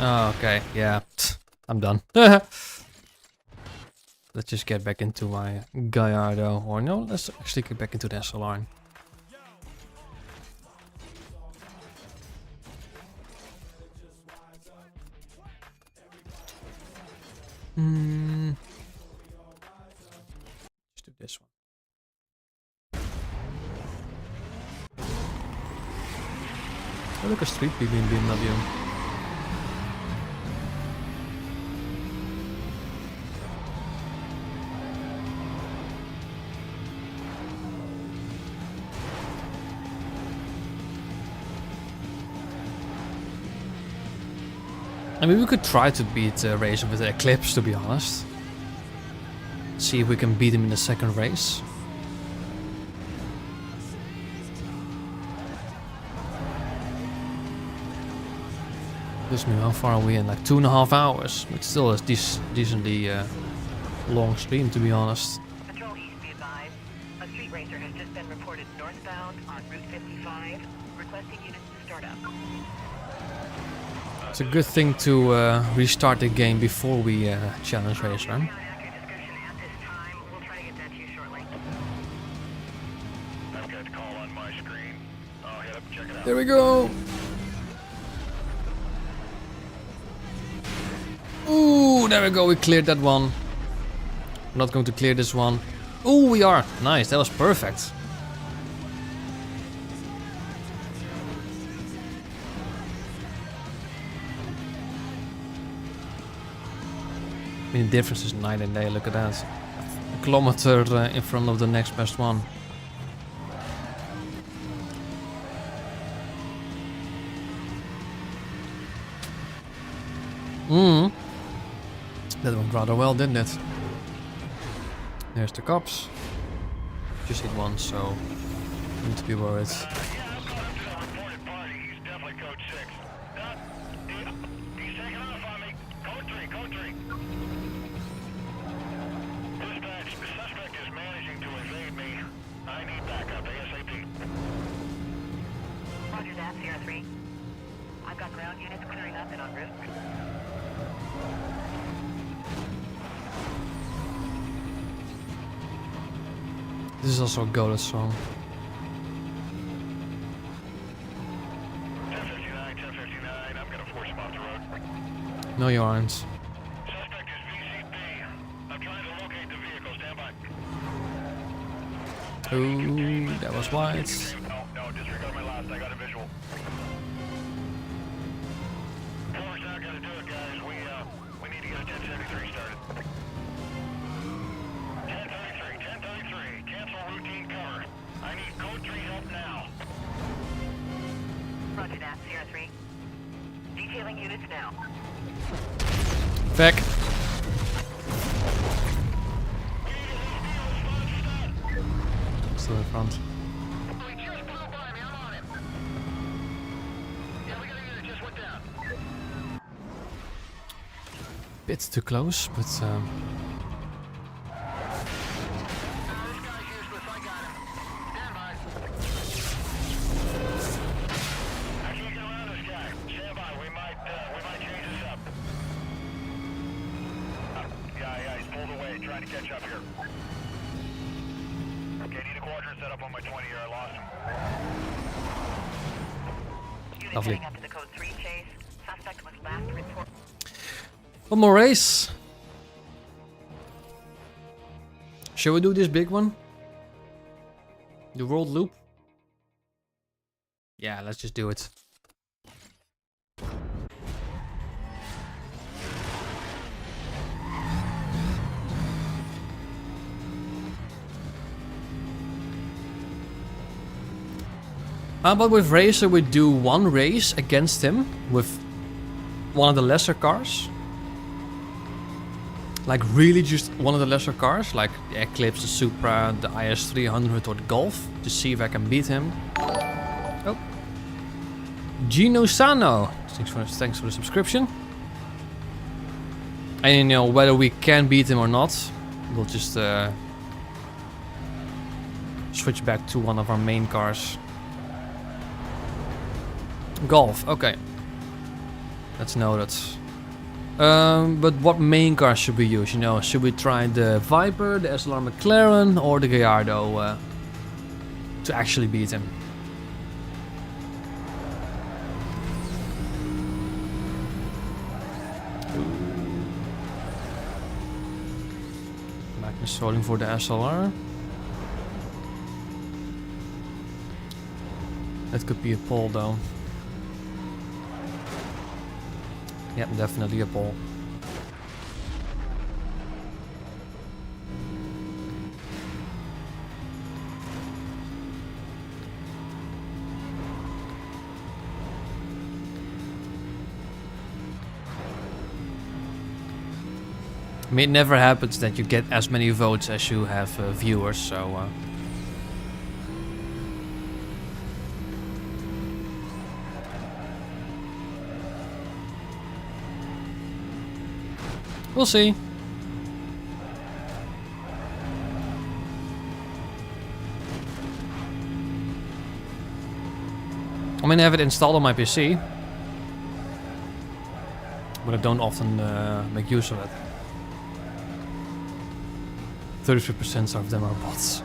Oh, okay, yeah. I'm done. Let's just get back into my Gallardo. Or no, let's actually get back into the SLR. Let's do this one. Oh, look, a street people in BMW. I mean, we could try to beat Racer with the Eclipse, to be honest. See if we can beat him in the second race. This means how far are we in? Like 2.5 hours, which still is decently long stream, to be honest. Patrol East, be advised. A street racer has just been reported northbound on Route 55, requesting units to start up. It's a good thing to restart the game before we challenge Racer. After discussion at this time, we'll try to get that to you shortly. I've got the call on my screen. I'll head up and check it out. There we go. Ooh, there we go. We cleared that one. I'm not going to clear this one. Ooh, we are. Nice. That was perfect. I mean, the difference is night and day. Look at that. A kilometer in front of the next best one. That went rather well, didn't it? There's the cops. Just hit one, so need to be worried. Yeah, I've got him to the reported party. He's definitely code 6. He's taking off on me. Code 3, code 3. Dispatch, the suspect is managing to evade me. I need backup ASAP. Roger that, Sierra 3. I've got ground units clearing up and en route. This is also a goated song. 1059, 1059. I'm gonna force him off the road. No, you aren't. Suspect is VCP. I'm trying to locate the vehicle. Stand by. Ooh, that was wide. No, disregard my last. I got a visual. Four's not gonna do it, guys. We need to get a 1073 started. 1033, 1033. Cancel routine cover. I need code 3 help now. Roger that, Sierra 3. Detailing units now. Back. Still in front. We just blew by me. I'm on him. Yeah, we got a unit just went down. Bit too close, but This guy's useless. I got him. Stand by. I can't get around this guy. Stand by. We might change this up. Yeah, he's pulled away, trying to catch up here. Okay, need a quadrant set up on my 20 here. I lost him. Units Lovely. heading up to the code 3 chase. Suspect was last report. one more race. Shall we do this big one? The world loop? Yeah, let's just do it. But with Racer, we do one race against him with one of the lesser cars. Like really just one of the lesser cars, like the Eclipse, the Supra, the IS300 or the Golf, to see if I can beat him. Oh. Gino Sano, thanks for the subscription. And you know, whether we can beat him or not, we'll just switch back to one of our main cars. Golf, okay. Let's know that. But what main car should we use? You know, should we try the Viper, the SLR McLaren, or the Gallardo to actually beat him? Magnus rolling for the SLR. That could be a pole though. Yep, definitely a pole. I mean, it never happens that you get as many votes as you have viewers, so... We'll see. I mean, I have it installed on my PC, but I don't often make use of it. 33% of them are bots.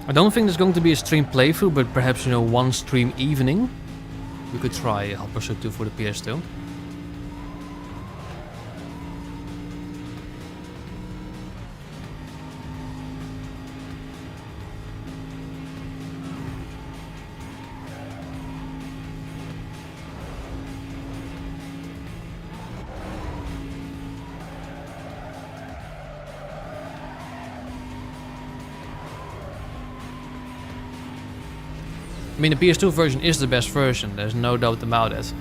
I don't think there's going to be a stream playthrough, but perhaps, you know, one stream evening. We could try Hot Pursuit 2 for the PS2. I mean, the PS2 version is the best version, there's no doubt about it.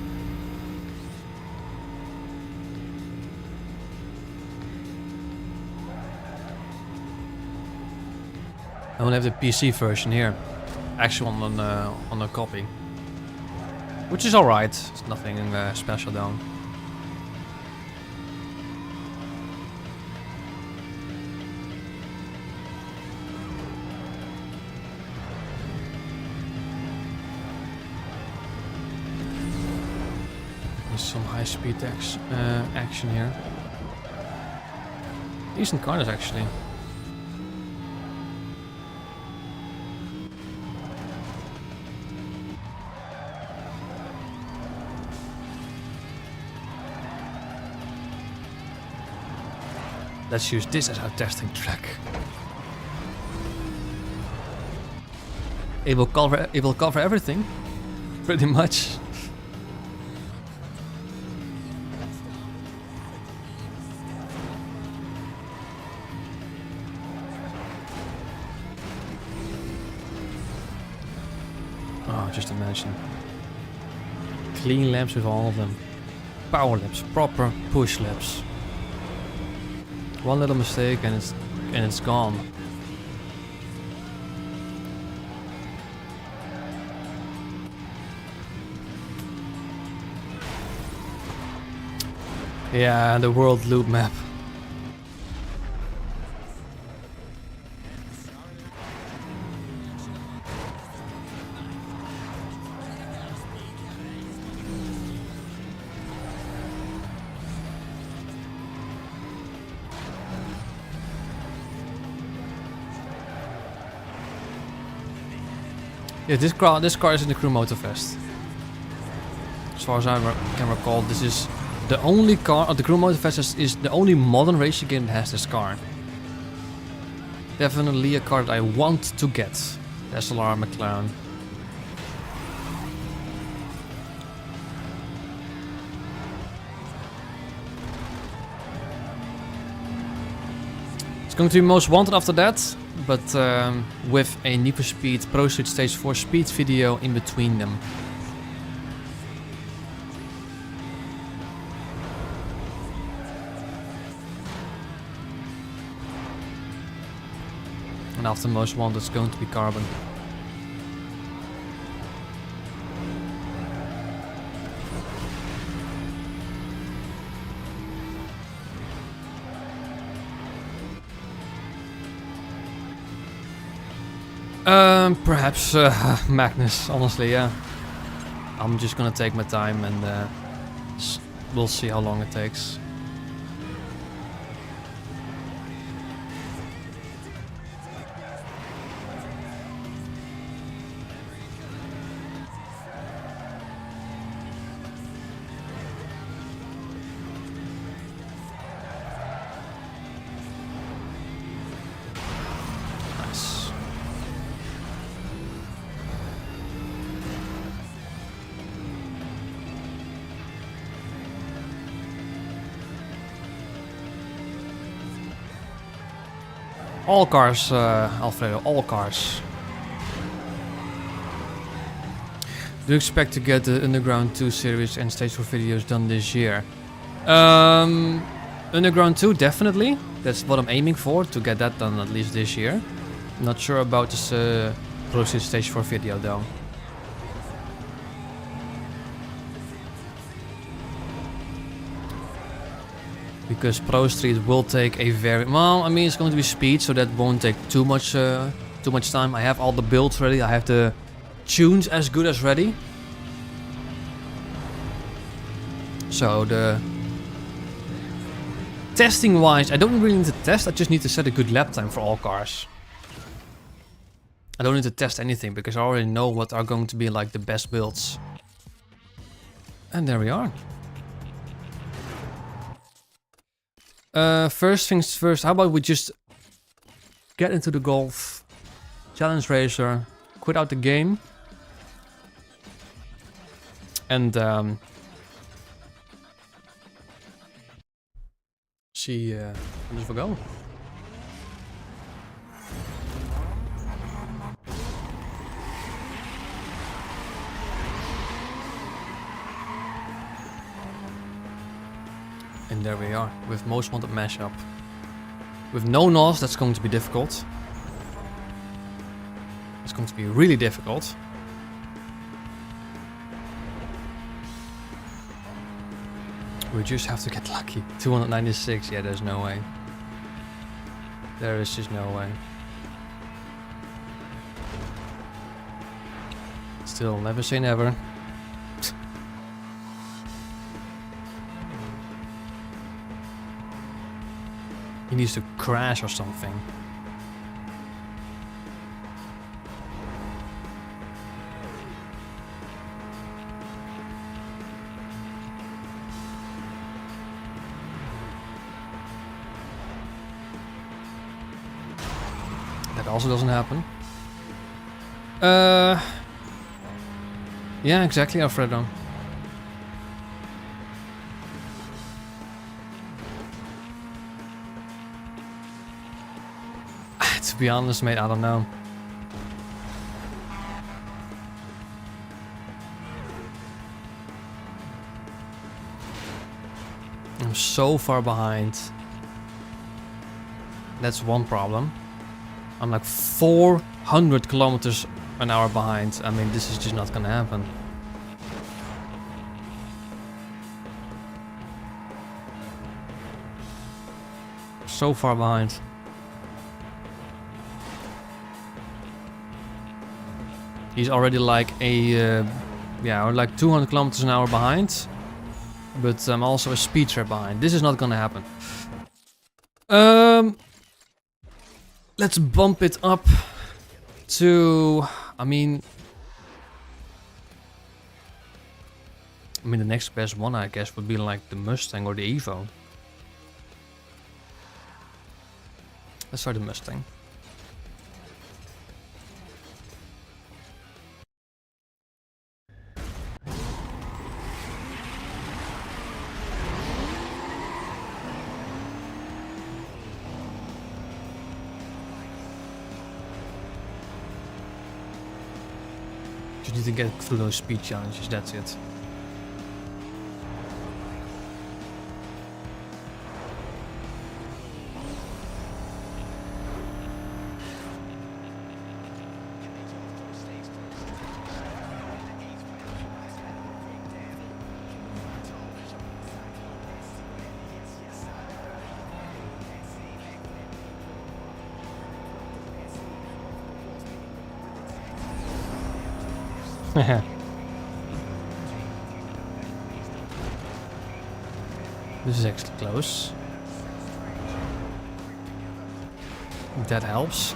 I only have the PC version here, actually on a copy, which is alright. It's nothing special though. Some high-speed action here. Decent cars actually. Let's use this as our testing track. It will cover everything, pretty much. Just imagine. Clean laps with all of them. Power laps, proper push laps. One little mistake and it's gone. Yeah, the world loop map. Yeah, this car is in the Crew Motorfest. As far as I can recall, this is the only car. The Crew Motorfest is the only modern racing game that has this car. Definitely a car that I want to get. The SLR McLaren. It's going to be Most Wanted after that, but with a Need for Speed Pro Street Stage 4 speed video in between them. And after Most Wanted, it's going to be Carbon. Perhaps Magnus, honestly, yeah. I'm just gonna take my time and we'll see how long it takes. Nice. All cars, Alfredo, all cars. Do you expect to get the Underground 2 series and Stage 4 videos done this year? Underground 2, definitely. That's what I'm aiming for, to get that done at least this year. Not sure about this Pro Street Stage 4 video though. Because Pro Street will take a very... Well, I mean, it's going to be speed, so that won't take too much time. I have all the builds ready. I have the tunes as good as ready. So the... Testing wise, I don't really need to test. I just need to set a good lap time for all cars. I don't need to test anything because I already know what are going to be like the best builds. And there we are. First things first, how about we just get into the Golf Challenge Racer, quit out the game, and see how this will go. And there we are, with Most Wanted mashup. With no NOS, that's going to be difficult. It's going to be really difficult. We just have to get lucky. 296, yeah, there's no way. There is just no way. Still, never say never. He needs to crash or something. That also doesn't happen. Yeah, exactly, Alfredo. To be honest, mate, I don't know. I'm so far behind. That's one problem. I'm like 400 kilometers an hour behind. I mean, this is just not gonna happen. So far behind. He's already like a, yeah, like 200 kilometers an hour behind. But I'm also a speed trap behind. This is not gonna happen. Let's bump it up to, I mean, I mean, the next best one, I guess, would be like the Mustang or the Evo. Let's try the Mustang. Just need to get through those speed challenges, that's it. This is actually close. That helps.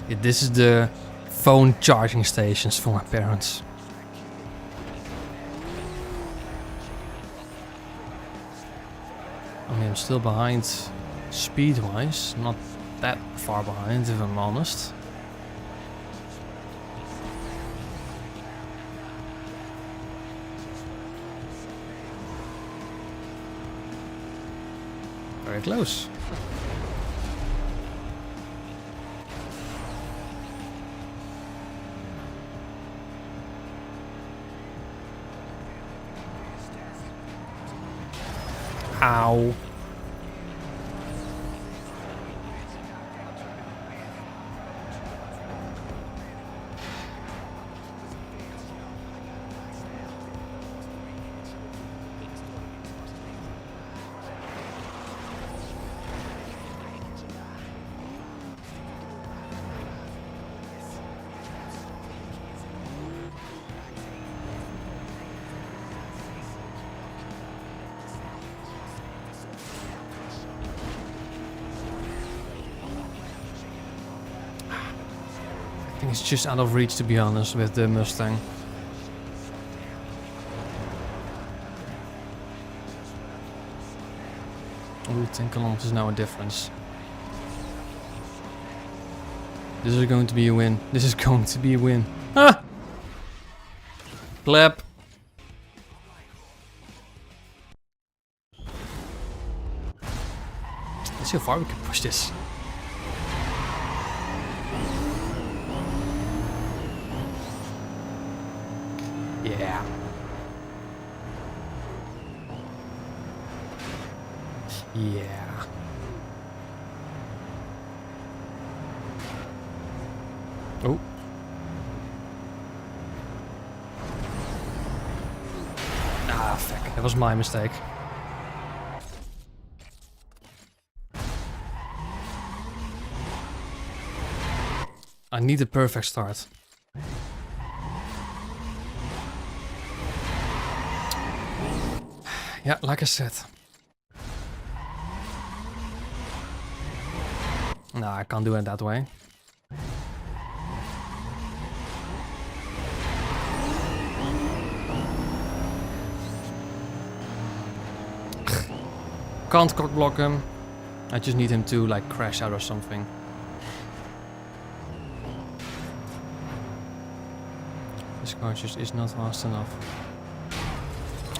Yeah, this is the phone charging stations for my parents. I mean, I'm still behind speed-wise, not that far behind if I'm honest. Very close. Ow. I think it's just out of reach, to be honest, with the Mustang. Ooh, 10 kilometers is now a difference. This is going to be a win. This is going to be a win. Ah! Clap. Let's see how far we can push this. Yeah. Yeah. Oh. Ah, fuck. That was my mistake. I need a perfect start. Yeah, like I said. No, I can't do it that way. Can't cock block him. I just need him to like crash out or something. This car just is not fast enough.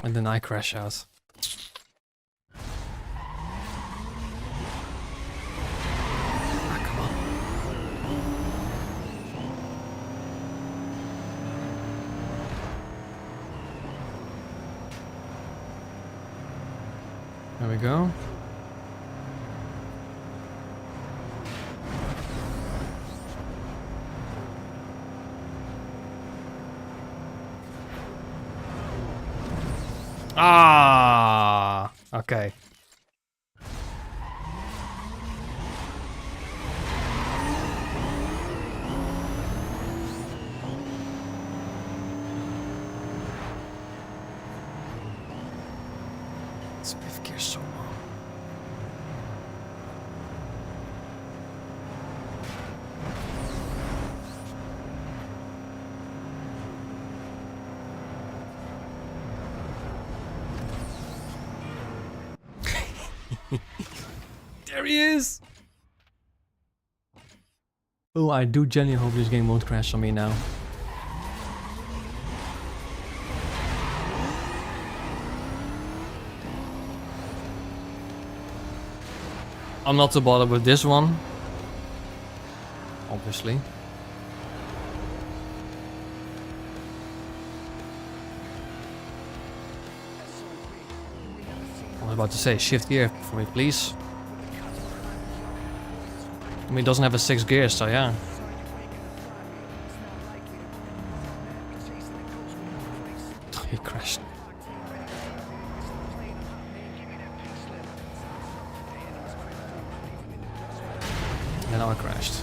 And then I crash out. Ah, come on. There we go. Ah, okay. It's fifth gear so long. There he is! Oh, I do genuinely hope this game won't crash on me now. I'm not too bothered with this one. Obviously. I was about to say, shift gear for me, please. I mean, it doesn't have a 6 gears, so yeah. He crashed. And now I crashed.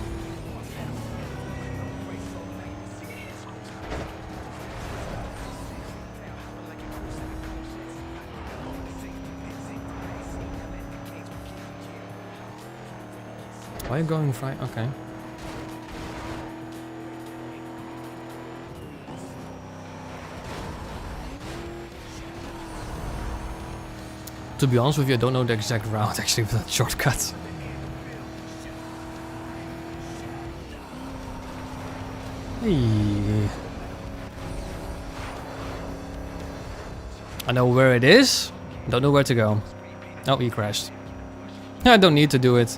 Why are you going right? Okay. To be honest with you, I don't know the exact route actually for that shortcut. Hey. I know where it is, don't know where to go. Oh, he crashed. I don't need to do it.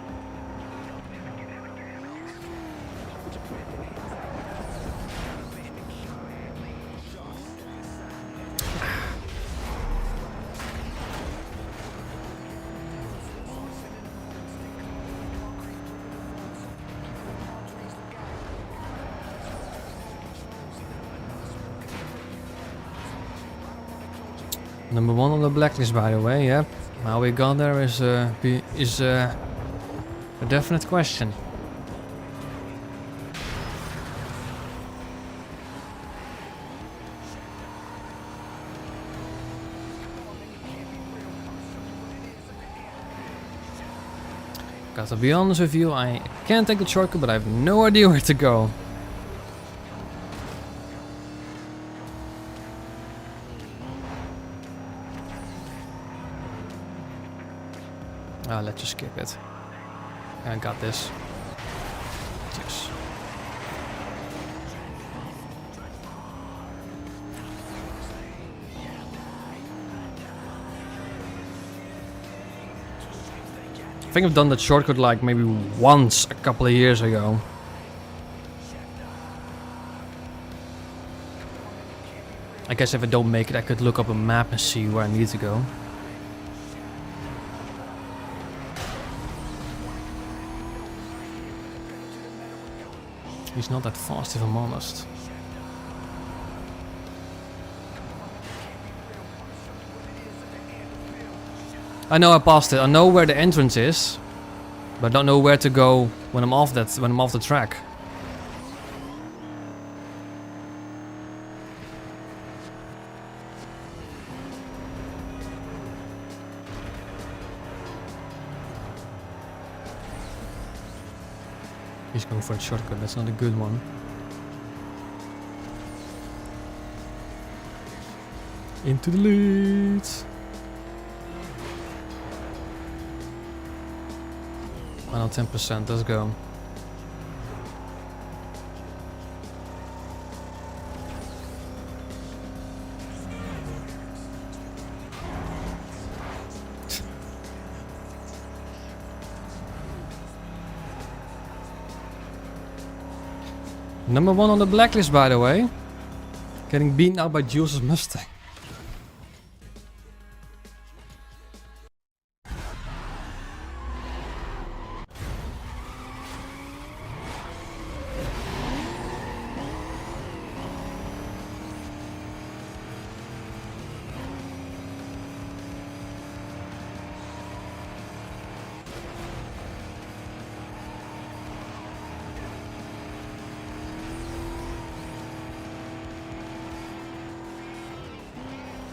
Number 1 on the blacklist, by the way. Yep. How we got there is a definite question. Got to be honest with you, I can't take the shortcut, but I have no idea where to go. Let's just skip it. I got this. Yes. I think I've done that shortcut like maybe once a couple of years ago. I guess if I don't make it, I could look up a map and see where I need to go. He's not that fast, if I'm honest. I know I passed it. I know where the entrance is, but I don't know where to go when I'm off the track. He's going for a shortcut, that's not a good one. Into the lead. Final 10%, let's go. Number 1 on the blacklist, by the way. Getting beaten out by Jules' Mustang.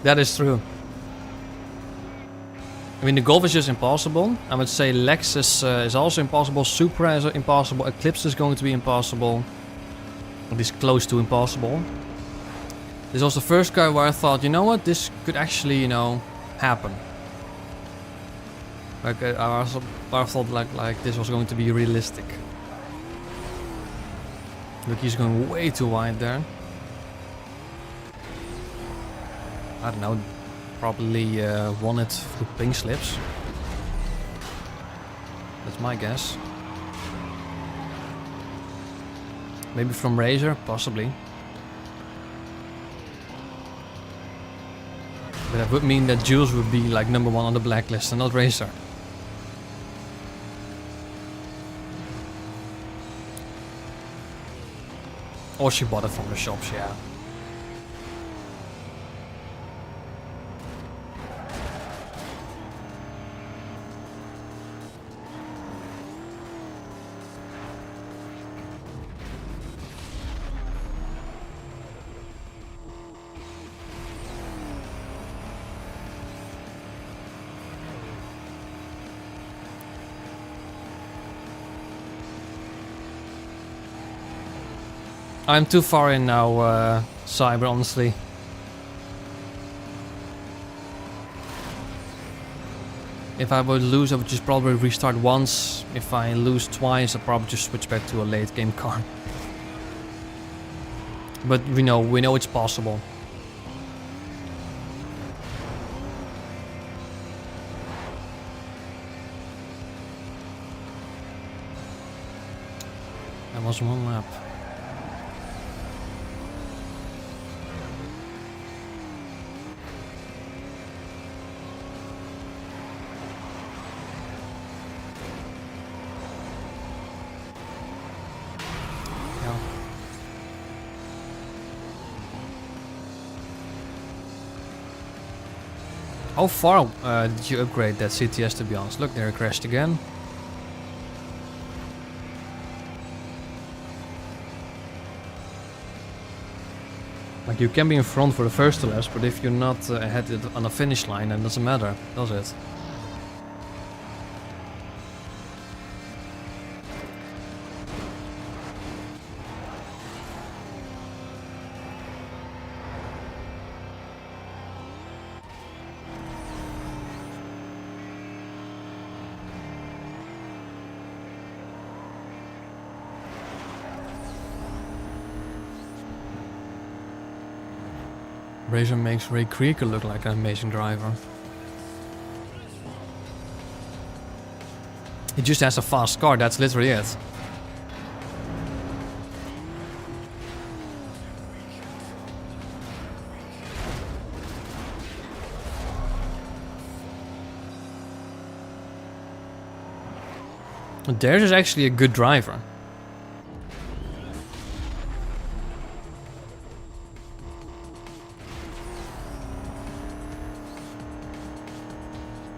That is true. I mean, the Golf is just impossible. I would say Lexus is also impossible. Supra is impossible. Eclipse is going to be impossible. At least close to impossible. This was the first car where I thought, you know what, this could actually, you know, happen. Like I thought like this was going to be realistic. Look, he's going way too wide there. I don't know. Probably won it through pink slips. That's my guess. Maybe from Razor, possibly. But that would mean that Jules would be like #1 on the blacklist and not Razor. Or she bought it from the shops, yeah. I'm too far in now, Cyber, honestly. If I would lose, I would just probably restart once. If I lose twice, I'll probably just switch back to a late game car. But we know it's possible. That was one lap. How far did you upgrade that CTS, to be honest? Look, there it crashed again. Like, you can be in front for the first two laps, but if you're not ahead on the finish line, then it doesn't matter, does it? Razor makes Ray Creaker look like an amazing driver. He just has a fast car, that's literally it. Theirs is actually a good driver.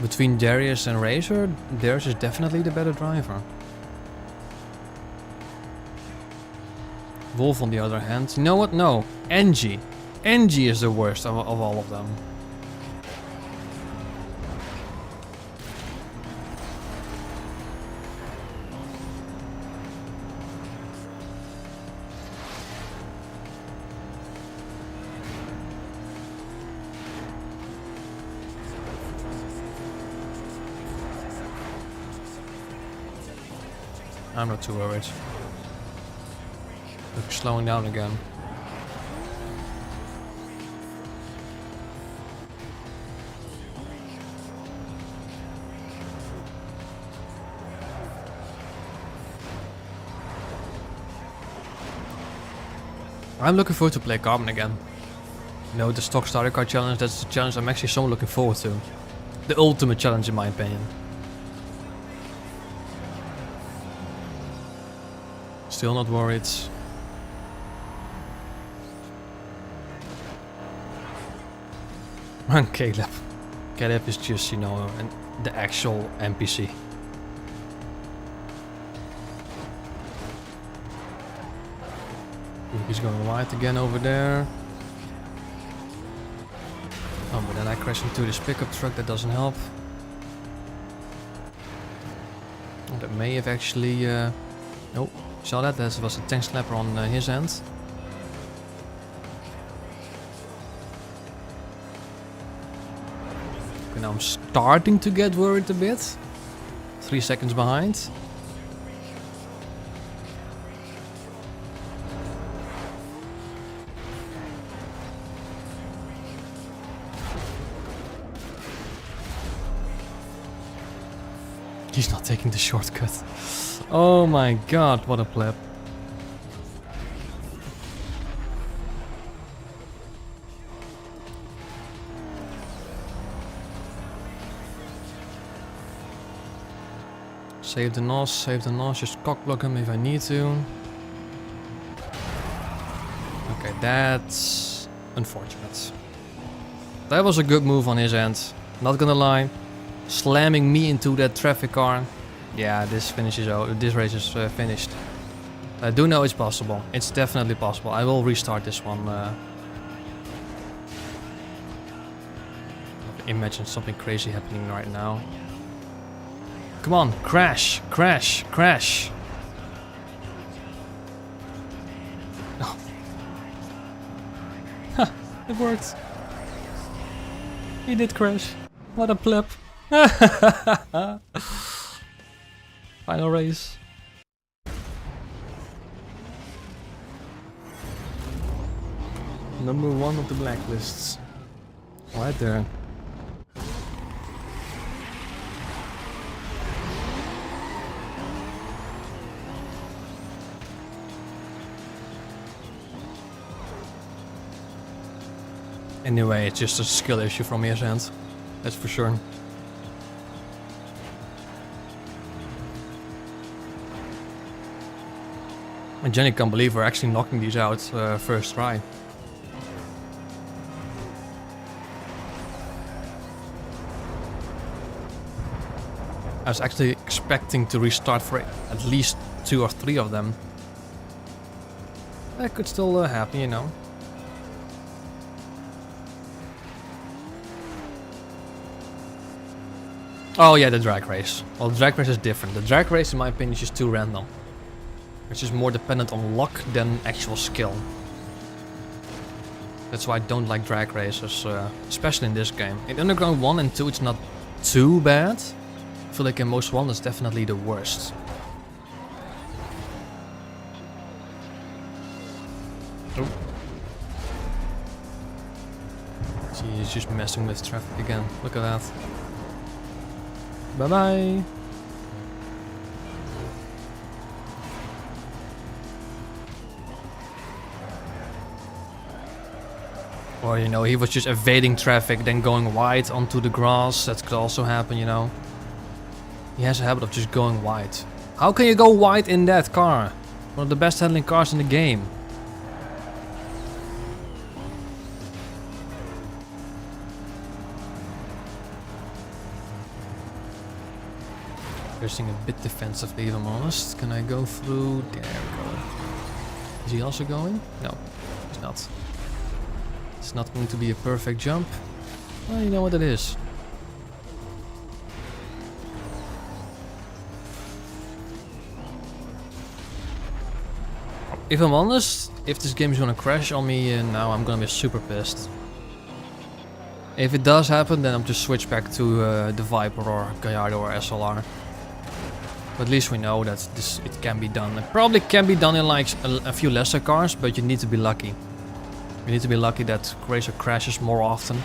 Between Darius and Razor, theirs is definitely the better driver. Wolf, on the other hand, you know what? No, NG. NG is the worst of all of them. I'm not too worried. Look, slowing down again. I'm looking forward to play Carbon again. You know, the stock starter car challenge, that's the challenge I'm actually so looking forward to. The ultimate challenge in my opinion. Still not worried. And Caleb. Caleb is just, you know, the actual NPC. He's going wide again over there. Oh, but then I crash into this pickup truck, that doesn't help. Oh, that may have actually... Oh, saw that? That was a tank slapper on his end. Okay, now I'm starting to get worried a bit. 3 seconds behind. He's not taking the shortcut. Oh my god, what a pleb. Save the NOS, just cockblock him if I need to. Okay, that's unfortunate. That was a good move on his end, not gonna lie. Slamming me into that traffic car. Yeah, this race is finished. I do know it's possible. It's definitely possible. I will restart this one. Imagine something crazy happening right now. Come on, crash, crash, crash. Oh. Ha, it worked. He did crash. What a pleb. Final race. Number 1 of the blacklists. Right there. Anyway, it's just a skill issue from his end. That's for sure. I genuinely can't believe we're actually knocking these out first try. I was actually expecting to restart for at least 2 or 3 of them. That could still happen, you know. Oh yeah, the drag race. Well, the drag race is different. The drag race, in my opinion, is just too random. It's just more dependent on luck than actual skill. That's why I don't like drag races, especially in this game. In Underground 1 and 2 it's not too bad. I feel like in Most Wanted it's definitely the worst. Oh. See, he's just messing with traffic again. Look at that. Bye bye. Or, you know, he was just evading traffic, then going wide onto the grass. That could also happen, you know. He has a habit of just going wide. How can you go wide in that car? One of the best handling cars in the game. Pressing a bit defensively, if I'm honest. Can I go through? There we go. Is he also going? No, he's not. It's not going to be a perfect jump. Well, you know what it is. If I'm honest, if this game is gonna crash on me now, I'm gonna be super pissed. If it does happen, then I'm just switch back to the Viper or Gallardo or SLR. But at least we know that it can be done. It probably can be done in like a few lesser cars, but you need to be lucky. You need to be lucky that Racer crashes more often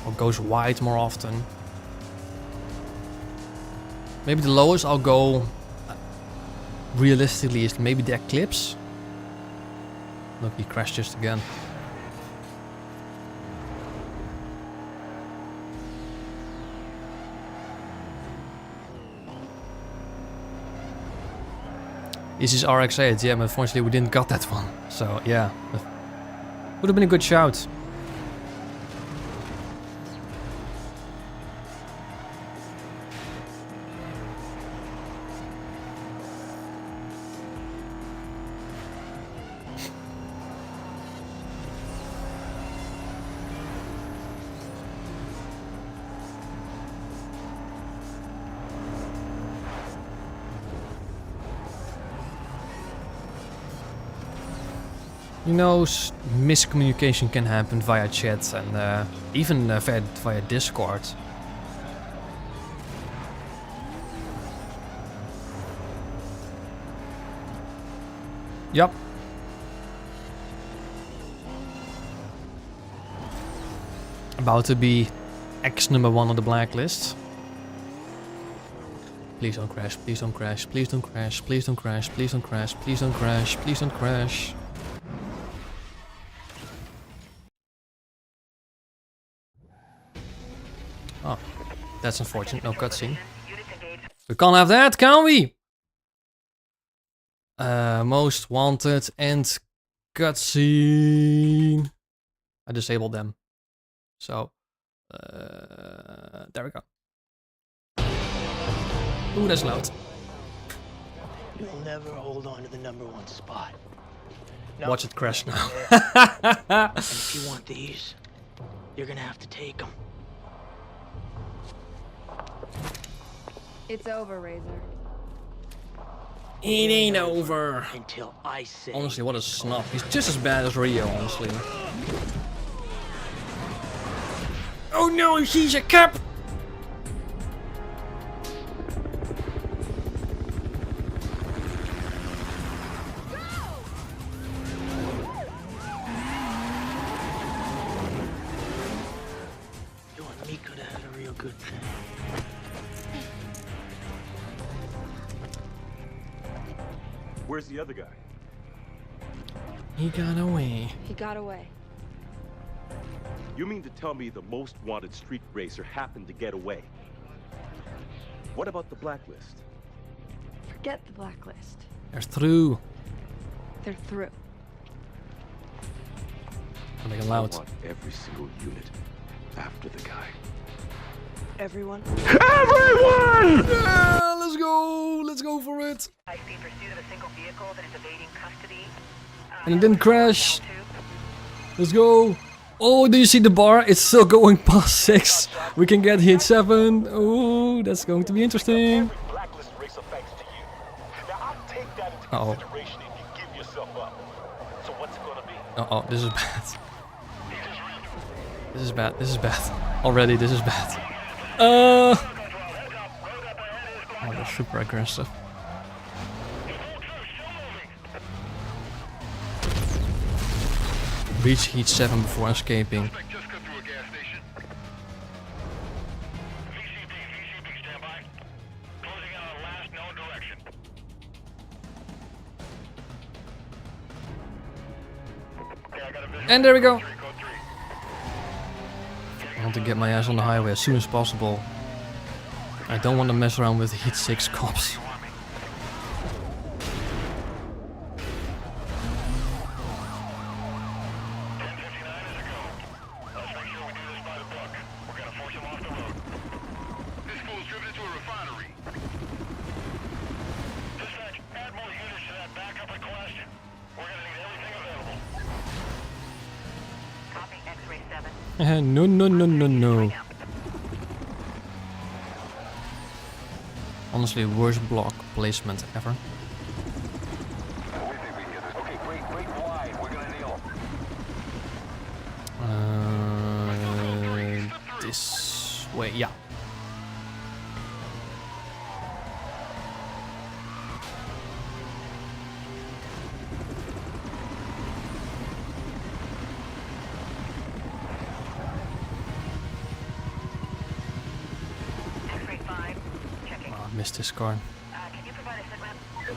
or goes wide more often. Maybe the lowest I'll go realistically is maybe the Eclipse. Look, he crashed just again. This is RX-8, yeah, but unfortunately we didn't got that one. So yeah, would have been a good shout. You know, miscommunication can happen via chat and even via Discord. Yup. About to be X number 1 on the blacklist. Please don't crash, please don't crash, please don't crash, please don't crash, please don't crash, please don't crash, please don't crash. Oh, that's unfortunate, no cutscene. Units engaged. We can't have that, can we? Most wanted and cutscene. I disabled them. So, there we go. Ooh, that's loud. You'll never hold on to the #1 spot. Watch it crash now. And if you want these, you're gonna have to take them. It's over, Razor. It ain't over. Until I say. Honestly, what a snob. He's just as bad as Rio, honestly. Oh no, he's a cap! You and me could have had a real good thing. Where's the other guy? He got away. He got away. You mean to tell me the most wanted street racer happened to get away? What about the blacklist? Forget the blacklist. They're through. They're through. I'm making I loud. want every single unit after the guy. Everyone? Yeah, let's go. Let's go for it. High-speed pursuit of a single vehicle that is evading custody. And it didn't crash. Channel 2. Let's go. Oh, do you see the bar? It's still going past 6. We can get hit 7. Oh, that's going to be interesting. Blacklist racer thanks to you. Now I'll take that into Uh-oh. consideration if you give yourself up. So what's it gonna be? Uh-oh, this is bad. This is bad. This is bad. Already, this is bad. Oh, they're super aggressive. Reach heat 7 before escaping. Just cut through a gas station. VCB, stand by. Closing in on last known direction. Okay, I got a visual. And there we go. Code 3. I want to get my ass on the highway as soon as possible. I don't want to mess around with heat 6 cops. This fool's driven into a refinery. Dispatch, add more units to that backup request. We're gonna need everything available. Copy X-ray 7. No, no, no, no, no. Honestly, worst block placement ever. We think we can get this. Okay, great wide. We're gonna kneel. This way, yeah. X-ray 5. Checking. Oh, I missed this car. Can you provide a sit rep? Stay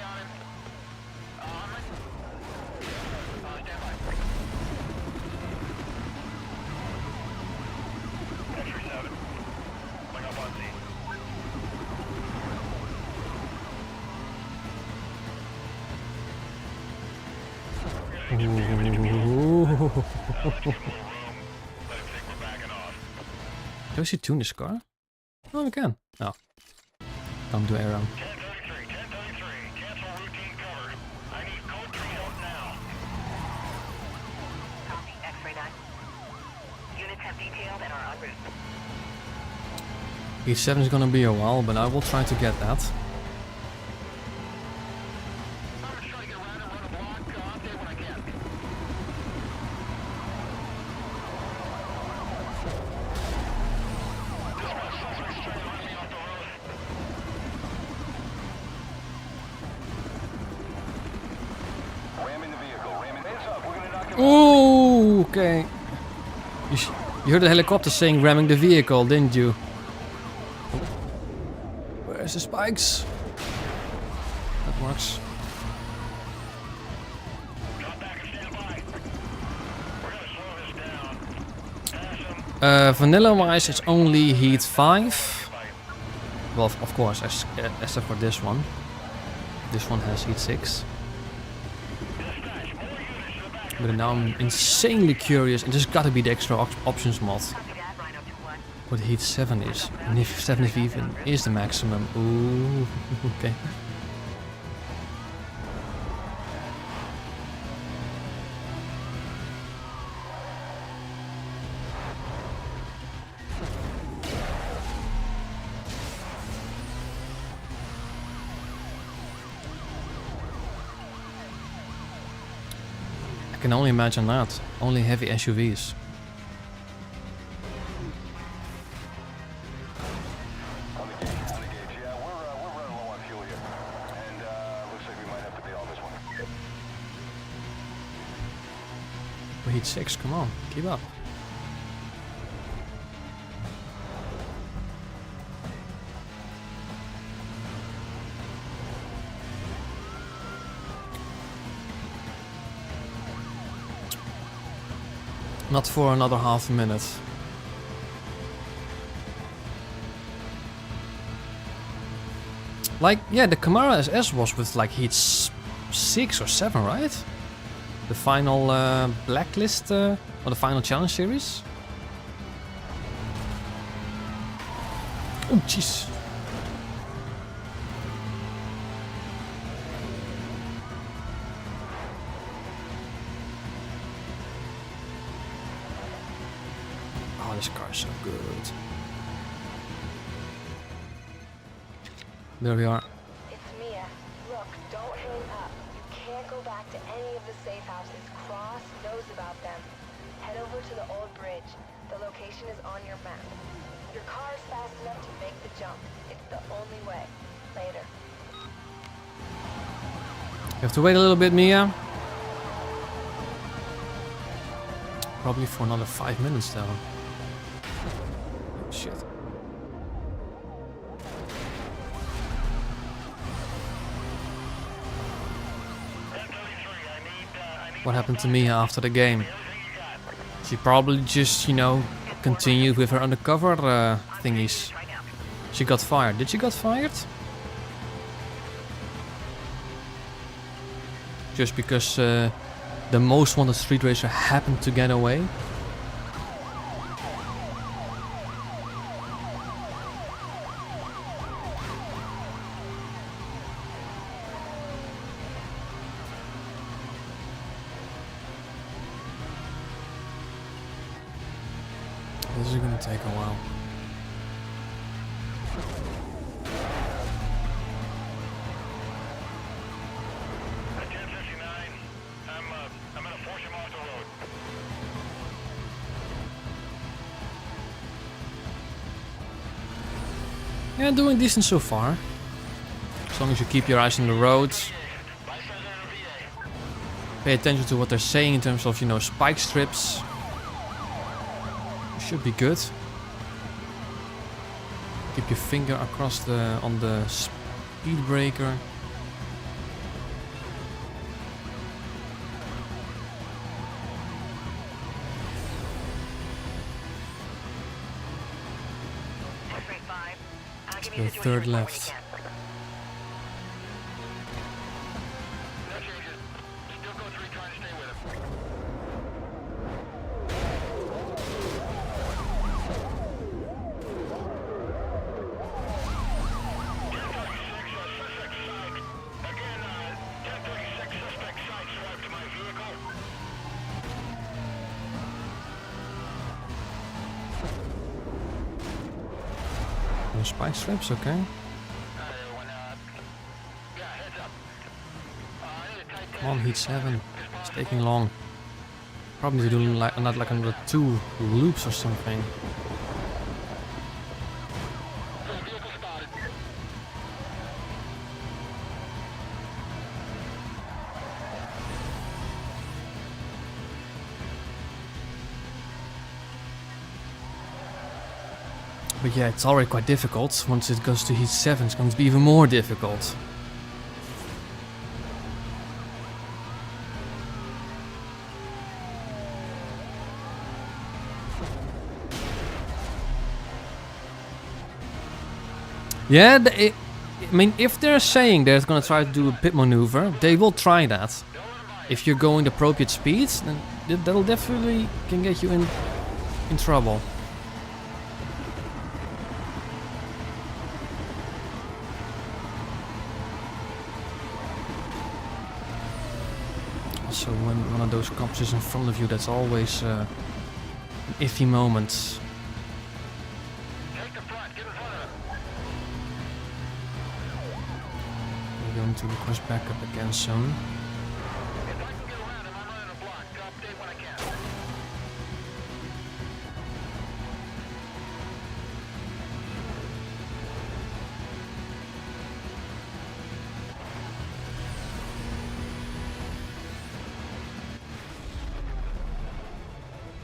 on him. Stand by. X-ray 7. Bring up on scene. Can we see tune this car? Oh, we can. No. Don't do air on. 1033, cancel routine cover. I need code 3 out now. Copy X-ray 9. Units have detailed and are en route. Heat 7 is gonna be a while, but I will try to get that. I'm just trying to get around and run a block. I'll update when I can. Suspect's trying to run me off the road. Okay. You heard the helicopter saying ramming the vehicle, didn't you? Where's the spikes? That works. Drop back and stand by. We're gonna slow this down. Pass him. Vanilla-wise, it's only heat 5. Well, of course, except for this one. This one has heat 6. But now I'm insanely curious, and there's gotta be the extra options mod. What heat 7 is. And if 7 is even is the maximum. Ooh, okay. I can only imagine that. Only heavy SUVs. On the gauge, yeah, we're running low on fuel here. And, looks like we might have to bail on this one. But heat 6, come on, keep up. Not for another half a minute. Like, yeah, the Camaro SS was with like heat 6 or 7, right? The final blacklist or the final challenge series. Oh, jeez. Oh, this car is so good. There we are. It's Mia. Look, don't hang up. You can't go back to any of the safe houses. Cross knows about them. Head over to the old bridge. The location is on your map. Your car is fast enough to make the jump. It's the only way. Later. You have to wait a little bit, Mia. Probably for another 5 minutes though. Oh, shit. What happened to Mia after the game? She probably just, you know, continued with her undercover thingies. She got fired. Did she got fired? Just because the most wanted street racer happened to get away? This is gonna take a while. At 10:59, I'm gonna force him off the road. Yeah, doing decent so far. As long as you keep your eyes on the road. Pay attention to what they're saying in terms of, you know, spike strips. Should be good. Keep your finger across on the speed breaker. The third left. No changes. Still go 3 trying to stay with him. No spike strips, okay. Come on, heat 7. It's taking long. Probably to do like not like another 2 loops or something. But yeah, it's already quite difficult. Once it goes to heat 7, it's going to be even more difficult. Yeah, I mean, if they're saying they're gonna try to do a pit maneuver, they will try that. If you're going the appropriate speeds, then that'll definitely can get you in trouble. Also, when one of those cops is in front of you, that's always an iffy moment. Take the front, get in front of it. We're going to request backup again soon. If I can get around him, I'm running a block. I'll update when I can.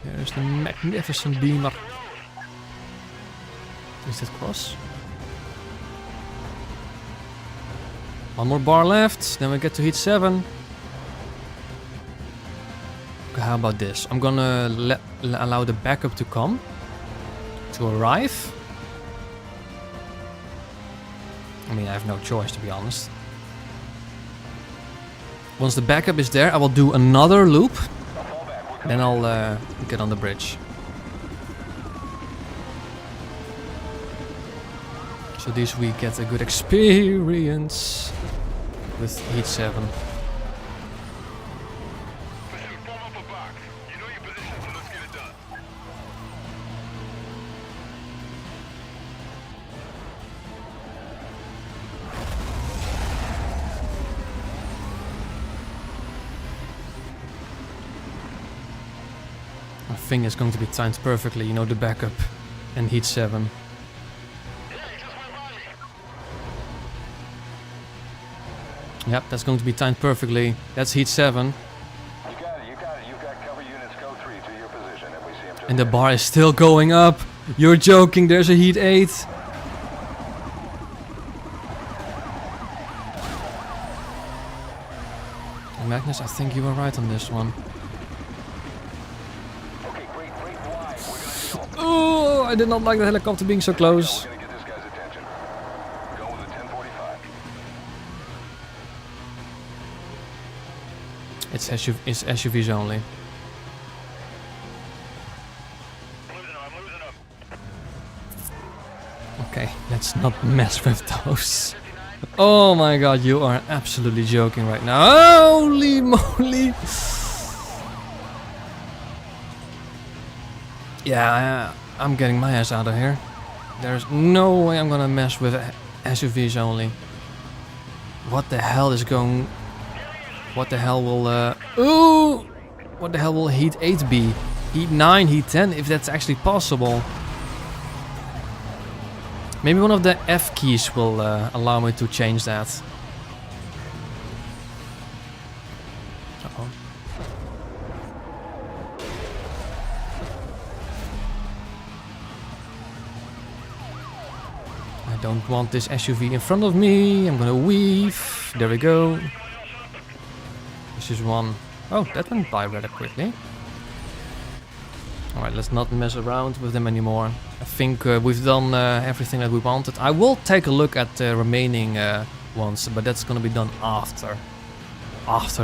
There's the magnificent beamer. Is that cross? One more bar left, then we get to heat 7. Okay, how about this? I'm gonna allow the backup to come, to arrive. I mean, I have no choice, to be honest. Once the backup is there, I will do another loop. Then I'll get on the bridge. So this we get a good experience with heat 7. Pursuit, form up a box. You know your position, so let's get it done. I think it's going to be timed perfectly, you know, the backup and heat 7. Yeah, he just went by me. Yep, that's going to be timed perfectly. That's heat 7. You got it, you got it. You've got cover units go 3 to your position if we see him. And the bar is still going up. You're joking, there's a heat 8. Magnus, I think you were right on this one. Okay, great wide. We're gonna Oh, I did not like the helicopter being so close. We're gonna get this guy's attention. Go with a 1045. It's SUVs only. I'm losing him. Okay, let's not mess with those. Oh my god, you are absolutely joking right now. Holy moly. Yeah, I'm getting my ass out of here. There's no way I'm gonna mess with SUVs only. What the hell is going... What the hell will... Ooh! What the hell will heat 8 be? Heat 9, heat 10, if that's actually possible. Maybe one of the F keys will allow me to change that. Uh-oh. I don't want this SUV in front of me. I'm gonna weave. There we go. This is one. Oh, that went by rather quickly. Alright, let's not mess around with them anymore. I think we've done everything that we wanted. I will take a look at the remaining ones, but that's gonna be done after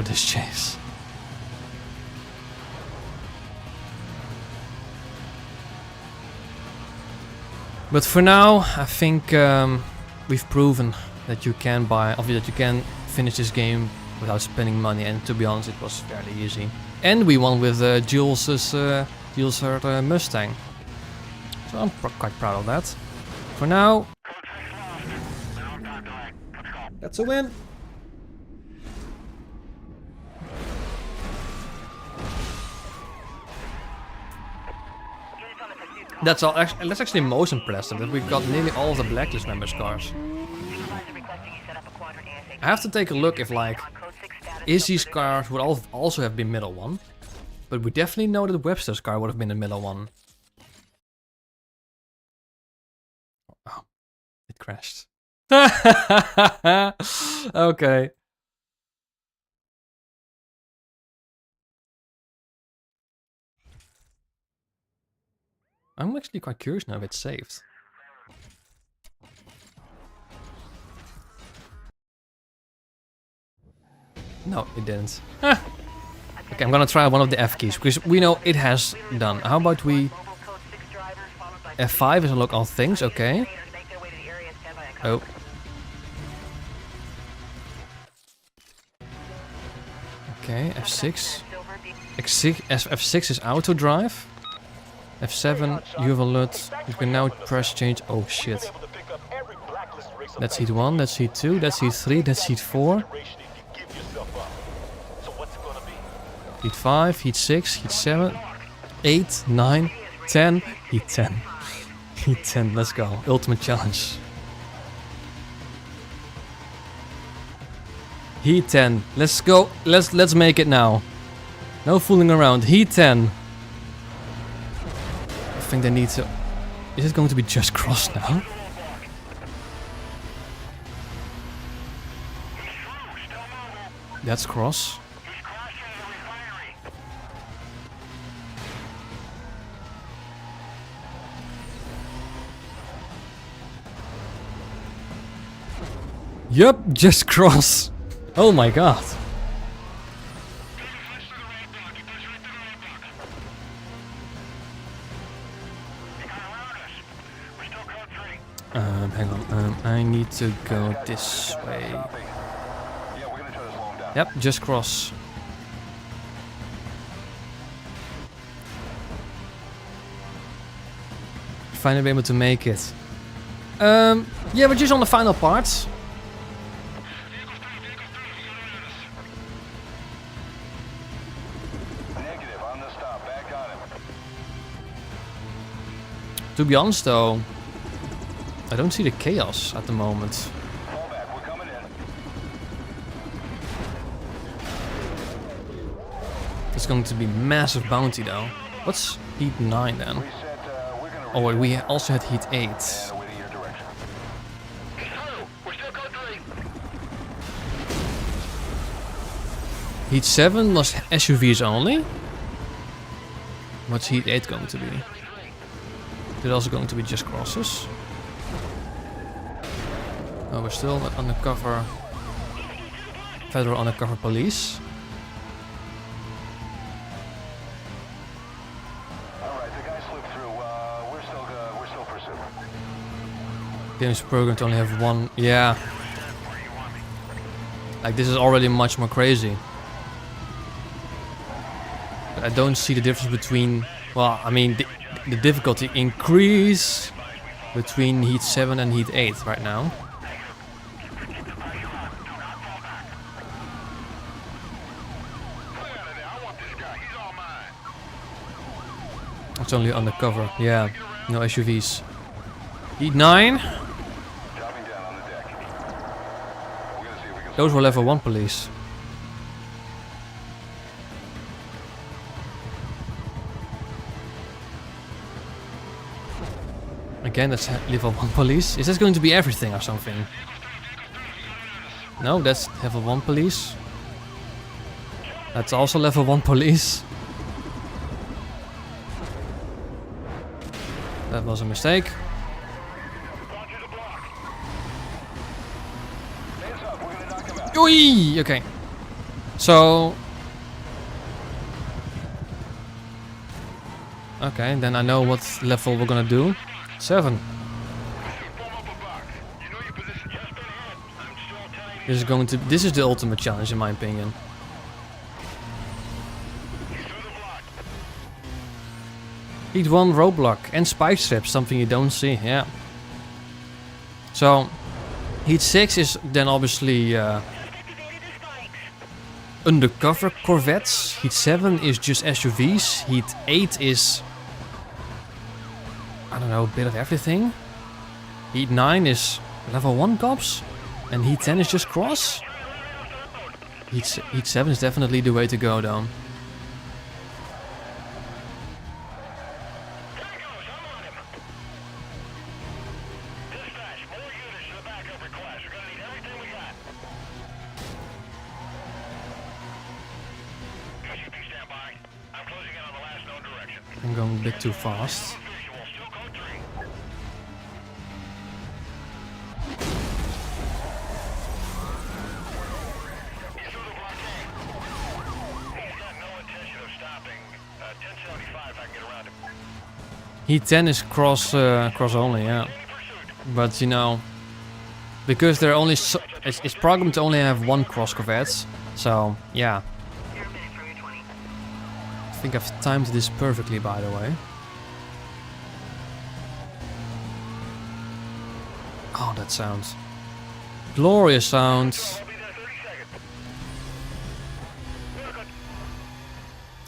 this chase. But for now, I think we've proven that you can finish this game without spending money, and to be honest, it was fairly easy. And we won with Jules's Mustang. So I'm quite proud of that. For now, that's a win. That's all. That's actually most impressive that we've got nearly all of the Blacklist members' cars. I have to take a look if like Izzy's car would also have been middle one, but we definitely know that Webster's car would have been the middle one. it crashed. Okay. I'm actually quite curious now if it's saved. No, it didn't. Ah. Okay, I'm gonna try one of the F keys, because we know it has done. How about we... F5 is unlock all things, okay. Oh. Okay, F6. F6 is auto drive. F7, you have alert. You can now press change. Oh shit. That's heat 1, that's heat 2, that's heat 3, that's heat 4. Heat 5, heat 6, heat 7, 8, 9, 10, heat 10. Heat 10, let's go. Ultimate challenge. Heat 10. Let's go. Let's make it now. No fooling around. Heat 10. I think they need to... Is it going to be just cross now? That's cross. Yup, just cross. Oh my god. Hang on. I need to go this way. Yep, just cross. Finally be able to make it. Yeah, we're just on the final part. To be honest though, I don't see the chaos at the moment. It's going to be massive bounty though. What's heat 9 then? Oh wait, we also had heat 8. Heat 7 was SUVs only? What's heat 8 going to be? Is it also going to be just crosses? Oh, we're still at undercover... Federal undercover police. Alright, the guy slipped through. We're still pursuing. Games program to only have one... Yeah. Like, this is already much more crazy. But I don't see the difference between... Well, I mean, the difficulty increase between heat 7 and heat 8 right now. It's only undercover, yeah, no SUVs. Heat 9. Those were level 1 police. Again, that's level 1 police. Is this going to be everything or something? No, that's level 1 police. That's also level 1 police. That was a mistake. Oei! Okay. So... Okay, then I know what level we're gonna do. 7. This is the ultimate challenge in my opinion. Heat 1 roadblock and spike strips, something you don't see, yeah. So, heat 6 is then obviously undercover corvettes. Heat 7 is just SUVs. Heat 8 is, I don't know, a bit of everything. Heat 9 is level 1 cops. And heat 10 is just cross. Heat 7 is definitely the way to go though. going a bit too fast. Visual, still code 3. He's through the blockade. He's got no intention of stopping. 1075, I can get around him. Heat 10 is cross only, yeah. Any pursuit. But you know, because they're only it's programmed to only have one cross corvette. So yeah, You're a minute from your 20. I think I've timed this perfectly, by the way. Oh, that sounds glorious sound. I'll be there 30 seconds. We're good.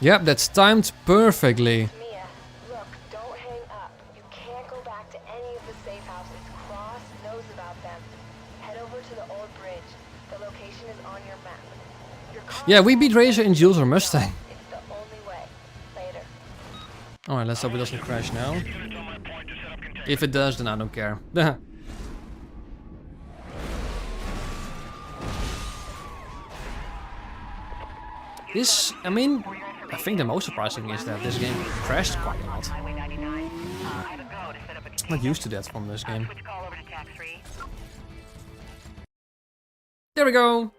Yep, that's timed perfectly. Mia, look, don't hang up. You can't go back to any of the safe houses. Cross knows about them. Head over to the old bridge. The location is on your map. Your car Yeah, we beat Razor in Jules or Mustang. It's the only way. Later. Alright, let's hope it doesn't crash now. Units on my point to set up containment. If it does, then I don't care. This, I mean, I think the most surprising is that this game crashed quite a lot. Highway 99. I have a go to set up a I'm not used to that from this game. switch call over to tax 3. There we go!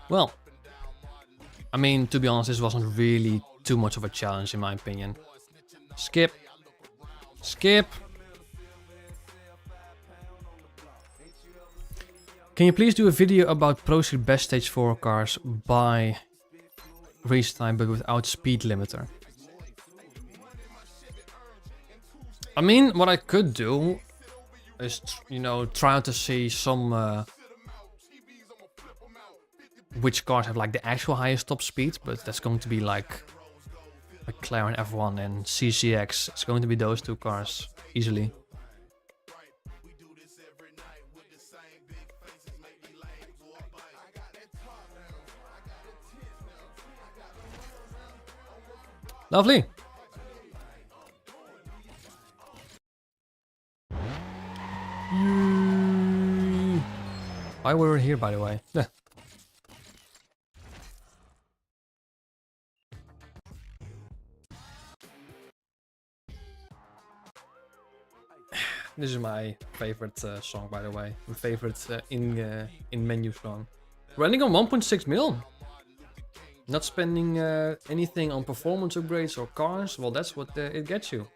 Well, I mean, to be honest, this wasn't really too much of a challenge in my opinion. Skip. Skip. Can you please do a video about Pro Street Best Stage 4 cars by race time but without speed limiter? I mean, what I could do is, you know, try to see some which cars have like the actual highest top speed, but that's going to be like McLaren F1 and CCX. It's going to be those two cars easily. Lovely. Why were we here, by the way? This is my favorite song, by the way. My favorite in menu song. Running on 1.6 mil. Not spending anything on performance upgrades or cars. Well, that's what it gets you.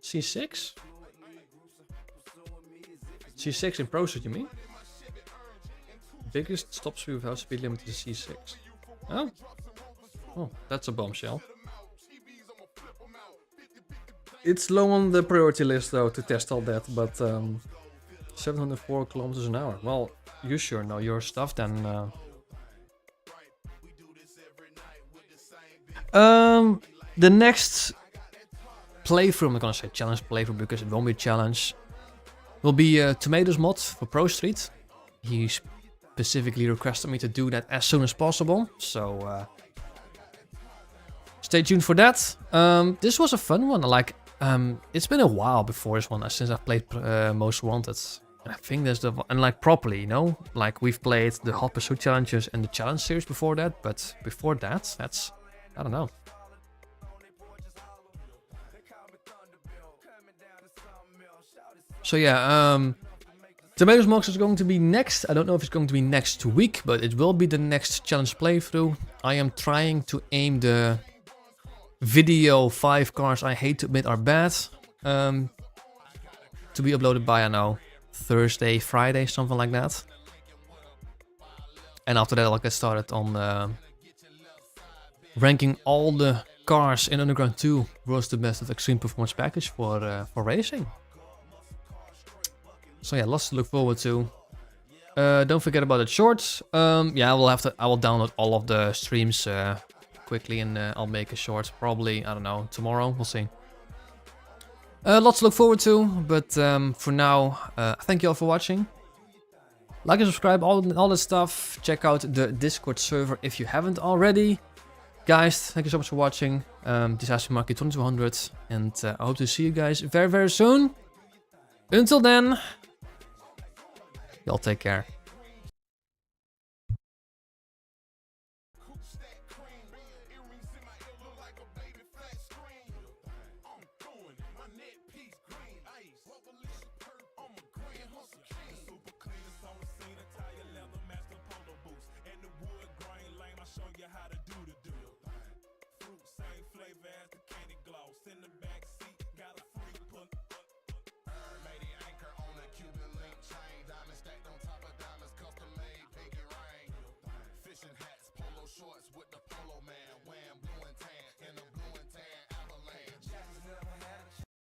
C6? C6 in Pro Street, you mean? Biggest stop speed without speed limit is C6. Oh? Oh, that's a bombshell. It's low on the priority list though to test all that, but 704 kilometers an hour. Well, you sure know your stuff then. The next playthrough, I'm not gonna say challenge playthrough because it won't be a challenge, will be Tomatoes mod for Pro Street. He specifically requested me to do that as soon as possible, so stay tuned for that. This was a fun one. Like, it's been a while before this one since I've played Most Wanted. And I think there's and like properly, you know, like we've played the Hot Pursuit challenges and the challenge series before that, but before that, that's, I don't know. So yeah, Tomatoes Mox is going to be next. I don't know if it's going to be next week, but it will be the next challenge playthrough. I am trying to aim the video 5 cars I hate to admit are bad to be uploaded by, I don't know, Thursday, Friday, something like that. And after that I'll get started on ranking all the cars in Underground 2 World's the Best of Extreme Performance Package for racing. So yeah, lots to look forward to. Don't forget about the shorts. Yeah, I will download all of the streams quickly and I'll make a short probably, I don't know, tomorrow, we'll see. Lots to look forward to, but for now, thank you all for watching. Like and subscribe, all that stuff. Check out the Discord server if you haven't already. Guys, thank you so much for watching. This has been Monkey 2200, and I hope to see you guys very, very soon. Until then, y'all take care.